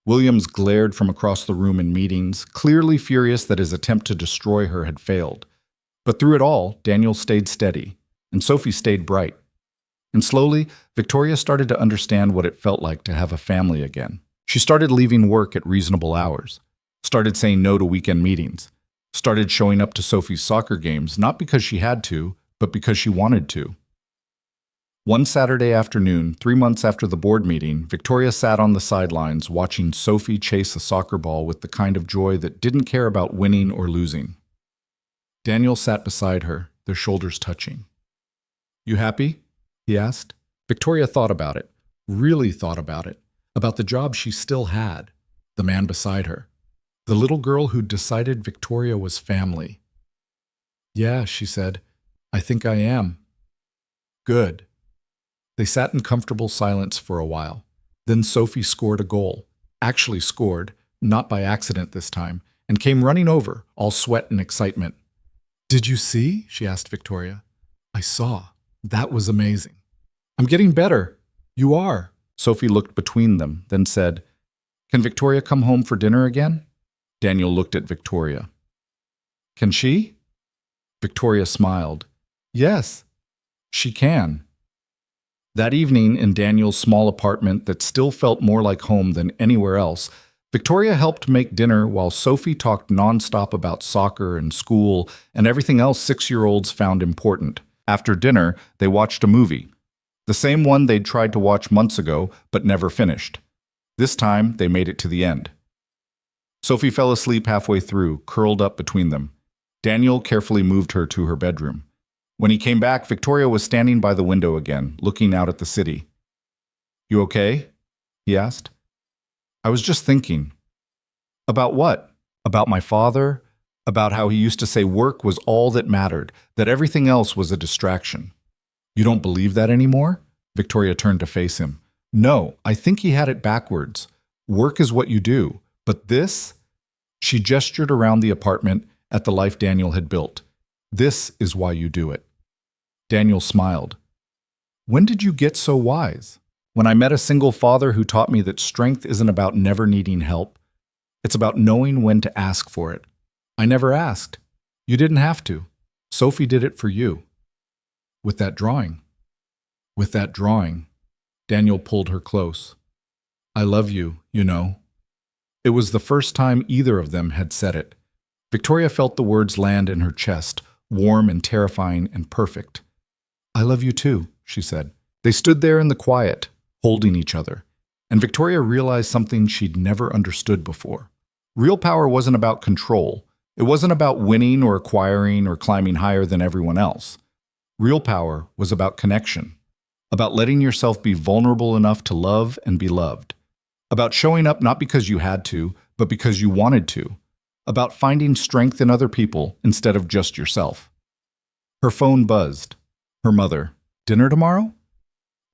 Williams glared from across the room in meetings, clearly furious that his attempt to destroy her had failed. But through it all, Daniel stayed steady, and Sophie stayed bright. And slowly, Victoria started to understand what it felt like to have a family again. She started leaving work at reasonable hours, started saying no to weekend meetings, started showing up to Sophie's soccer games not because she had to, but because she wanted to. One Saturday afternoon, 3 months after the board meeting, Victoria sat on the sidelines watching Sophie chase a soccer ball with the kind of joy that didn't care about winning or losing. Daniel sat beside her, their shoulders touching. You happy? He asked. Victoria thought about it, really thought about the job she still had, the man beside her, the little girl who'd decided Victoria was family. Yeah, she said, I think I am. Good. They sat in comfortable silence for a while. Then Sophie scored a goal, actually scored, not by accident this time, and came running over, all sweat and excitement. Did you see? She asked Victoria. I saw. That was amazing. I'm getting better. You are. Sophie looked between them, then said, Can Victoria come home for dinner again? Daniel looked at Victoria. Can she? Victoria smiled. Yes, she can. That evening, in Daniel's small apartment that still felt more like home than anywhere else, Victoria helped make dinner while Sophie talked nonstop about soccer and school and everything else 6-year-olds found important. After dinner, they watched a movie. The same one they'd tried to watch months ago, but never finished. This time, they made it to the end. Sophie fell asleep halfway through, curled up between them. Daniel carefully moved her to her bedroom. When he came back, Victoria was standing by the window again, looking out at the city. You okay? He asked. I was just thinking. About what? About my father? about how he used to say work was all that mattered, that everything else was a distraction. You don't believe that anymore? Victoria turned to face him. No, I think he had it backwards. Work is what you do, but this? She gestured around the apartment at the life Daniel had built. This is why you do it. Daniel smiled. When did you get so wise? When I met a single father who taught me that strength isn't about never needing help. It's about knowing when to ask for it. I never asked. You didn't have to. Sophie did it for you. With that drawing. With that drawing. Daniel pulled her close. I love you, you know. It was the first time either of them had said it. Victoria felt the words land in her chest, warm and terrifying and perfect. I love you too, she said. They stood there in the quiet, holding each other, and Victoria realized something she'd never understood before. Real power wasn't about control. It wasn't about winning or acquiring or climbing higher than everyone else. Real power was about connection, about letting yourself be vulnerable enough to love and be loved, about showing up not because you had to, but because you wanted to, about finding strength in other people instead of just yourself. Her phone buzzed. Her mother. Dinner tomorrow?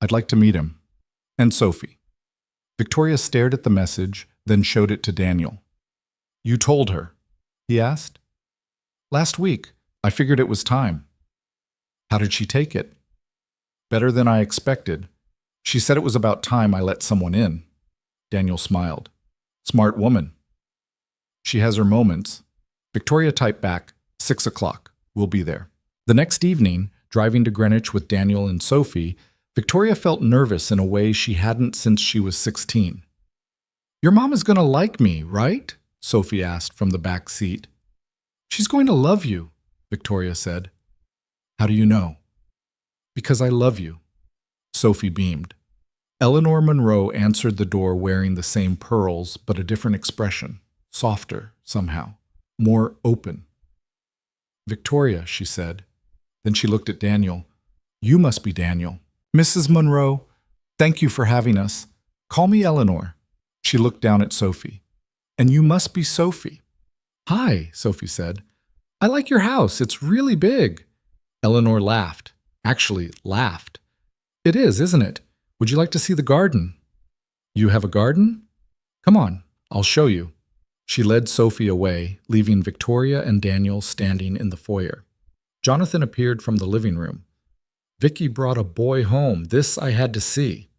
I'd like to meet him. And Sophie. Victoria stared at the message, then showed it to Daniel. You told her? He asked. Last week. I figured it was time. How did she take it? Better than I expected. She said it was about time I let someone in. Daniel smiled. Smart woman. She has her moments. Victoria typed back, 6 o'clock. We'll be there. The next evening, driving to Greenwich with Daniel and Sophie, Victoria felt nervous in a way she hadn't since she was 16. Your mom is going to like me, right? Sophie asked from the back seat. She's going to love you, Victoria said. How do you know? Because I love you. Sophie beamed. Eleanor Monroe answered the door wearing the same pearls, but a different expression, softer somehow, more open. Victoria, she said. Then she looked at Daniel. You must be Daniel. Mrs. Monroe, thank you for having us. Call me Eleanor. She looked down at Sophie. And you must be Sophie. Hi, Sophie said. I like your house. It's really big. Eleanor laughed. Actually, laughed. It is, isn't it? Would you like to see the garden? You have a garden? Come on, I'll show you. She led Sophie away, leaving Victoria and Daniel standing in the foyer. Jonathan appeared from the living room. Vicky brought a boy home. This I had to see.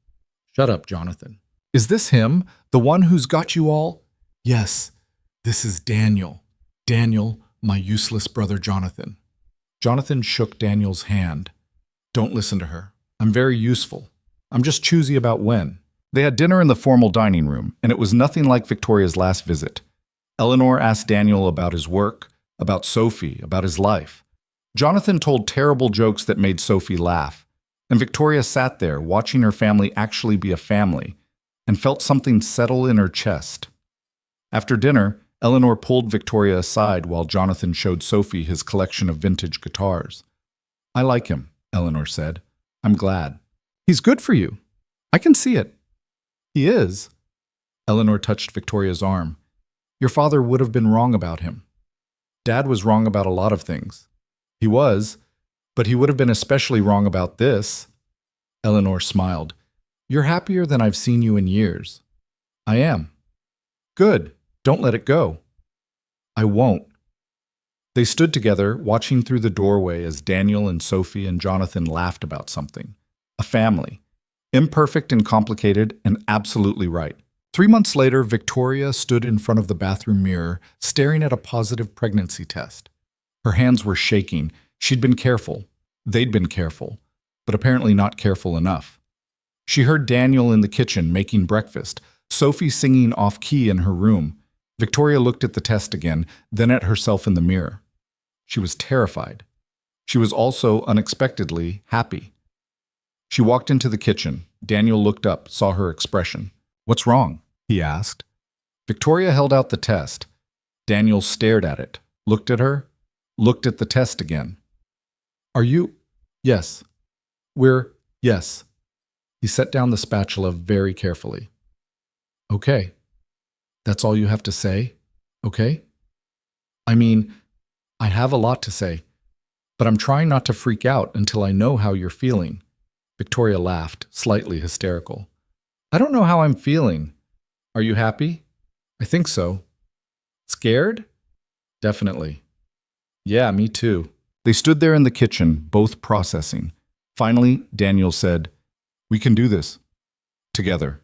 Shut up, Jonathan. Is this him? The one who's got you all? Yes, this is Daniel. Daniel, my useless brother Jonathan. Jonathan shook Daniel's hand. Don't listen to her. I'm very useful. I'm just choosy about when. They had dinner in the formal dining room, and it was nothing like Victoria's last visit. Eleanor asked Daniel about his work, about Sophie, about his life. Jonathan told terrible jokes that made Sophie laugh, and Victoria sat there watching her family actually be a family and felt something settle in her chest. After dinner, Eleanor pulled Victoria aside while Jonathan showed Sophie his collection of vintage guitars. I like him, Eleanor said. I'm glad. He's good for you. I can see it. He is. Eleanor touched Victoria's arm. Your father would have been wrong about him. Dad was wrong about a lot of things. He was, but he would have been especially wrong about this. Eleanor smiled. You're happier than I've seen you in years. I am. Good. Don't let it go. I won't. They stood together, watching through the doorway as Daniel and Sophie and Jonathan laughed about something. A family. Imperfect and complicated and absolutely right. 3 months later, Victoria stood in front of the bathroom mirror, staring at a positive pregnancy test. Her hands were shaking. She'd been careful. They'd been careful, but apparently not careful enough. She heard Daniel in the kitchen making breakfast, Sophie singing off-key in her room. Victoria looked at the test again, then at herself in the mirror. She was terrified. She was also unexpectedly happy. She walked into the kitchen. Daniel looked up, saw her expression. What's wrong? He asked. Victoria held out the test. Daniel stared at it, looked at her, looked at the test again. Are you? Yes. Yes. He set down the spatula very carefully. Okay. That's all you have to say? Okay? I mean, I have a lot to say, but I'm trying not to freak out until I know how you're feeling. Victoria laughed, slightly hysterical. I don't know how I'm feeling. Are you happy? I think so. Scared? Definitely. Yeah, me too. They stood there in the kitchen, both processing. Finally, Daniel said, We can do this. Together.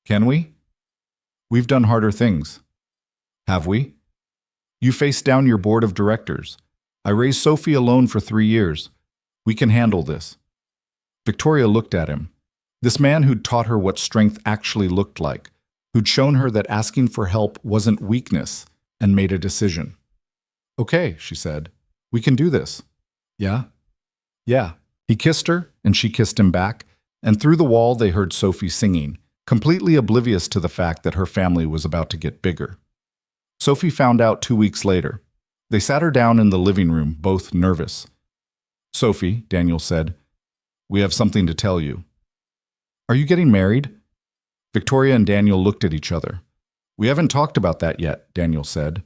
Can we? We've done harder things. Have we? You faced down your board of directors. I raised Sophie alone for 3 years. We can handle this. Victoria looked at him. This man who'd taught her what strength actually looked like, who'd shown her that asking for help wasn't weakness, and made a decision. Okay, she said. We can do this. Yeah? Yeah. He kissed her, and she kissed him back, and through the wall they heard Sophie singing, completely oblivious to the fact that her family was about to get bigger. Sophie found out 2 weeks later. They sat her down in the living room, both nervous. Sophie, Daniel said, we have something to tell you. Are you getting married? Victoria and Daniel looked at each other. We haven't talked about that yet, Daniel said.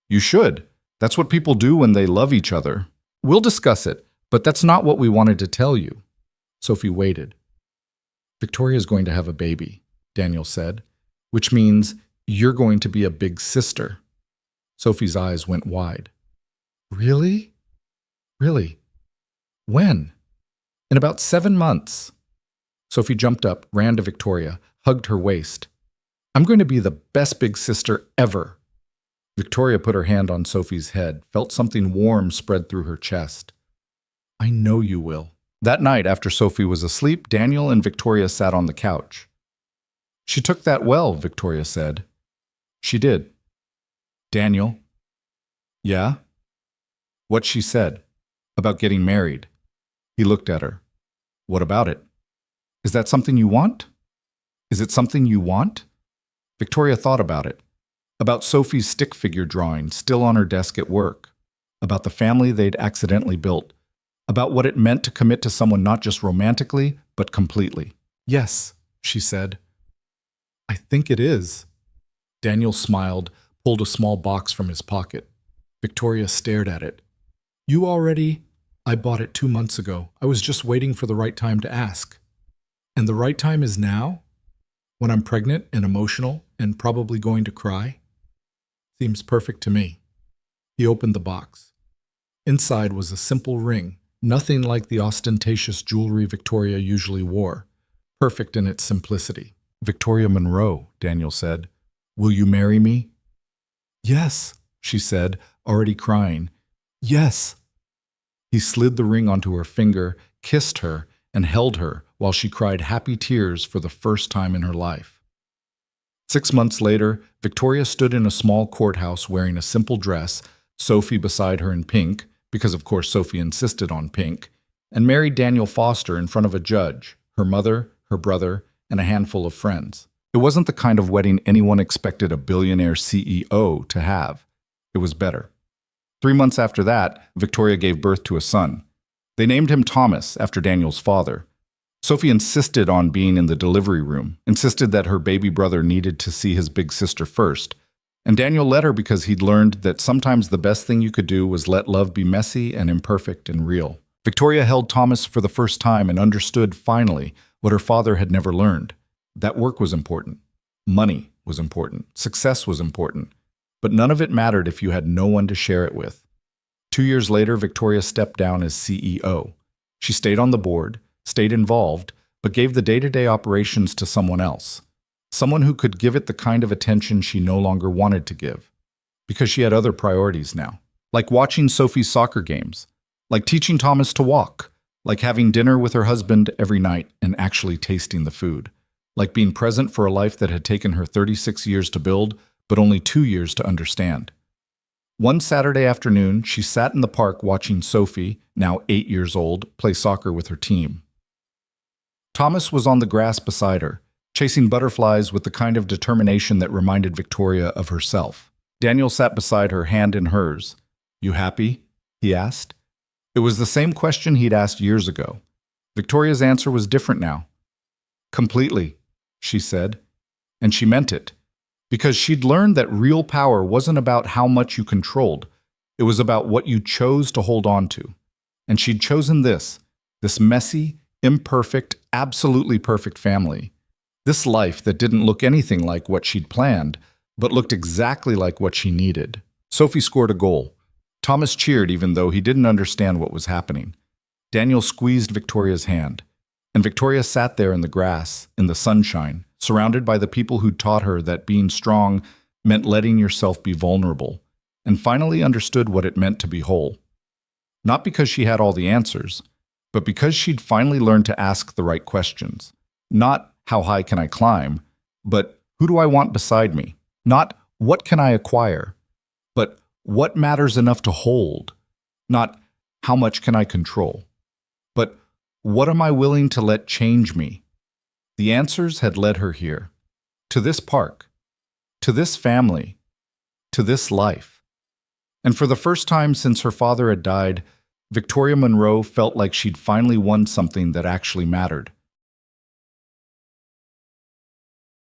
You should. That's what people do when they love each other. We'll discuss it, but that's not what we wanted to tell you. Sophie waited. Victoria's going to have a baby, Daniel said, which means you're going to be a big sister. Sophie's eyes went wide. Really? Really? When? In about 7 months. Sophie jumped up, ran to Victoria, hugged her waist. I'm going to be the best big sister ever. Victoria put her hand on Sophie's head, felt something warm spread through her chest. I know you will. That night, after Sophie was asleep, Daniel and Victoria sat on the couch. She took that well, Victoria said. She did. Daniel? Yeah? What she said. About getting married. He looked at her. What about it? Is that something you want? Is it something you want? Victoria thought about it. About Sophie's stick figure drawing still on her desk at work. About the family they'd accidentally built. About what it meant to commit to someone not just romantically, but completely. Yes, she said. I think it is. Daniel smiled, pulled a small box from his pocket. Victoria stared at it. You already? I bought it 2 months ago. I was just waiting for the right time to ask. And the right time is now? When I'm pregnant and emotional and probably going to cry? Seems perfect to me. He opened the box. Inside was a simple ring, nothing like the ostentatious jewelry Victoria usually wore, perfect in its simplicity. Victoria Monroe, Daniel said. Will you marry me? Yes, she said, already crying. Yes. He slid the ring onto her finger, kissed her, and held her while she cried happy tears for the first time in her life. 6 months later, Victoria stood in a small courthouse wearing a simple dress, Sophie beside her in pink, because of course Sophie insisted on pink, and married Daniel Foster in front of a judge, her mother, her brother, and a handful of friends. It wasn't the kind of wedding anyone expected a billionaire CEO to have. It was better. 3 months after that, Victoria gave birth to a son. They named him Thomas after Daniel's father. Sophie insisted on being in the delivery room, insisted that her baby brother needed to see his big sister first. And Daniel let her because he'd learned that sometimes the best thing you could do was let love be messy and imperfect and real. Victoria held Thomas for the first time and understood, finally, what her father had never learned. That work was important. Money was important. Success was important. But none of it mattered if you had no one to share it with. 2 years later, Victoria stepped down as CEO. She stayed on the board, stayed involved, but gave the day-to-day operations to someone else. Someone who could give it the kind of attention she no longer wanted to give. Because she had other priorities now. Like watching Sophie's soccer games. Like teaching Thomas to walk. Like having dinner with her husband every night and actually tasting the food. Like being present for a life that had taken her 36 years to build, but only 2 years to understand. One Saturday afternoon, she sat in the park watching Sophie, now 8 years old, play soccer with her team. Thomas was on the grass beside her, chasing butterflies with the kind of determination that reminded Victoria of herself. Daniel sat beside her, hand in hers. You happy? He asked. It was the same question he'd asked years ago. Victoria's answer was different now. Completely, she said, and she meant it. Because she'd learned that real power wasn't about how much you controlled, It was about what you chose to hold on to. And she'd chosen this messy, imperfect, absolutely perfect family. This life that didn't look anything like what she'd planned, but looked exactly like what she needed. Sophie scored a goal. Thomas cheered even though he didn't understand what was happening. Daniel squeezed Victoria's hand, and Victoria sat there in the grass, in the sunshine, surrounded by the people who'd taught her that being strong meant letting yourself be vulnerable, and finally understood what it meant to be whole. Not because she had all the answers, but because she'd finally learned to ask the right questions. Not, how high can I climb? But, who do I want beside me? Not, what can I acquire? But, what matters enough to hold? Not, how much can I control? But, what am I willing to let change me? The answers had led her here. To this park. To this family. To this life. And for the first time since her father had died, Victoria Monroe felt like she'd finally won something that actually mattered.